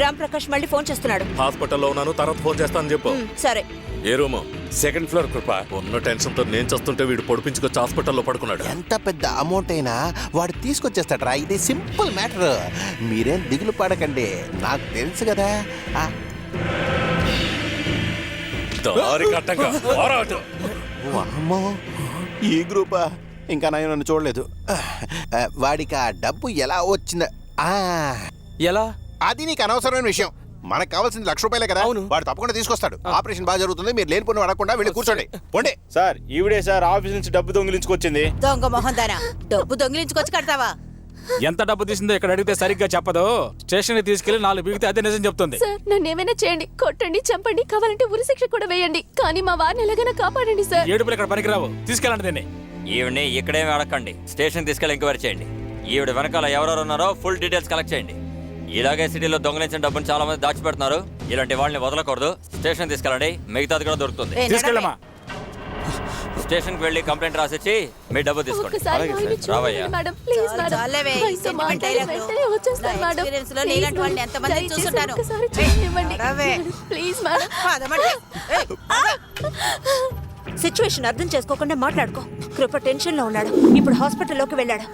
రామ్ ప్రకాష్ మళ్ళీ ఫోన్ చేస్తున్నాడు.
హాస్పిటల్లో ఉన్నాను, తర్వాత ఫోన్ చేస్తాను చెప్పు.
సరే.
ఏ రూము?
సెకండ్ ఫ్లోర్ కృప.
ఉన్న టెన్షన్తో నేను చస్తుంటే వీడు పొడిపించుకొచ్చి హాస్పిటల్లో పడుకున్నాడు.
ఎంత పెద్ద అమౌంట్ అయినా వాడు తీసుకొచ్చేస్తాడ్రా. ఇది సింపుల్ మ్యాటర్. మీరేం దిగులు పడకండి, నాకు తెలుసు కదా. ఆ,
దారి కట్టంగా పోరాటం.
అమ్మో, ఈ గ్రూపా? ఇంకా నేను నన్ను చూడలేదు. వాడికి ఆ డబ్బు ఎలా వచ్చిందా?
ఎలా?
అది నీకు అనవసరమైన విషయం. మనకు కావాల్సింది ₹1,00,000 కదా. వాడు తప్పకుండా తీసుకొస్తాడు. ఆపరేషన్ బాగా జరుగుతుంది. మీరు లేని పని అడగకుండా వెళ్ళి కూర్చోండి. పోండి.
సార్ ఈవిడే సార్ ఆఫీస్ నుంచి డబ్బు దొంగిలించుకొచ్చింది.
దొంగ మొహం దానా, డబ్బు దొంగిలించుకొచ్చి కడతావా?
ఎంత డబ్బు తీసిందో ఇక్కడ అడిగితే సరిగ్గా చెప్పదు. స్టేషన్కి తీసుకెళ్లి 4 బీగితే అదే నిజం చెప్తుంది.
సార్ నన్ను ఏమైనా చేయండి, కొట్టండి, చంపండి, కావాలంటే ఉరి శిక్ష కూడా వేయండి, కానీ మా వారిని ఎలాగైనా కాపాడండి సార్.
ఏడుపులు ఇక్కడ పనికిరావు, తీసుకెళ్ళండి దీన్ని.
ఈవిడ్ని ఇక్కడేమి అడగండి, స్టేషన్ తీసుకెళ్ళి ఎంక్వైరీ చేయండి. ఈవిడ వెనకాల ఎవరెవరు ఉన్నారో ఫుల్ డీటెయిల్స్ కలెక్ట్ చేయండి. ఇలాగే సిటీలో దొంగలించిన డబ్బును చాలా మంది దాచిపెడుతున్నారు. ఇలాంటి వాళ్ళని వదలకూడదు. స్టేషన్ తీసుకెళ్ళండి, మిగతాది కూడా దొరుకుతుంది.
తీసుకెళ్ళమా.
స్టేషన్ కి వెళ్ళి కంప్లైంట్ రాసిచ్చి మీ డబ్బు తీసుకోండి.
ఒక్కసారి వాడిని చూడండి మేడం, ప్లీజ్ మేడం.
చాలేవే,
ఆయనతో
సెంటిమెంట్
మాట్లాడి
డైలాగులు.
వెంటనే వచ్చేస్తాను
నా
మేడం.
experience లో
ప్లీజ్
నీలాంటి వాళ్ళని
మేడం.
ఎంతమందిని
దయచేసి
చూసుంటాను.
ఒక్కసారి చూడనివ్వండి.
నడవే.
Please madam.
సిచ్యువేషన్ అర్థం చేసుకోకుండా మాట్లాడుకో. కృప టెన్షన్ లో ఉన్నాడు, ఇప్పుడు హాస్పిటల్లోకి వెళ్ళాడు.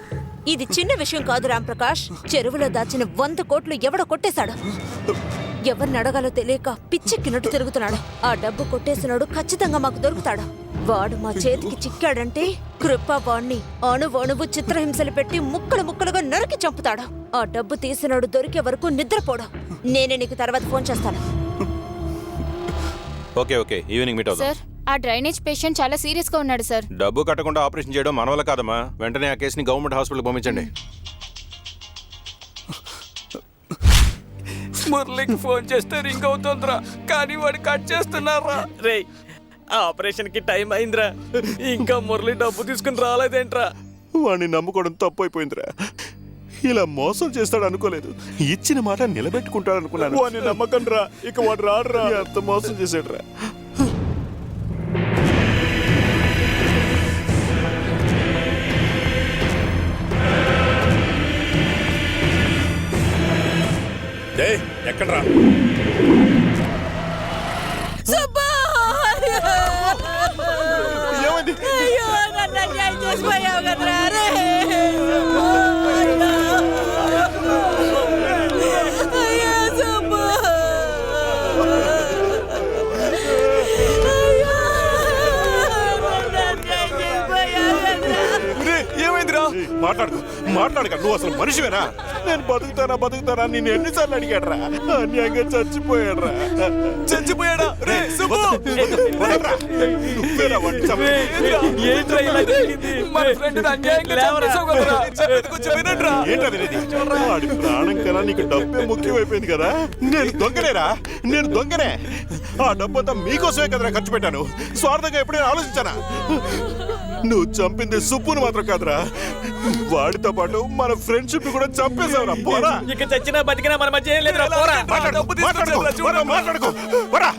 ఇది చిన్న విషయం కాదు రామ్ ప్రకాష్. చెరువులో దాచిన 100 కోట్లు ఎవడో కొట్టేశాడు. ఎవరిని అడగాలో తెలియక పిచ్చెక్కినట్టు తిరుగుతున్నాడు. ఆ డబ్బు కొట్టేసినాడు ఖచ్చితంగా మాకు దొరుకుతాడు. వాడు మా చేతికి చిక్కాడంటే కృప వాణ్ణి అణువు చిత్రహింసలు పెట్టి ముక్కలు ముక్కలుగా నరికి చంపుతాడు. ఆ డబ్బు తీసినాడు దొరికే వరకు నిద్రపోడు. నేనే నీకు తర్వాత ఫోన్ చేస్తాను.
ఓకే ఈవినింగ్ మీట్ అవుతాం.
సార్ ఆ డ్రైనేజ్ పేషెంట్ చాలా సీరియస్ గా ఉన్నాడు సార్.
డబ్బు కట్టకుండా ఆపరేషన్ చేయడం మన వల్ల కాదమ్మా. వెంటనే ఆ కేసుని గవర్నమెంట్ హాస్పిటల్ పంపించండి.
మురళికి ఫోన్ చేస్తే రింగ్ అవుతుందిరా, కానీ వాడు కట్ చేస్తున్నారా. రే, ఆపరేషన్ కి టైం అయిందిరా, ఇంకా మురళి డబ్బు తీసుకుని రాలేదేంట్రా?
వాడిని నమ్ముకోవడం తప్పు అయిపోయిందిరా. ఇలా మోసం చేస్తాడు అనుకోలేదు. ఇచ్చిన మాట నిలబెట్టుకుంటాడు అనుకున్నాను. వాడిని నమ్మకం రా, ఇక వాడు రాడురా. ఎంత మోసం చేశాడు రా. ఎక్కడ్రా?
ఏమైంది? అయ్యో, నన్ను అన్యాయం చేసిపోయావు కదరా.
ఏమైందిరా? మాట్లాడక నువ్వు అసలు మనిషివేనా? నేను బతుకుతానా నిన్ను ఎన్నిసార్లు అడిగాడ్రా? అన్యాయంగా చచ్చిపోయాడ్రా.
చచ్చిపోయాడా? రే సుబ్బు!
నువ్వేరా వాడిని చంపింది?
ఏంట్రా ఇలా జరిగింది? మన ఫ్రెండ్ అన్యాయంగా చంపేశావు కదరా. చెప్పేది కొంచెం వినండిరా.
ఏంటా వినేది? వాడి ప్రాణం కన్నా నీకు డబ్బే ముఖ్యమైపోయింది కదా. నేను దొంగనే. ఆ డబ్బంతా మీకోసమే కదరా ఖర్చు పెట్టాను. స్వార్థంగా ఎప్పుడైనా ఆలోచించానా? నువ్వు చంపింది సుబ్బును మాత్రం కాదురా, వాడితో పాటు మన ఫ్రెండ్షిప్ కూడా చంపేశావురా. పోరా.
ఇక చచ్చినా బతికినా మన మధ్య ఏం లేదురా. పోరా.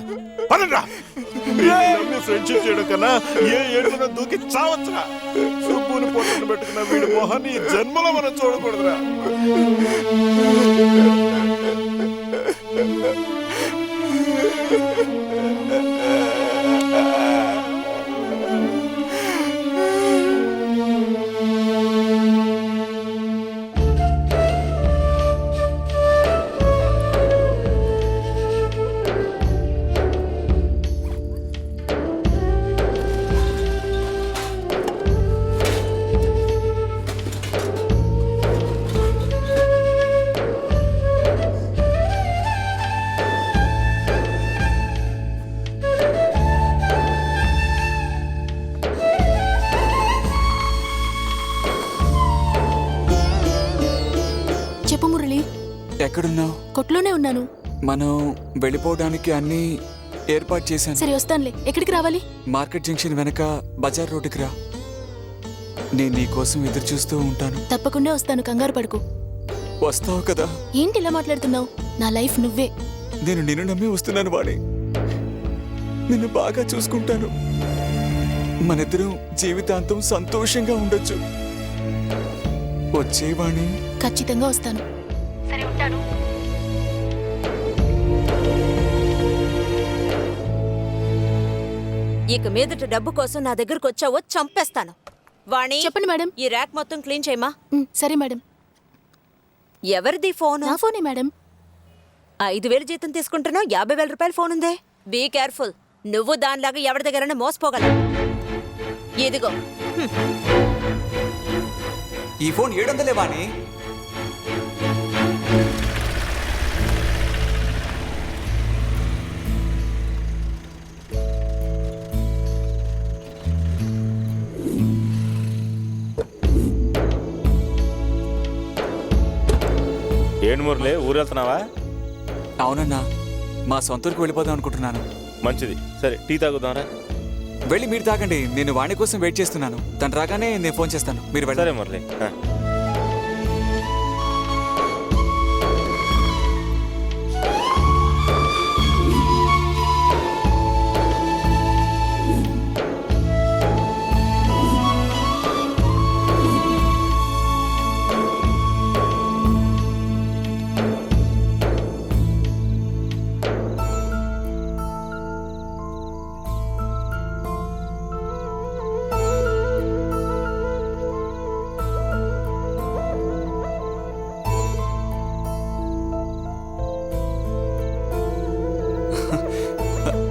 ఫ్రెండ్షిప్ చేయడం కన్నా ఏ ఏడులో దూకి చావచ్చురా. సుబ్బుని పొట్టను పెట్టుకున్న వీడి మొహాన్ని ఈ జన్మలో మనం చూడకూడదురా.
చెప్పు మురళి.
ఎక్కడున్నావు?
కొట్లోనే ఉన్నాను.
మనం వెళ్ళిపోవడానికి అన్ని ఏర్పాటు చేశాను.
సరే వస్తానులే. ఎక్కడికి రావాలి?
మార్కెట్ జంక్షన్ వెనక బజార్ రోడ్డుకి రా. నేను నీ కోసం ఎదురు చూస్తూ ఉంటాను.
తప్పకుండా వస్తాను, కంగారు పడుకు.
వస్తావు కదా?
ఏంటి ఇలా మాట్లాడుతున్నావు? నా లైఫ్ నువ్వే.
నేను నిన్ను నమ్మి వస్తున్నాను వాణి. నిన్ను బాగా చూసుకుంటాను. మనిద్దరం జీవితాంతం సంతోషంగా ఉండొచ్చు. వచ్చేవాణి.
ఖచ్చితంగా వస్తాను. సరే ఉంటాను.
ఇక మీదట డబ్బు కోసం నా దగ్గరకు వచ్చావో చంపేస్తాను. వాణి
చెప్పండి మేడం.
ఈ ర్యాక్ మొత్తం క్లీన్ చేయమా.
సరే మేడం.
ఎవరిది ఫోన్?
నా ఫోనే మేడం.
5,000 జీతం తీసుకుంటున్నావు, 50,000 రూపాయల ఫోన్ ఉందే. Be careful. నువ్వు దానిలాగా ఎవరి దగ్గరైనా మోసపోగలవు. ఇదిగో.
ఈ ఫోన్ 700 వాణి.
ఏంటి మురళి, ఊరు వెళ్తున్నావా?
అవునన్నా, మా సొంత ఊరికి వెళ్ళిపోదాం అనుకుంటున్నాను.
మంచిది, సరే టీ తాగుదాంరా.
వెళ్ళి మీరు తాగండి, నేను వాణి కోసం వెయిట్ చేస్తున్నాను. తను రాగానే నేను ఫోన్ చేస్తాను, మీరు వెళ్ళండి.
సరే మురళి.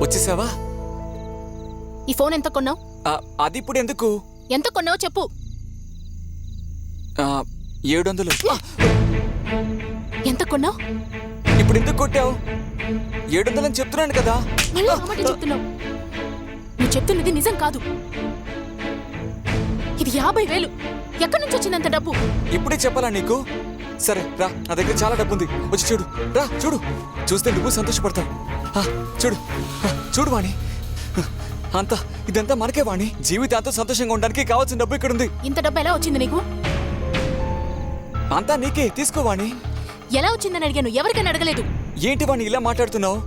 వచ్చేసావా?
ఈ ఫోన్ ఎంత కొన్నావు?
అది ఇప్పుడు ఎందుకు?
ఎంత కొన్నావు చెప్పు.
700.
ఎంత కొన్నావు?
ఇప్పుడు ఎందుకు కొట్టావు? 700 అని చెప్తున్నాను కదా.
మళ్ళీ ఆ మాట చెప్తున్నావు. నువ్వు చెప్తున్నది నిజం కాదు. ఇది 50,000. ఎక్కడి నుంచి వచ్చిందంత డబ్బు?
ఇప్పుడే చెప్పాలా నీకు? సరే రా, నా దగ్గర చాలా డబ్బు ఉంది. వచ్చి చూడు, రా చూడు. చూస్తే నువ్వు సంతోషపడతావు. చూడు చూడు వాణి, అంతా ఇదంతా మనకే వాణి. జీవితాంతం సంతోషంగా ఉండడానికి కావాల్సిన డబ్బు ఇక్కడ ఉంది.
ఇంత డబ్బు ఎలా వచ్చింది నీకు?
అంతా నీకే, తీసుకో వాణి.
ఎలా వచ్చిందని అడిగాను, ఎవరికైనా అడగలేదు.
ఏంటి వాణి ఇలా మాట్లాడుతున్నావు?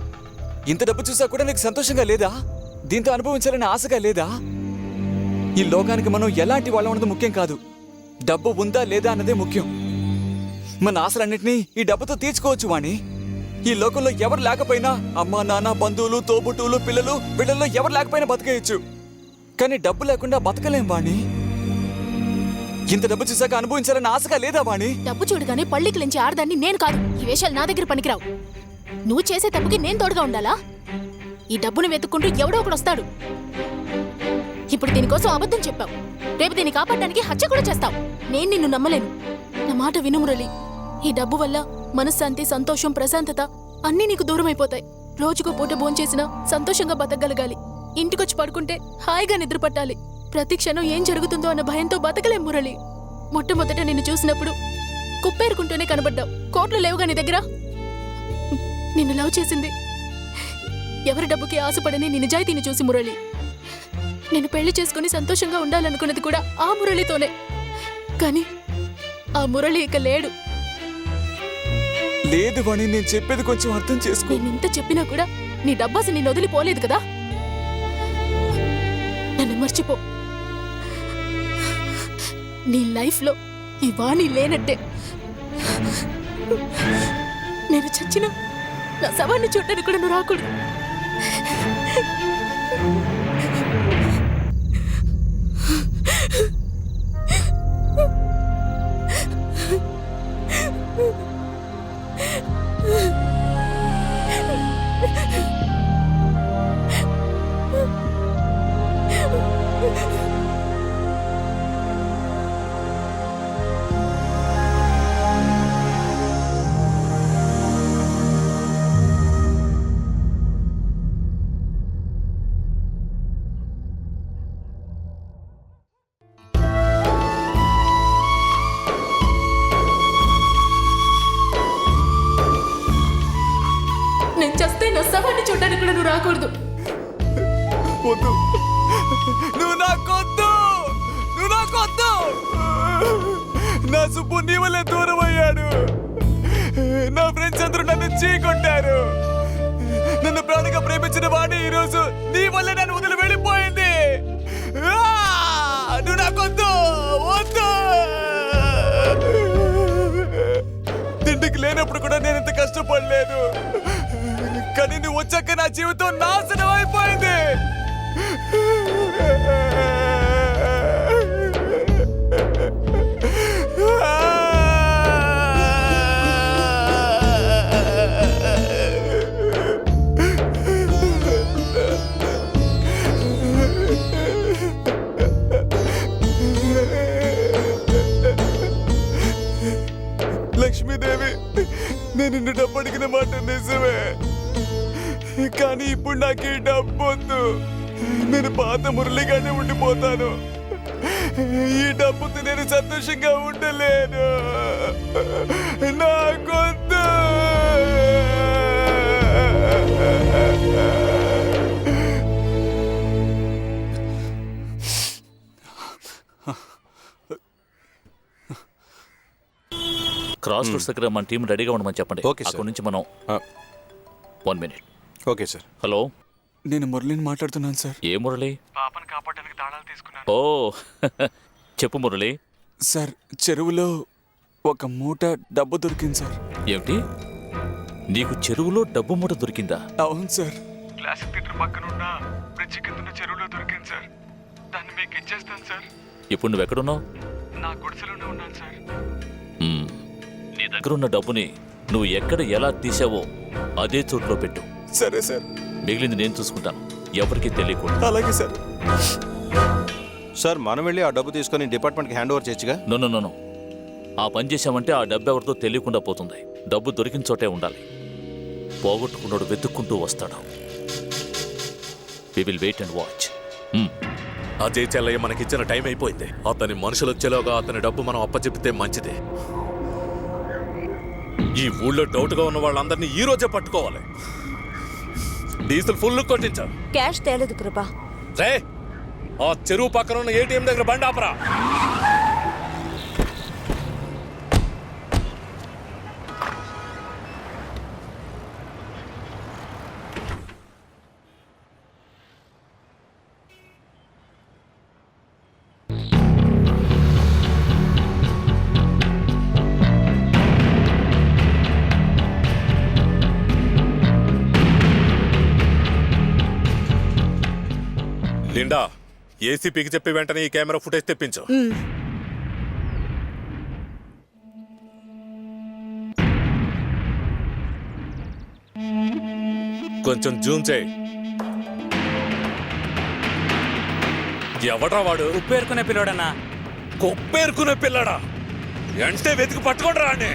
ఇంత డబ్బు చూసా కూడా నీకు సంతోషంగా లేదా? దీంతో అనుభవించాలని ఆశగా లేదా? ఈ లోకానికి మనం ఎలాంటి వాళ్ళం అన్నది ముఖ్యం కాదు, డబ్బు ఉందా లేదా అన్నదే ముఖ్యం. మన ఆశలన్నింటినీ ఈ డబ్బుతో తీర్చుకోవచ్చు వాణి. ఈ లోకంలో ఎవరు లేకపోయినా, అమ్మా నాన్న, బంధువులు, తోబుట్టువులు, పిల్లలు, వీళ్ళల్లో ఎవరు లేకపోయినా బతకేయచ్చు. కానీ డబ్బు లేకుండా బతకలేం వాణి. ఇంత డబ్బు చూసాక అనుభవించాలని ఆశగా లేదా వాణి?
డబ్బు చూడగానే పళ్ళికిలించి ఆడదాన్ని నేను కాదు. ఈ వేషాలు నా దగ్గర పనికిరావు. నువ్వు చేసే తప్పుకి నేను తోడుగా ఉండాలా? ఈ డబ్బును వెతుక్కుంటూ ఎవడో ఒకడు వస్తాడు. ఇప్పుడు దీనికోసం అబద్ధం చెప్పావు, రేపు దీన్ని కాపాడడానికి హత్య కూడా చేస్తావు. నేను నిన్ను నమ్మలేను. నా మాట విను మురళి. ఈ డబ్బు వల్ల మనశ్శాంతి, సంతోషం, ప్రశాంతత అన్నీ నీకు దూరం అయిపోతాయి. రోజుకో పూట భోంచేసినా సంతోషంగా బతకగలగాలి. ఇంటికొచ్చి పడుకుంటే హాయిగా నిద్ర పట్టాలి. ప్రతి క్షణం ఏం జరుగుతుందో అన్న భయంతో బతకలేం మురళి. మొట్టమొదట నిన్ను చూసినప్పుడు కుప్పేరుకుంటూనే కనబడ్డావు. కోట్లు లేవుగా నీ దగ్గర. నిన్ను లవ్ చేసింది ఎవరి డబ్బుకి ఆశపడని నీ నిజాయితీని చూసి మురళి. నేను పెళ్లి చేసుకుని సంతోషంగా ఉండాలనుకున్నది కూడా ఆ మురళితోనే. కానీ ఆ మురళి ఇక లేడు.
లేదు వాణి, నేను చెప్పేది కొంచెం అర్థం చేసుకో.
నేను ఇంత చెప్పినా కూడా నీ డబ్బాసి నిన్ను వదిలిపోలేదు కదా. నన్ను మర్చిపో. నీ లైఫ్లో ఈ వాణి లేనట్టే. నేను చచ్చినా నా శవాన్ని చూడడానికి కూడా నువ్వు రాకూడదు. నేను చస్తే నా శవాన్ని చూడడానికి కూడా నువ్వు రాకూడదు.
వద్దు, నువ్వు నాకొద్దు, నువ్వు నాకొద్దు. నా సుబ్బు నీ వల్లే దూరం అయ్యాడు. నా ఫ్రెండ్స్ అందరూ నన్ను చీకొట్టారు. నన్ను ప్రాణంగా ప్రేమించిన వాడిని ఈరోజు నీ వల్లే నన్ను వదిలి వెళ్ళిపోయింది. నువ్వు నాకొద్దు, వద్దు. తిండికి లేనప్పుడు కూడా నేను ఇంత కష్టపడలేదు. కానీ నువ్వు వచ్చాక నా జీవితం నాశనం అయిపోయింది. లక్ష్మీదేవి, నేను నిన్ను డబ్బు అడిగిన మాట నిజమే, కానీ ఇప్పుడు నాకు ఈ డబ్బు వద్దు. నేను పాత మురళిగానే ఉండిపోతాను. ఈ డబ్బుతో నేను సంతోషంగా ఉండలేను. నాకొద్దు.
క్రాస్ రోడ్స్ దగ్గర మన టీం రెడీగా ఉండమని చెప్పండి.
Okay sir.
అక్కడి నుంచి మనం 1 minute.
Okay sir.
హలో,
నేను మురళిని మాట్లాడుతున్నాను సార్.
ఏ మురళి?
పాపను కాపాడడానికి తాళాలు తీసుకున్నాను.
ఓ చెప్పు మురళి.
సార్, చెరువులో ఒక మూట డబ్బు దొరికింది సార్.
ఏమిటి, నీకు చెరువులో డబ్బు మూట దొరికిందా?
అవును సార్. క్లాసిక్ థియేటర్ పక్కనున్న బ్రిడ్జి కింద చెరువులో దొరికింది సార్. దాన్ని మీకు ఇచ్చేస్తాను సార్.
ఇప్పుడు నువ్వు ఎక్కడున్నావు?
నా గుడిసెలోనే ఉన్నాను సార్.
నీ దగ్గర ఉన్న డబ్బుని నువ్వు ఎక్కడ ఎలా తీసావో అదే చోట్లో పెట్టు.
సరే సార్.
మిగిలింది నేను చూసుకుంటాను, ఎవరికి తెలియకూడదు.
అలాగే సార్.
సార్, మనం వెళ్ళి ఆ డబ్బు తీసుకొని డిపార్ట్మెంట్కి హ్యాండ్ ఓవర్ చేయొచ్చుగా?
నో, ఆ పని చేశామంటే ఆ డబ్బు ఎవరితో తెలియకుండా పోతుంది. డబ్బు దొరికిన చోటే ఉండాలి. పోగొట్టుకున్నాడు వెతుక్కుంటూ వస్తాడు. We will wait and watch.
Ajay Chellaiah మనకిచ్చిన టైం అయిపోయింది. అతని మనుషులు వచ్చేలోగా అతని డబ్బు మనం అప్పచెప్పితే మంచిది. ఈ ఊళ్ళో డౌట్గా ఉన్న వాళ్ళందరినీ ఈ రోజే పట్టుకోవాలి. Diesel full కొట్టించా.
క్యాష్ తేలేదు కృపా.
రే, ఆ చెరువు పక్కన ఉన్న ఏటీఎం దగ్గర బండి ఆపరా. లిండా, ఏసీపీకి చెప్పి వెంటనే ఈ కెమెరా ఫుటేజ్ తెప్పించు. కొంచెం జూమ్ చేయి. ఎవడ్రా వాడు?
ఉప్పేరుకునే పిల్లోడన్నా.
కొప్పేరుకునే పిల్లడా? అంటే వెతికి పట్టుకోడరా అని.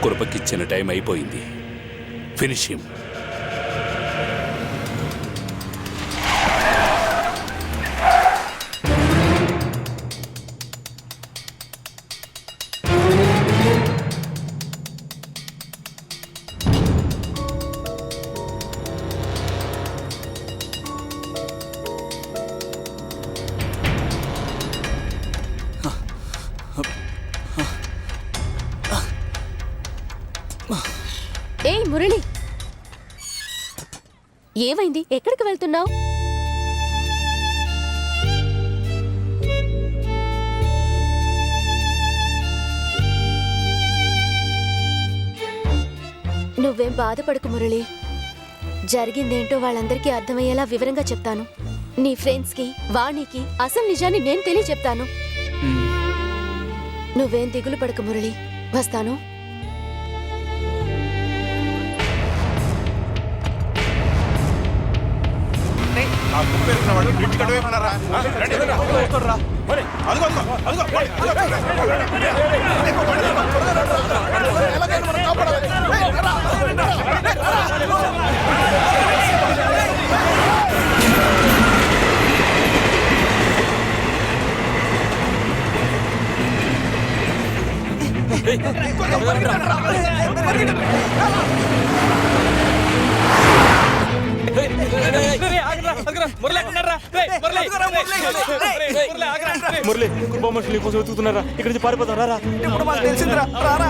కురపకిచ్చిన టైం అయిపోయింది. Finish him.
ఏయ్ మురళి, ఏమైంది? ఎక్కడికి వెళ్తున్నావు? నువ్వేం బాధపడకు మురళి. జరిగిందేంటో వాళ్ళందరికీ అర్థమయ్యేలా వివరంగా చెప్తాను. నీ ఫ్రెండ్స్కి, వాణికి అసలు నిజాన్ని నేను తెలియచెప్తాను. నువ్వేం దిగులు పడకు మురళి. వస్తాను.
మురళి కృపా మనుషులు నీకోసం వెతుకుతున్నారా ఇక్కడి నుంచి పారిపోతాం రారా
ఇప్పుడు మాకు తెలిసిందిరా రారా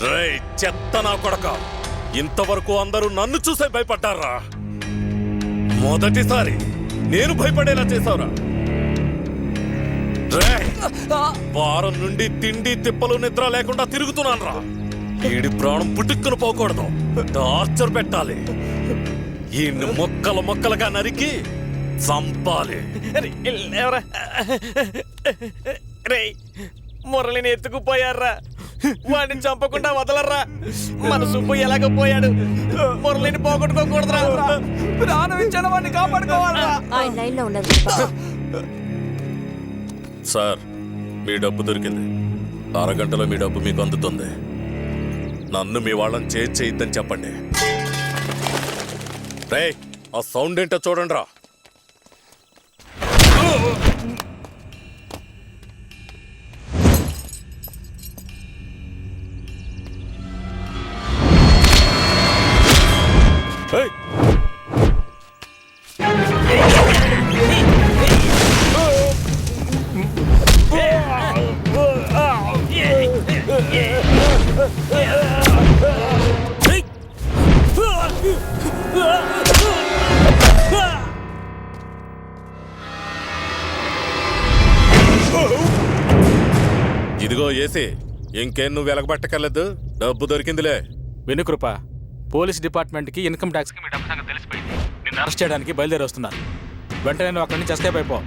రేయ్ చెత్త నా కొడక, ఇంతవరకు అందరూ నన్ను చూసే భయపడ్డారా? మొదటిసారి నేను భయపడేలా చేశావురా. రేయ్, వారం నుండి తిండి తిప్పలు నిద్ర లేకుండా తిరుగుతున్నాను రా. ఈడి ప్రాణం పుట్టుక్కును పోకూడదు, టార్చర్ పెట్టాలి. ఈ మొక్కలు మొక్కలుగా నరికి చంపాలి.
రే మురళిని ఎత్తుకుపోయారా, వాడిని చంపకుండా వదలరా. మన సుబ్బు ఎలాగ పోయాడు, మురళిని పోగొట్టుకోకూడదురా.
ప్రాణం ఇచ్చిన వాడిని కాపాడుకోవాలా.
ఆయన లైన్లో ఉన్నది.
సార్, మీ డబ్బు దొరికింది. అరగంటలో మీ డబ్బు మీకు అందుతుంది. నన్ను మీ వాళ్ళని చేయొద్దని చెప్పండి. రేయ్, ఆ సౌండ్ ఏంటో చూడండి రా. ఇదిగో ఏసీ, ఇంకేం నువ్వు వెలగబట్టకలేదు. డబ్బు దొరికిందిలే.
విను కృప, పోలీస్ డిపార్ట్మెంట్కి ఇన్కమ్ ట్యాక్స్కి మీ డబ్బు సంగతి తెలిసిపోయింది. నిన్ను అరెస్ట్ చేయడానికి బయలుదేరి వస్తున్నారు. వెంటనే నువ్వు అక్కడి నుంచి ఎస్కేప్ అయిపో.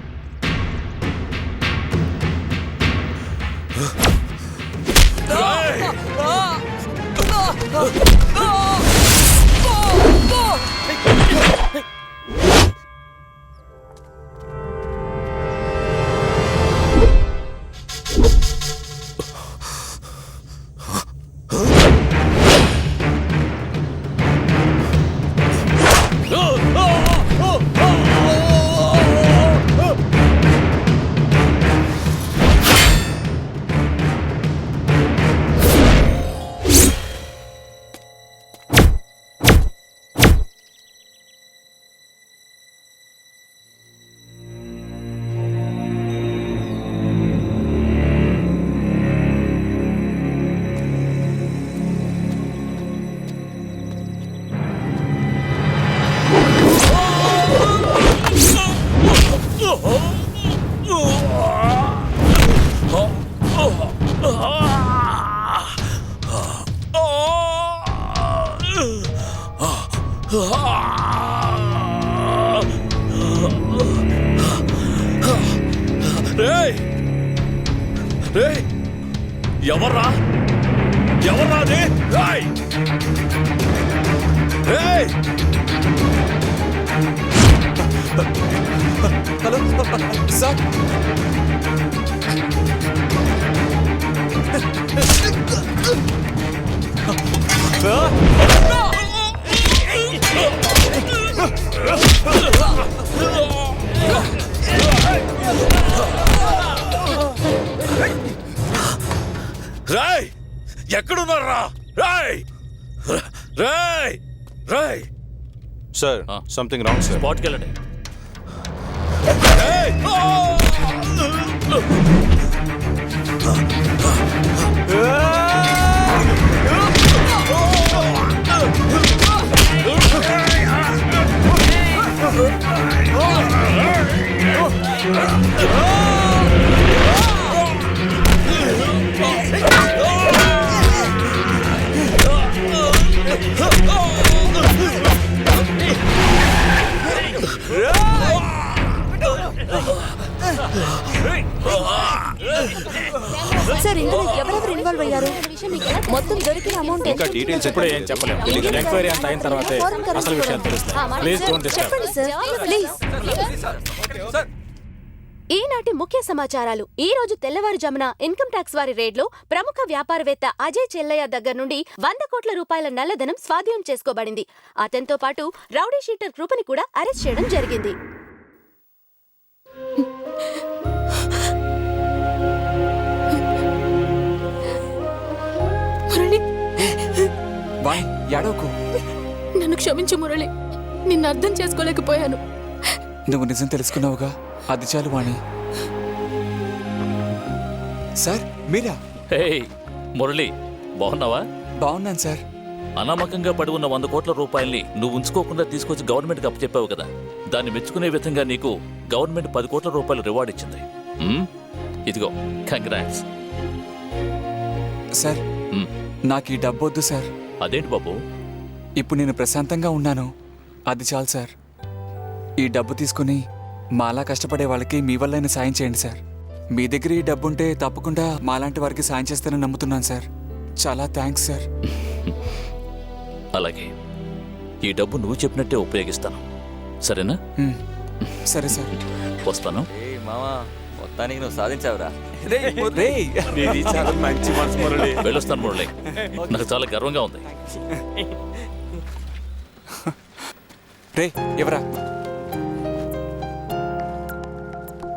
ఎవర్రా ఎవర్రా అది?
హలో సార్,
రాయ్ ఎక్కడున్నారా Roy Roy Roy
sir something wrong sir.
స్పాట్కి వెళ్ళండి.
సార్ ఇందులో ఎవరెవరు ఇన్వాల్వ్ అయ్యారు? మొత్తం దొరికిన అమౌంట్
ఇంకా డీటెయిల్స్ ఎప్పుడే ఏం చెప్పలేము. ఎంక్వైరీ అంత అయిన తర్వాతే అసలు విషయాలు తెలుస్తాయి. Please don't disturb.
చెప్పండి సార్ ప్లీజ్.
ఈనాటి ముఖ్య సమాచారాలు. ఈ రోజు తెల్లవారుజామున ఇన్కమ్ ట్యాక్స్ వారి రేడ్లో ప్రముఖ వ్యాపారవేత్త అజయ్ చెల్లయ్య దగ్గర నుండి 100 కోట్ల రూపాయల నల్లధనం స్వాధీనం చేసుకోబడింది. అతనితో పాటు రౌడీ షీటర్ కృపని కూడా అరెస్ట్ చేయడం జరిగింది.
మురళి,
బాయ్ ఏడవకు.
నన్ను క్షమించు మురళి, నిన్ను అర్థం చేసుకోలేకపోయాను.
నువ్వు నిజం తెలుసుకున్నావుగా, అది చాలు వాణి. సార్ మీరా?
హే మురళి, బాగున్నావా?
బాగున్నాను సార్.
అనామకంగా పడి ఉన్న 100 కోట్ల రూపాయల్ని నువ్వు ఉంచుకోకుండా తీసుకొచ్చి గవర్నమెంట్కి అప్పచెప్పావు కదా, దాన్ని మెచ్చుకునే విధంగా నీకు గవర్నమెంట్ 10 కోట్ల రూపాయలు రివార్డ్ ఇచ్చింది. ఇదిగో కంగ్రాట్స్.
సార్ నాకు ఈ డబ్బు వద్దు సార్.
అదేంటి బాబు?
ఇప్పుడు నేను ప్రశాంతంగా ఉన్నాను, అది చాలు సార్. ఈ డబ్బు తీసుకుని మాలా కష్టపడే వాళ్ళకి మీ వల్లైనా సాయం చేయండి సార్. మీ దగ్గర ఈ డబ్బు ఉంటే తప్పకుండా మాలాంటి వారికి సాయం చేస్తానని నమ్ముతున్నాను సార్. చాలా థ్యాంక్స్ సార్.
అలాగే, ఈ డబ్బు నువ్వు చెప్పినట్టే ఉపయోగిస్తాను, సరేనా?
సరే సార్,
వస్తాను.
మామా మొత్తానికి నువ్వు సాధించావురా.
చాలా మంచి మనసు మురళి.
వెళ్ళొస్తాను మురళి, నాకు చాలా గర్వంగా ఉంది.
రే ఎవరా?